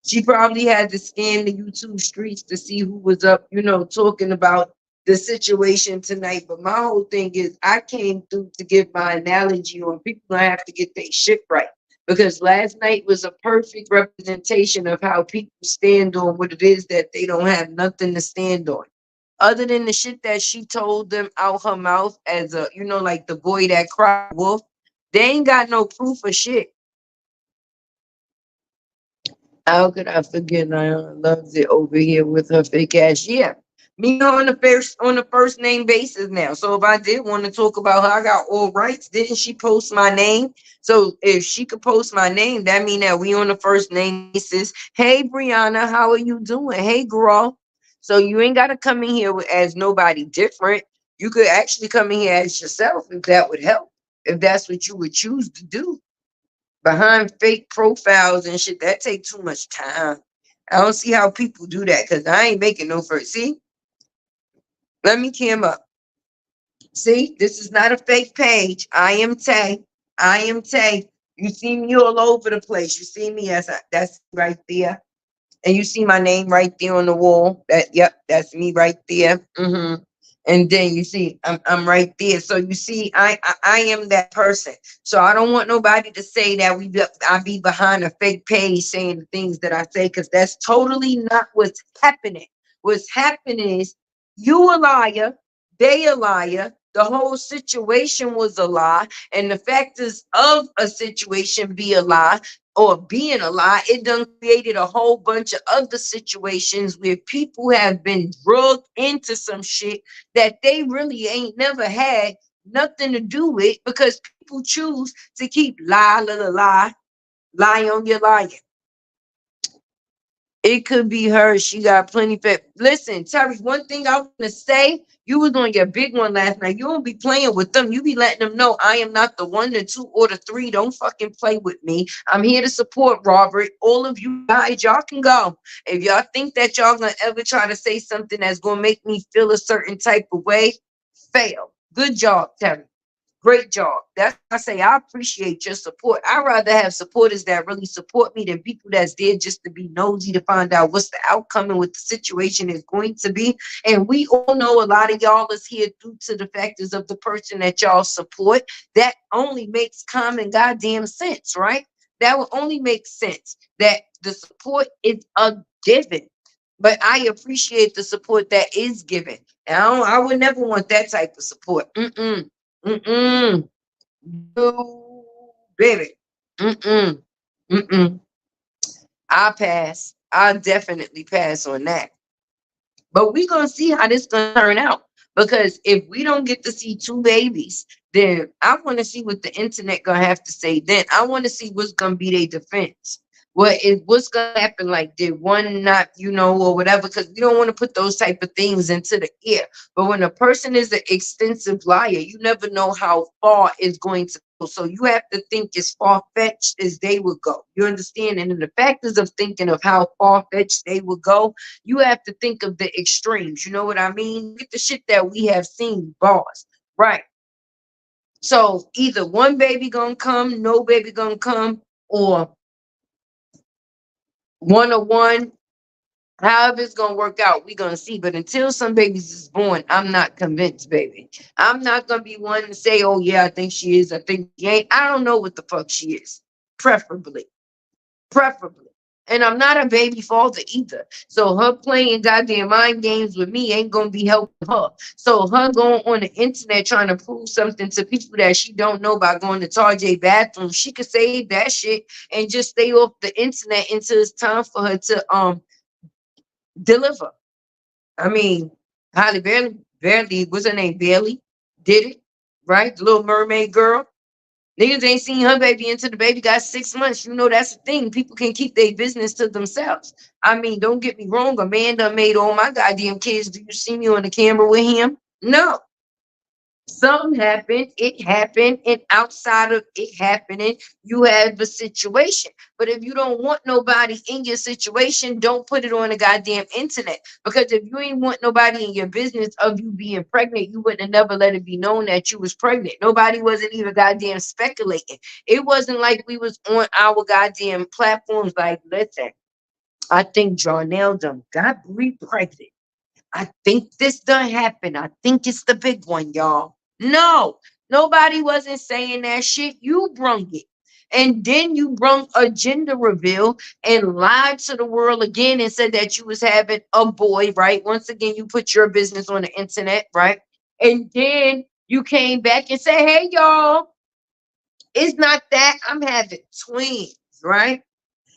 She probably had to scan the YouTube streets to see who was up, talking about the situation tonight. But my whole thing is, I came through to give my analogy on people gonna have to get their shit right. Because last night was a perfect representation of how people stand on what it is that they don't have nothing to stand on. Other than the shit that she told them out her mouth as a, like the boy that cried wolf, they ain't got no proof of shit. How could I forget Naomi loves it over here with her fake ass? Yeah. Me on the first name basis now. So if I did want to talk about her, I got all rights. Didn't she post my name? So if she could post my name, that mean that we on the first name basis. Hey Brianna, how are you doing? Hey girl. So you ain't gotta come in here as nobody different. You could actually come in here as yourself if that would help. If that's what you would choose to do behind fake profiles and shit. That take too much time. I don't see how people do that because I ain't making no first. See, let me cam up. See, this is not a fake page. I am Tay. I am Tay. You see me all over the place. You see me as that's right there. And you see my name right there on the wall. Yep, that's me right there. And then you see I'm right there. So you see, I am that person. So I don't want nobody to say that I be behind a fake page saying the things that I say, because that's totally not what's happening. What's happening is you a liar, they a liar. The whole situation was a lie, and the factors of a situation be a lie or being a lie. It done created a whole bunch of other situations where people have been drugged into some shit that they really ain't never had nothing to do with, because people choose to keep lie on your lying. It could be her. She got plenty fat. Listen, Terry, one thing I want to say, you was on your big one last night. You don't be playing with them. You be letting them know I am not the 1, the 2, or the 3. Don't fucking play with me. I'm here to support Robert. All of you guys, y'all can go. If y'all think that y'all gonna ever try to say something that's gonna make me feel a certain type of way, fail. Good job, Terry. Great job. That's why I say I appreciate your support. I'd rather have supporters that really support me than people that's there just to be nosy to find out what's the outcome and what the situation is going to be. And we all know a lot of y'all is here due to the factors of the person that y'all support. That only makes common goddamn sense, right? That would only make sense that the support is a given. But I appreciate the support that is given. And I would never want that type of support. Mm-mm. No, baby. Mm-mm. Mm-mm. I pass. I definitely pass on that. But we're gonna see how this gonna turn out. Because if we don't get to see 2 babies, then I want to see what the internet gonna have to say. Then I want to see what's gonna be their defense. What's gonna happen? Like, did one not, or whatever? Because we don't want to put those type of things into the air. But when a person is an extensive liar, you never know how far it's going to So you have to think as far fetched as they would go. You understand? And in the factors of thinking of how far fetched they would go, you have to think of the extremes. You know what I mean? Look at the shit that we have seen, boss. Right. So either one baby gonna come, no baby gonna come, or one or one. However it's gonna work out, we gonna see. But until some babies is born, I'm not convinced, baby. I'm not gonna be one to say, "Oh yeah, I think she is. I think she ain't." I don't know what the fuck she is. Preferably, preferably. And I'm not a baby father either. So her playing goddamn mind games with me ain't gonna be helping her. So her going on the internet trying to prove something to people that she don't know by going to Tarjay bathroom, she could save that shit and just stay off the internet until it's time for her to deliver. I mean, Holly barely, what's her name? Bailey did it, right? The Little Mermaid girl. Niggas ain't seen her baby until the baby got 6 months. You know, that's the thing. People can keep their business to themselves. I mean, don't get me wrong. A man done made all my goddamn kids. Do you see me on the camera with him? No. Something happened, it happened, and outside of it happening, you have a situation. But if you don't want nobody in your situation, don't put it on the goddamn internet. Because if you ain't want nobody in your business of you being pregnant, you wouldn't have never let it be known that you was pregnant. Nobody wasn't even goddamn speculating. It wasn't like we was on our goddamn platforms like, listen, I think Jarnell done got pregnant. I think this done happened. I think it's the big one, y'all. No, nobody wasn't saying that shit. You brung it. And then you brung a gender reveal and lied to the world again and said that you was having a boy, right? Once again, you put your business on the internet, right? And then you came back and said, hey, y'all, it's not that. I'm having twins, right?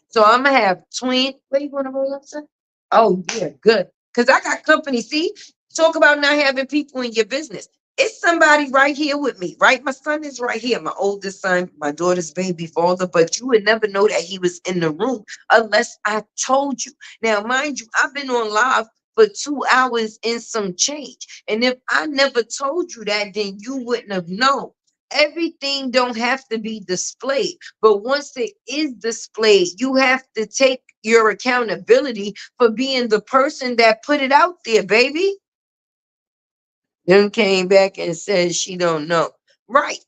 So I'm gonna have twins. Where you gonna roll up, sir? Oh yeah, good. Cause I got company. See, talk about not having people in your business. It's somebody right here with me, right? My son is right here, my oldest son, my daughter's baby father. But you would never know that he was in the room unless I told you. Now, mind you, I've been on live for 2 hours and some change. And if I never told you that, then you wouldn't have known. Everything don't have to be displayed. But once it is displayed, you have to take your accountability for being the person that put it out there, baby. Then came back and said she don't know. Right.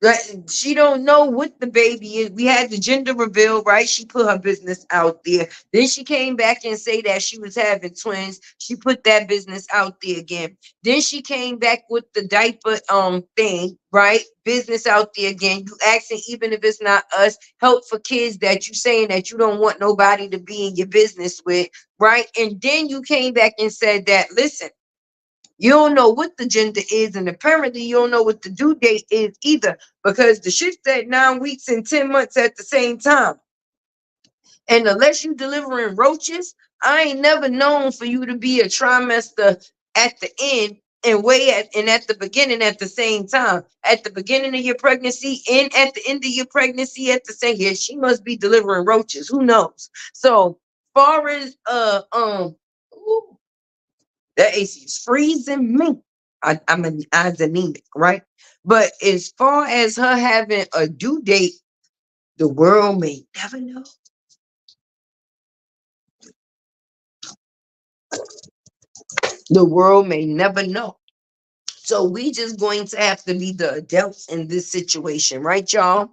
Right. She don't know what the baby is. We had the gender reveal, right? She put her business out there. Then she came back and say that she was having twins. She put that business out there again. Then she came back with the diaper thing, right? Business out there again. You asking even if it's not us, help for kids that you saying that you don't want nobody to be in your business with, right? And then you came back and said that, listen, you don't know what the gender is, and apparently you don't know what the due date is either, because the shit said 9 weeks and 10 months at the same time. And unless you delivering roaches, I ain't never known for you to be a trimester at the end and at the beginning at the same time. At the beginning of your pregnancy and at the end of your pregnancy at the same. Yeah, she must be delivering roaches. Who knows? So far as ooh, that AC is freezing me. I'm anemic, right? But as far as her having a due date, the world may never know. The world may never know. So we just going to have to be the adults in this situation, right, y'all?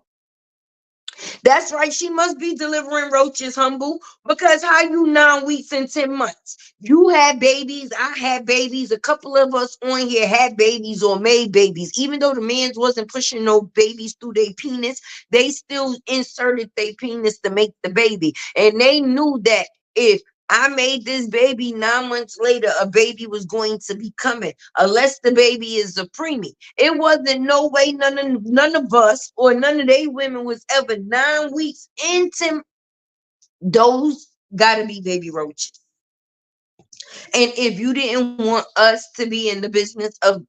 That's right. She must be delivering roaches, humble. Because how you 9 weeks and 10 months? You had babies. I had babies. A couple of us on here had babies or made babies. Even though the mans wasn't pushing no babies through their penis, they still inserted their penis to make the baby. And they knew that if I made this baby 9 months later, a baby was going to be coming, unless the baby is a preemie. It wasn't no way none of us or none of they women was ever 9 weeks into those gotta be baby roaches. And if you didn't want us to be in the business of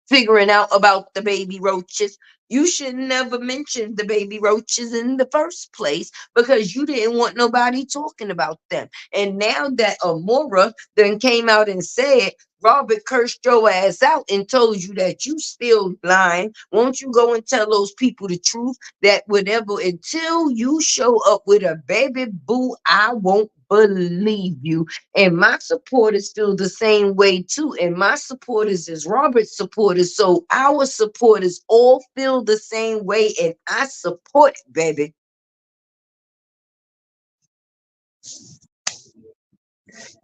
figuring out about the baby roaches, you should never mention the baby roaches in the first place because you didn't want nobody talking about them. And now that Amora then came out and said Robert cursed your ass out and told you that you still lying. Won't you go and tell those people the truth? That whatever, until you show up with a baby boo, I won't believe you. And my supporters feel the same way too. And my supporters is Robert's supporters. So our supporters all feel the same way. And I support it, baby.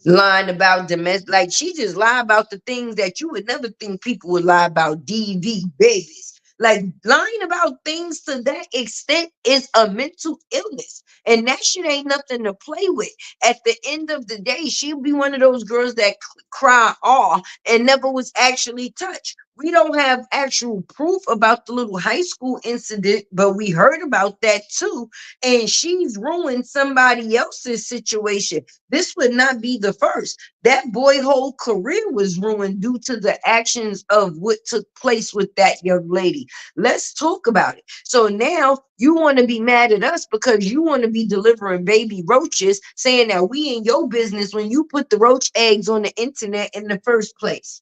Lying about domestic, like she just lie about the things that you would never think people would lie about. DV babies, like lying about things to that extent is a mental illness, and that shit ain't nothing to play with. At the end of the day, she'll be one of those girls that cry all and never was actually touched. We don't have actual proof about the little high school incident, but we heard about that too. And she's ruined somebody else's situation. This would not be the first. That boy whole career was ruined due to the actions of what took place with that young lady. Let's talk about it. So now you want to be mad at us because you want to be delivering baby roaches, saying that we in your business when you put the roach eggs on the internet in the first place.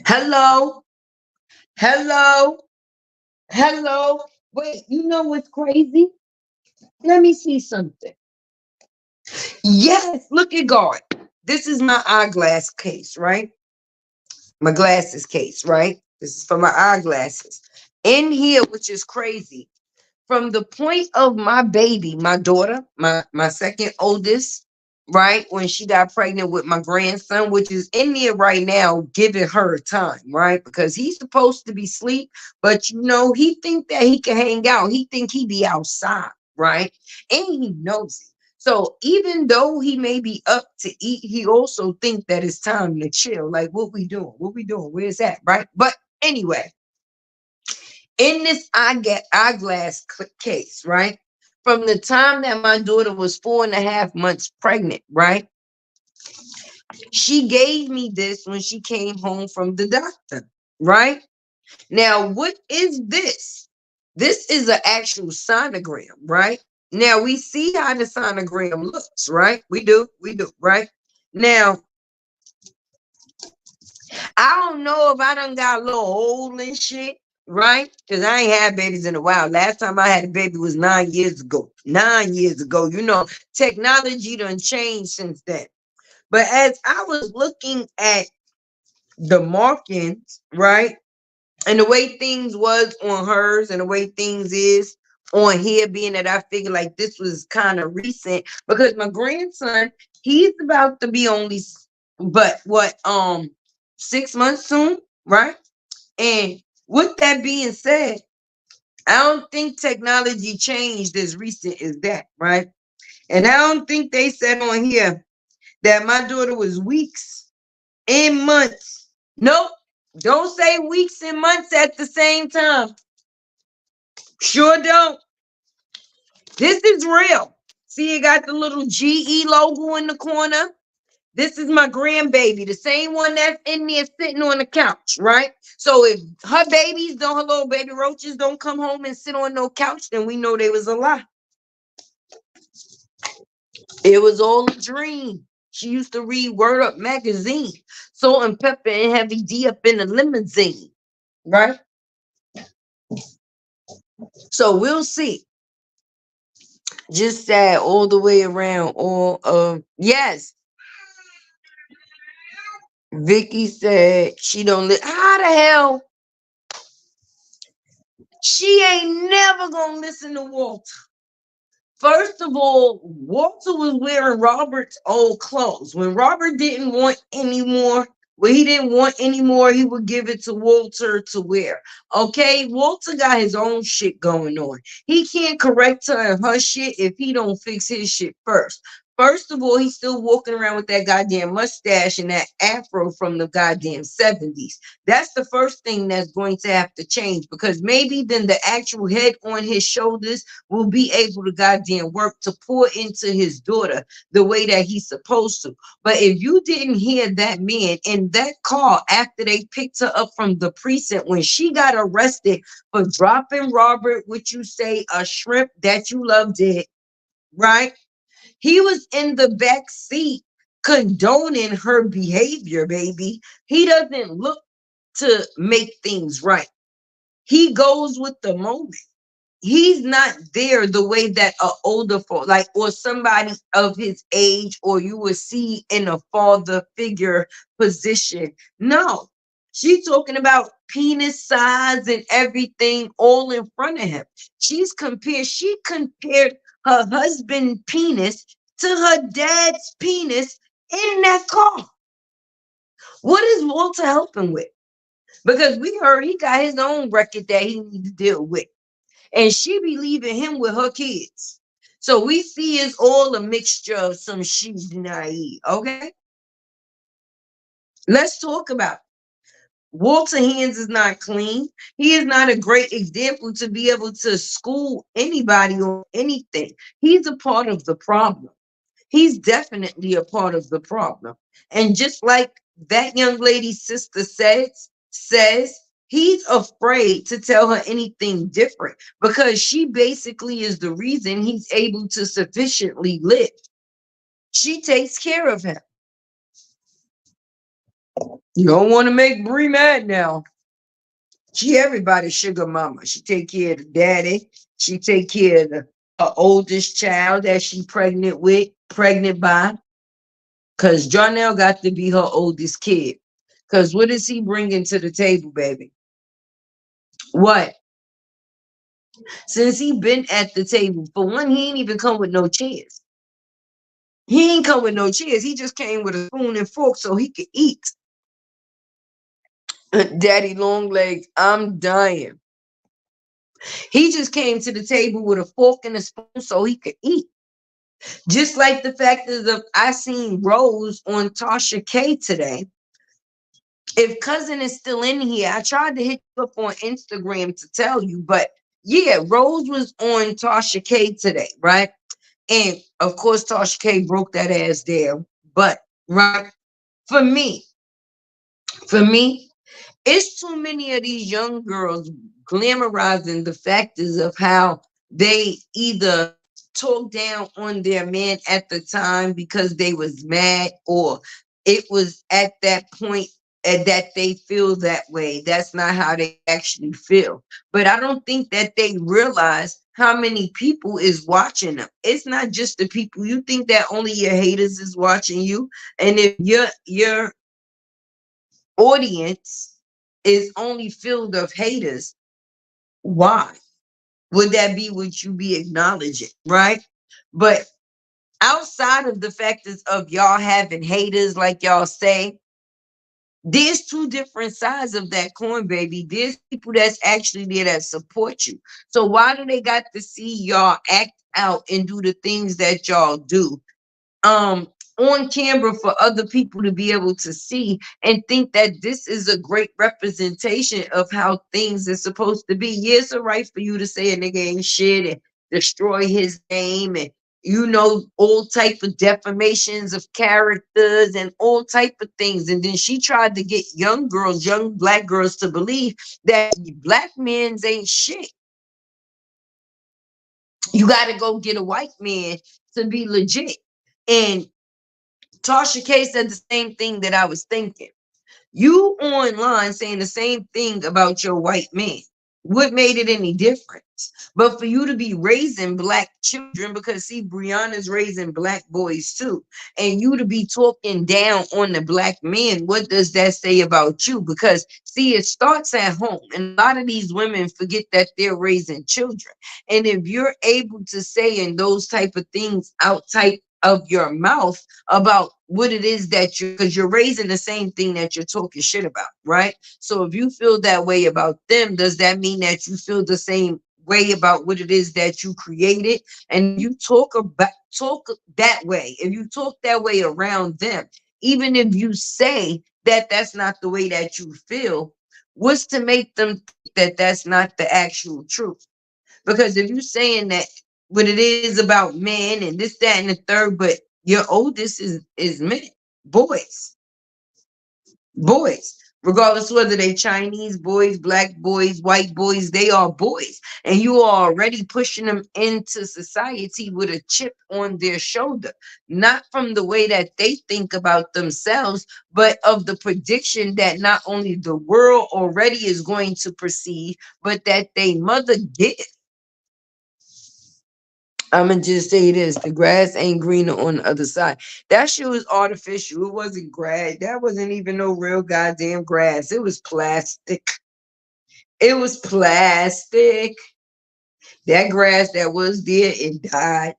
Hello, hello, hello. Wait, you know what's crazy? Let me see something. Yes, look at God. This is my eyeglass case, right? My glasses case, right? This is for my eyeglasses. In here, which is crazy, from the point of my baby, my daughter, my second oldest, right, when she got pregnant with my grandson, which is in there right now, giving her time, right, because he's supposed to be asleep, but he think that he can hang out. He think he be outside, right, and he knows it. So even though he may be up to eat, he also think that it's time to chill. Like, what we doing? What we doing? Where's that? Right? But anyway, in this eyeglass case, right? From the time that my daughter was 4.5 months pregnant, right? She gave me this when she came home from the doctor, right? Now, what is this? This is an actual sonogram, right? Now we see how the sonogram looks, right? We do, right? Now, I don't know if I done got a little old and shit, right? Because I ain't had babies in a while. Last time I had a baby was 9 years ago. 9 years ago. Technology done changed since then. But as I was looking at the markings, right? And the way things was on hers and the way things is on here, being that I figured like this was kind of recent because my grandson, he's about to be only but what 6 months soon, right? And with that being said, I don't think technology changed as recent as that, right? And I don't think they said on here that my daughter was weeks and months. Nope. Don't say weeks and months at the same time. Sure don't. This is real. See, it got the little GE logo in the corner. This is my grandbaby, the same one that's in there sitting on the couch, right? So if her babies don't, her little baby roaches don't come home and sit on no couch, then we know they was a lie. It was all a dream. She used to read Word Up magazine, Salt and Pepper and Heavy D up in the limousine, right? So we'll see. Just sad all the way around. All of yes, Vicky said she don't live. How the hell she ain't never gonna listen to Walter? First of all, Walter was wearing Robert's old clothes. When Robert didn't want any more, when he didn't want any more, he would give it to Walter to wear. Okay, Walter got his own shit going on. He can't correct her and her shit if he don't fix his shit first. First of all, he's still walking around with that goddamn mustache and that afro from the goddamn 70s. That's the first thing that's going to have to change because maybe then the actual head on his shoulders will be able to goddamn work to pour into his daughter the way that he's supposed to. But if you didn't hear that man in that car after they picked her up from the precinct when she got arrested for dropping Robert, would you say a shrimp that you love dead, right? He was in the back seat condoning her behavior, baby. He doesn't look to make things right. He goes with the moment. He's not there the way that a older folk, like, or somebody of his age, or you would see in a father figure position. No, she's talking about penis size and everything all in front of him. She compared her husband penis to her dad's penis in that car. What is Walter helping with? Because we heard he got his own record that he need to deal with, and she be leaving him with her kids. So we see it's all a mixture of some she's naive. Okay, let's talk about it. Walter Hands is not clean. He is not a great example to be able to school anybody on anything. He's a part of the problem. He's definitely a part of the problem. And just like that young lady's sister says he's afraid to tell her anything different because she basically is the reason he's able to sufficiently live. She takes care of him. You don't want to make Bree mad now. She everybody's sugar mama. She take care of the daddy. She take care of her oldest child that she pregnant by. Cause Jonell got to be her oldest kid. Cause what is he bringing to the table, baby? What? Since he been at the table, for one, he ain't even come with no chairs. He ain't come with no chairs. He just came with a spoon and fork so he could eat. Daddy long legs, I'm dying. He just came to the table with a fork and a spoon so he could eat. Just like the fact is of I seen Rose on Tasha K today. If cousin is still in here, I tried to hit you up on Instagram to tell you, but yeah, Rose was on Tasha K today, right? And of course, Tasha K broke that ass down. But right, for me, for me, it's too many of these young girls glamorizing the factors of how they either talk down on their man at the time because they was mad, or it was at that point that they feel that way. That's not how they actually feel. But I don't think that they realize how many people is watching them. It's not just the people. You think that only your haters is watching you, and if your audience is only filled of haters, why would that be what you be acknowledging, right? But outside of the factors of y'all having haters, like y'all say, there's two different sides of that coin, baby. There's people that's actually there that support you. So why do they got to see y'all act out and do the things that y'all do um on camera for other people to be able to see and think that this is a great representation of how things are supposed to be? Yeah, it's all right for you to say a nigga ain't shit and destroy his name, and all type of defamations of characters and all type of things. And then she tried to get young black girls to believe that black men's ain't shit. You got to go get a white man to be legit. And Tasha K said the same thing that I was thinking. You online saying the same thing about your white man. What made it any difference? But for you to be raising black children, because see, Brianna's raising black boys too, and you to be talking down on the black men, what does that say about you? Because see, it starts at home, and a lot of these women forget that they're raising children. And if you're able to say in those type of things out type of your mouth about what it is that because you're raising the same thing that you're talking shit about, right? So if you feel that way about them, does that mean that you feel the same way about what it is that you created? And you talk that way, if you talk that way around them, even if you say that that's not the way that you feel, what's to make them think that that's not the actual truth? Because if you're saying that what it is about men and this, that, and the third, but your oldest is men, boys, boys. Regardless whether they Chinese boys, black boys, white boys, they are boys. And you are already pushing them into society with a chip on their shoulder, not from the way that they think about themselves, but of the prediction that not only the world already is going to perceive, but that they mother get. I'ma just say this: the grass ain't greener on the other side. That shit was artificial. It wasn't grass. That wasn't even no real goddamn grass. It was plastic. It was plastic. That grass that was there, it died.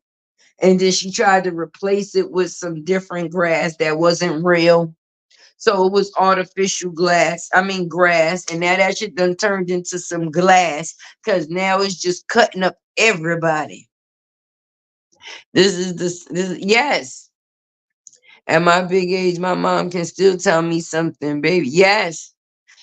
And then she tried to replace it with some different grass that wasn't real. So it was artificial glass. I mean grass. And now that shit done turned into some glass. Cause now it's just cutting up everybody. Yes. At my big age, my mom can still tell me something, baby. Yes.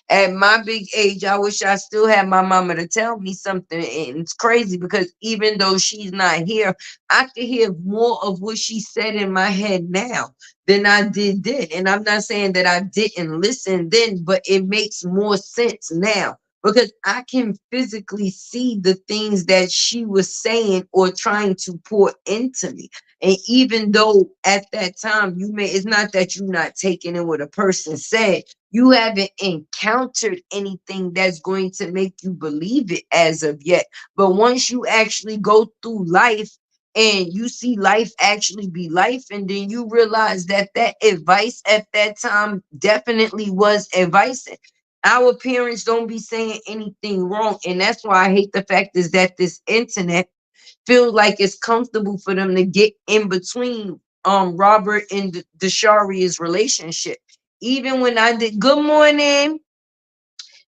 At my big age, I wish I still had my mama to tell me something. And it's crazy because even though she's not here, I can hear more of what she said in my head now than I did then. And I'm not saying that I didn't listen then, but it makes more sense now because I can physically see the things that she was saying or trying to pour into me. And even though at that time it's not that you're not taking in what a person said, you haven't encountered anything that's going to make you believe it as of yet. But once you actually go through life and you see life actually be life, and then you realize that that advice at that time definitely was advice. Our parents don't be saying anything wrong. And that's why I hate the fact is that this internet feel like it's comfortable for them to get in between Robert and Desharia's relationship. Even when I did good morning,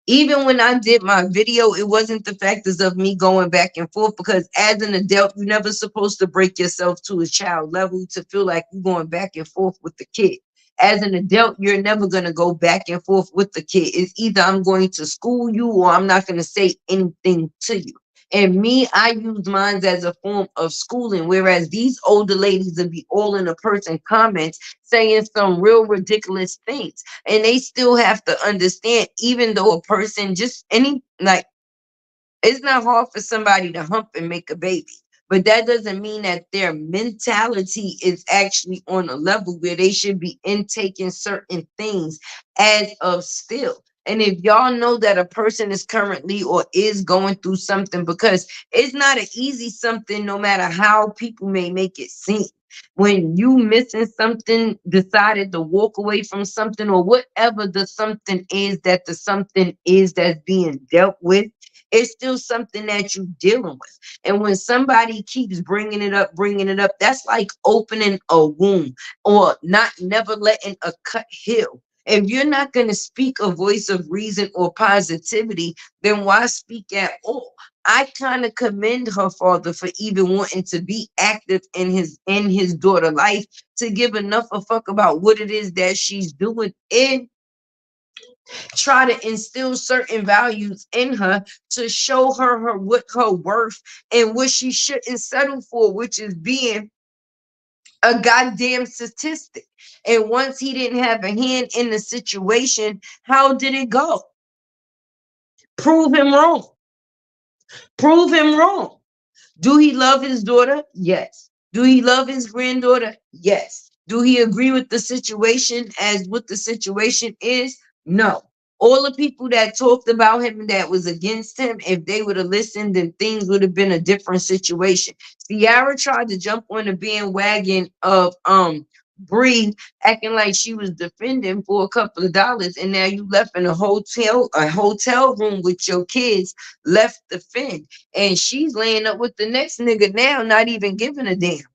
even when I did my video, it wasn't the factors of me going back and forth because as an adult, you're never supposed to break yourself to a child level to feel like you're going back and forth with the kid. As an adult, you're never going to go back and forth with the kid. It's either I'm going to school you or I'm not going to say anything to you. And me, I use mine as a form of schooling, whereas these older ladies will be all in a person comments saying some real ridiculous things. And they still have to understand, even though a person just any like it's not hard for somebody to hump and make a baby, but that doesn't mean that their mentality is actually on a level where they should be intaking certain things as of still. And if y'all know that a person is currently or is going through something, because it's not an easy something, no matter how people may make it seem. When you missing something, decided to walk away from something, or whatever the something is that the something is that's being dealt with, it's still something that you're dealing with. And when somebody keeps bringing it up, that's like opening a wound or not never letting a cut heal. If you're not going to speak a voice of reason or positivity, then why speak at all? I kind of commend her father for even wanting to be active in his daughter life to give enough a fuck about what it is that she's doing and try to instill certain values in her to show her what her worth and what she shouldn't settle for, which is being a goddamn statistic. And once he didn't have a hand in the situation, how did it go? Prove him wrong. Prove him wrong. Do he love his daughter? Yes. Do he love his granddaughter? Yes. Do he agree with the situation as what the situation is? No. All the people that talked about him and that was against him, if they would have listened, then things would have been a different situation. Ciara tried to jump on the bandwagon of Bree, acting like she was defending for a couple of dollars, and now you left in a hotel room with your kids, left the fend, and she's laying up with the next nigga now, not even giving a damn.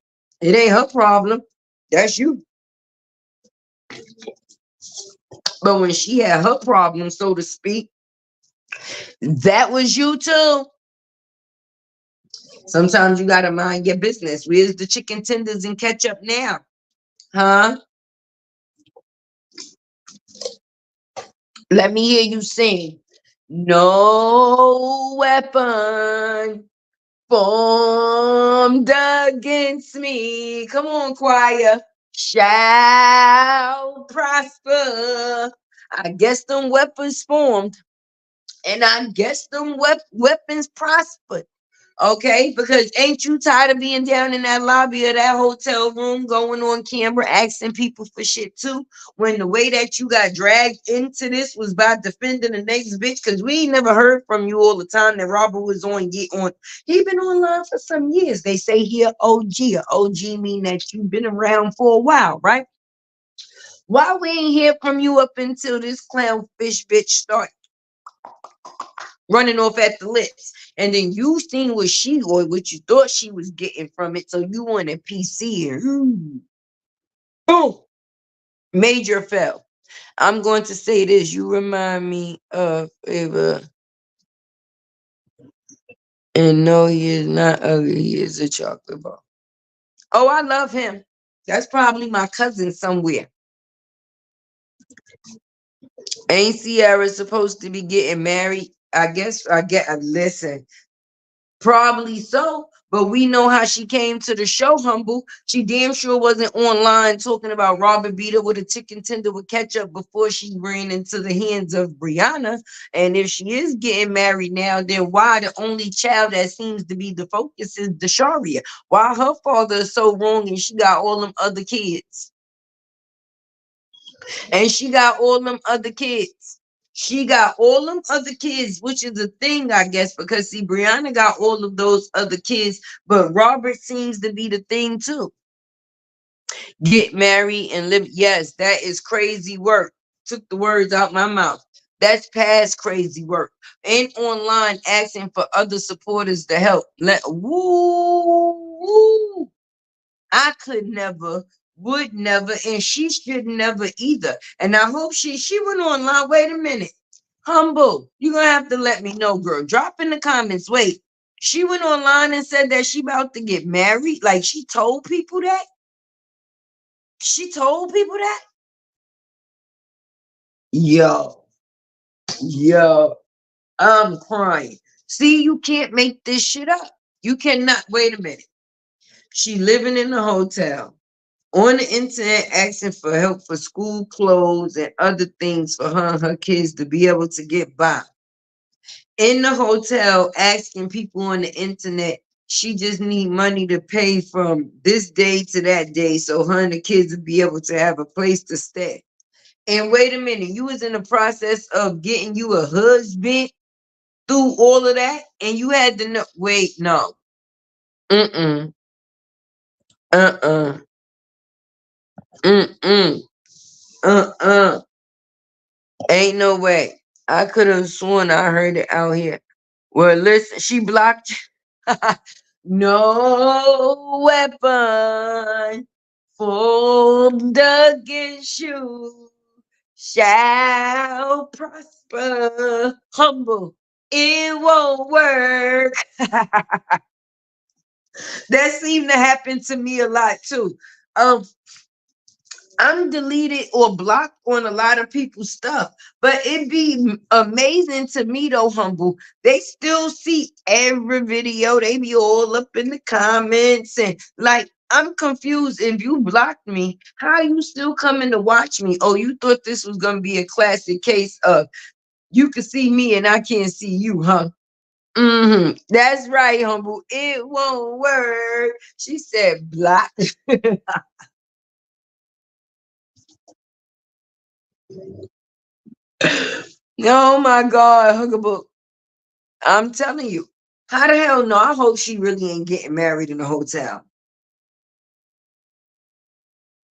It ain't her problem. That's you. But when she had her problem, so to speak, that was you too. Sometimes you gotta mind your business. Where's the chicken tenders and ketchup now? Huh? Let me hear you sing. No weapon formed against me. Come on, choir. Shall prosper. I guess them weapons formed, and I guess them weapons prospered. Okay, because ain't you tired of being down in that lobby of that hotel room, going on camera, asking people for shit too? When the way that you got dragged into this was by defending the next bitch, because we ain't never heard from you all the time that Robert was on. Get on. He been online for some years. They say he a OG. A OG mean that you've been around for a while, right? Why we ain't hear from you up until this clownfish bitch start running off at the lips? And then you seen what she or what you thought she was getting from it. So you want a PC and boom, major fell. I'm going to say this. You remind me of Ava. And no, he is not ugly. He is a chocolate bar. Oh, I love him. That's probably my cousin somewhere. Ain't Sierra supposed to be getting married? I guess I get listen. Probably so, but we know how she came to the show, humble. She damn sure wasn't online talking about Robert beat her with a chicken tender with ketchup before she ran into the hands of Brianna. And if she is getting married now, then why the only child that seems to be the focus is Dasharia? Why her father is so wrong and she got all them other kids? And she got all them other kids. She got all them other kids, which is a thing, I guess, because see, Brianna got all of those other kids, but Robert seems to be the thing too. Get married and live. Yes, that is crazy work. Took the words out my mouth. That's past crazy work. And online asking for other supporters to help. Woo. I could never, would never, and she should never either. And I hope she went online. Wait a minute. Humble, you're gonna have to let me know, girl. Drop in the comments. Wait. She went online and said that she about to get married. Like she told people that? She told people that? Yo, yo, I'm crying. See, you can't make this shit up. You cannot. Wait a minute. She living in a hotel on the internet asking for help for school clothes and other things for her and her kids to be able to get by. In the hotel asking people on the internet, she just need money to pay from this day to that day so her and the kids will be able to have a place to stay. And wait a minute, you was in the process of getting you a husband through all of that, and you had to know. Wait, no, mm-mm, uh-uh, mm-mm, uh-uh. Ain't no way. I could have sworn I heard it out here. Well, listen, she blocked. No weapon formed against you shall prosper. Humble, it won't work. That seemed to happen to me a lot too. Um, I'm deleted or blocked on a lot of people's stuff, but it'd be amazing to me though, humble. They still see every video. They be all up in the comments and like I'm confused. If you blocked me, how you still coming to watch me? Oh, you thought this was gonna be a classic case of you can see me and I can't see you, huh? That's right, humble. It won't work. She said block. Oh my God, Huggable. I'm telling you. How the hell no? I hope she really ain't getting married in a hotel.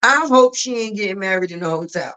I hope she ain't getting married in a hotel.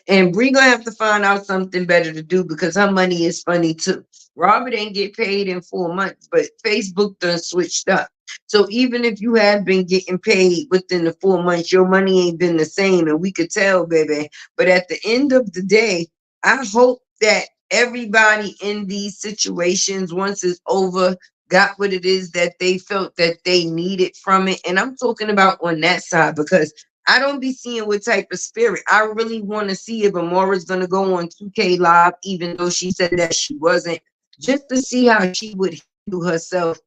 And Bree gonna have to find out something better to do because her money is funny too. Robert ain't get paid in 4 months, but Facebook done switched up. So even if you have been getting paid within the 4 months, your money ain't been the same, and we could tell, baby. But at the end of the day, I hope that everybody in these situations, once it's over, got what it is that they felt that they needed from it. And I'm talking about on that side because I don't be seeing what type of spirit. I really want to see if Amora's going to go on 2K Live, even though she said that she wasn't, just to see how she would handle herself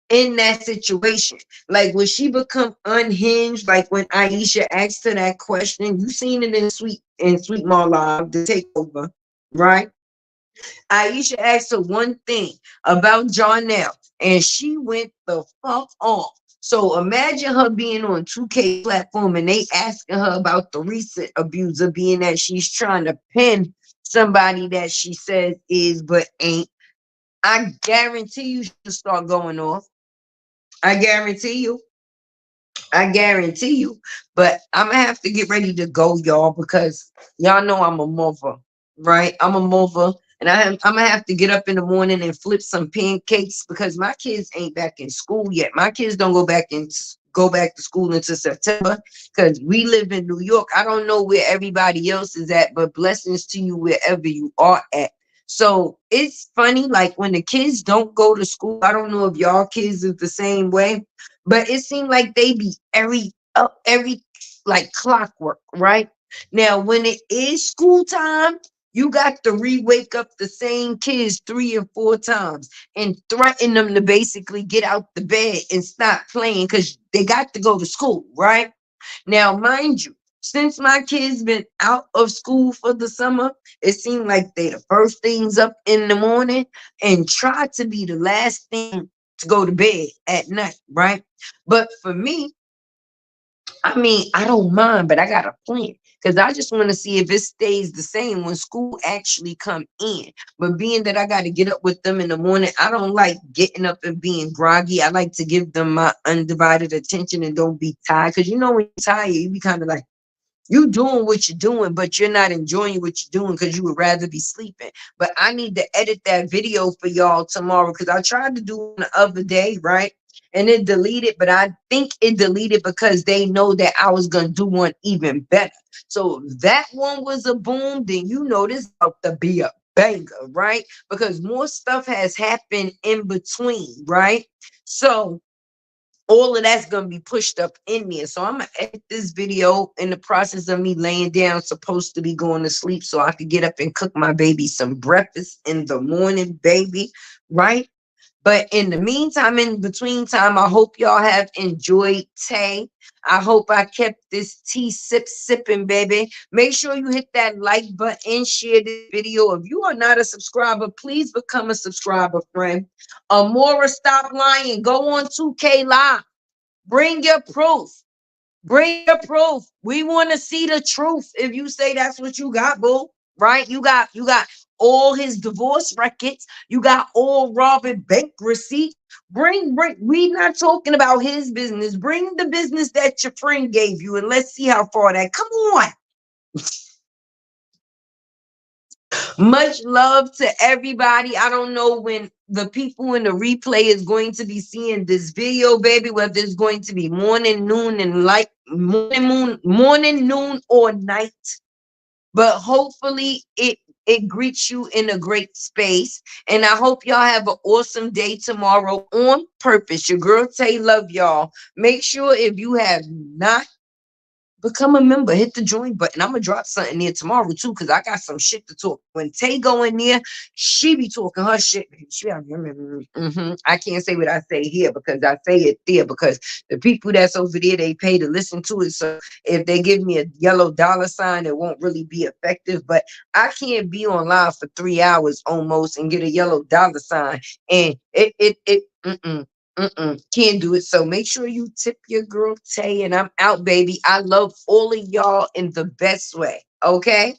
in that situation. Like, will she become unhinged? Like when Aisha asked her that question, you seen it in Sweet Marla, the takeover, right? Aisha asked her one thing about Jarnell, and she went the fuck off. So imagine her being on 2K platform and they asking her about the recent abuser, being that she's trying to pin somebody that she says is but ain't. I guarantee you she'll start going off. I guarantee you. I guarantee you. But I'm gonna have to get ready to go, y'all, because y'all know I'm a mother, right? I'm a mother, and I'm gonna have to get up in the morning and flip some pancakes because my kids ain't back in school yet. My kids don't go back to school until September because we live in New York. I don't know where everybody else is at, but blessings to you wherever you are at. So it's funny, like when the kids don't go to school. I don't know if y'all kids is the same way, but it seemed like they be every up every like clockwork, right? Now, when it is school time, you got to re-wake up the same kids 3 and 4 times and threaten them to basically get out the bed and stop playing because they got to go to school, right? Now, mind you, since my kids been out of school for the summer, it seemed like they the first things up in the morning and try to be the last thing to go to bed at night, right? But for me, I mean, I don't mind, but I got a plan because I just want to see if it stays the same when school actually come in. But being that I got to get up with them in the morning, I don't like getting up and being groggy. I like to give them my undivided attention and don't be tired because you know when you're tired, you be kind of like you doing what you're doing, but you're not enjoying what you're doing because you would rather be sleeping. But I need to edit that video for y'all tomorrow because I tried to do it the other day, right? And it deleted, but I think it deleted because they know that I was gonna do one even better. So if that one was a boom, then you know this about to be a banger, right? Because more stuff has happened in between, right? So all of that's gonna be pushed up in there. So I'm gonna edit this video in the process of me laying down, supposed to be going to sleep, so I could get up and cook my baby some breakfast in the morning, baby. Right? But in the meantime, in between time, I hope y'all have enjoyed Tay. I hope I kept this tea sipping, baby. Make sure you hit that like button, share this video. If you are not a subscriber, please become a subscriber, friend. Amora, stop lying. Go on 2K Live. Bring your proof. Bring your proof. We want to see the truth. If you say that's what you got, boo, right? You got all his divorce records. You got all Robert bank receipts. Bring. We not talking about his business. Bring the business that your friend gave you, and let's see how far that. Come on. Much love to everybody. I don't know when the people in the replay is going to be seeing this video, baby, whether it's going to be morning, noon, and light morning, noon, or night. But hopefully it greets you in a great space. And I hope y'all have an awesome day tomorrow on purpose. Your girl Tay love y'all. Make sure if you have not become a member, hit the join button. I'm gonna drop something there tomorrow too, because I got some shit to talk. When Tay go in there, she be talking her shit. I can't say what I say here because I say it there because the people that's over there they pay to listen to it. So if they give me a yellow dollar sign, it won't really be effective. But I can't be on live for 3 hours almost and get a yellow dollar sign, and can't do it. So make sure you tip your girl Tay, and I'm out, baby. I love all of y'all in the best way. Okay.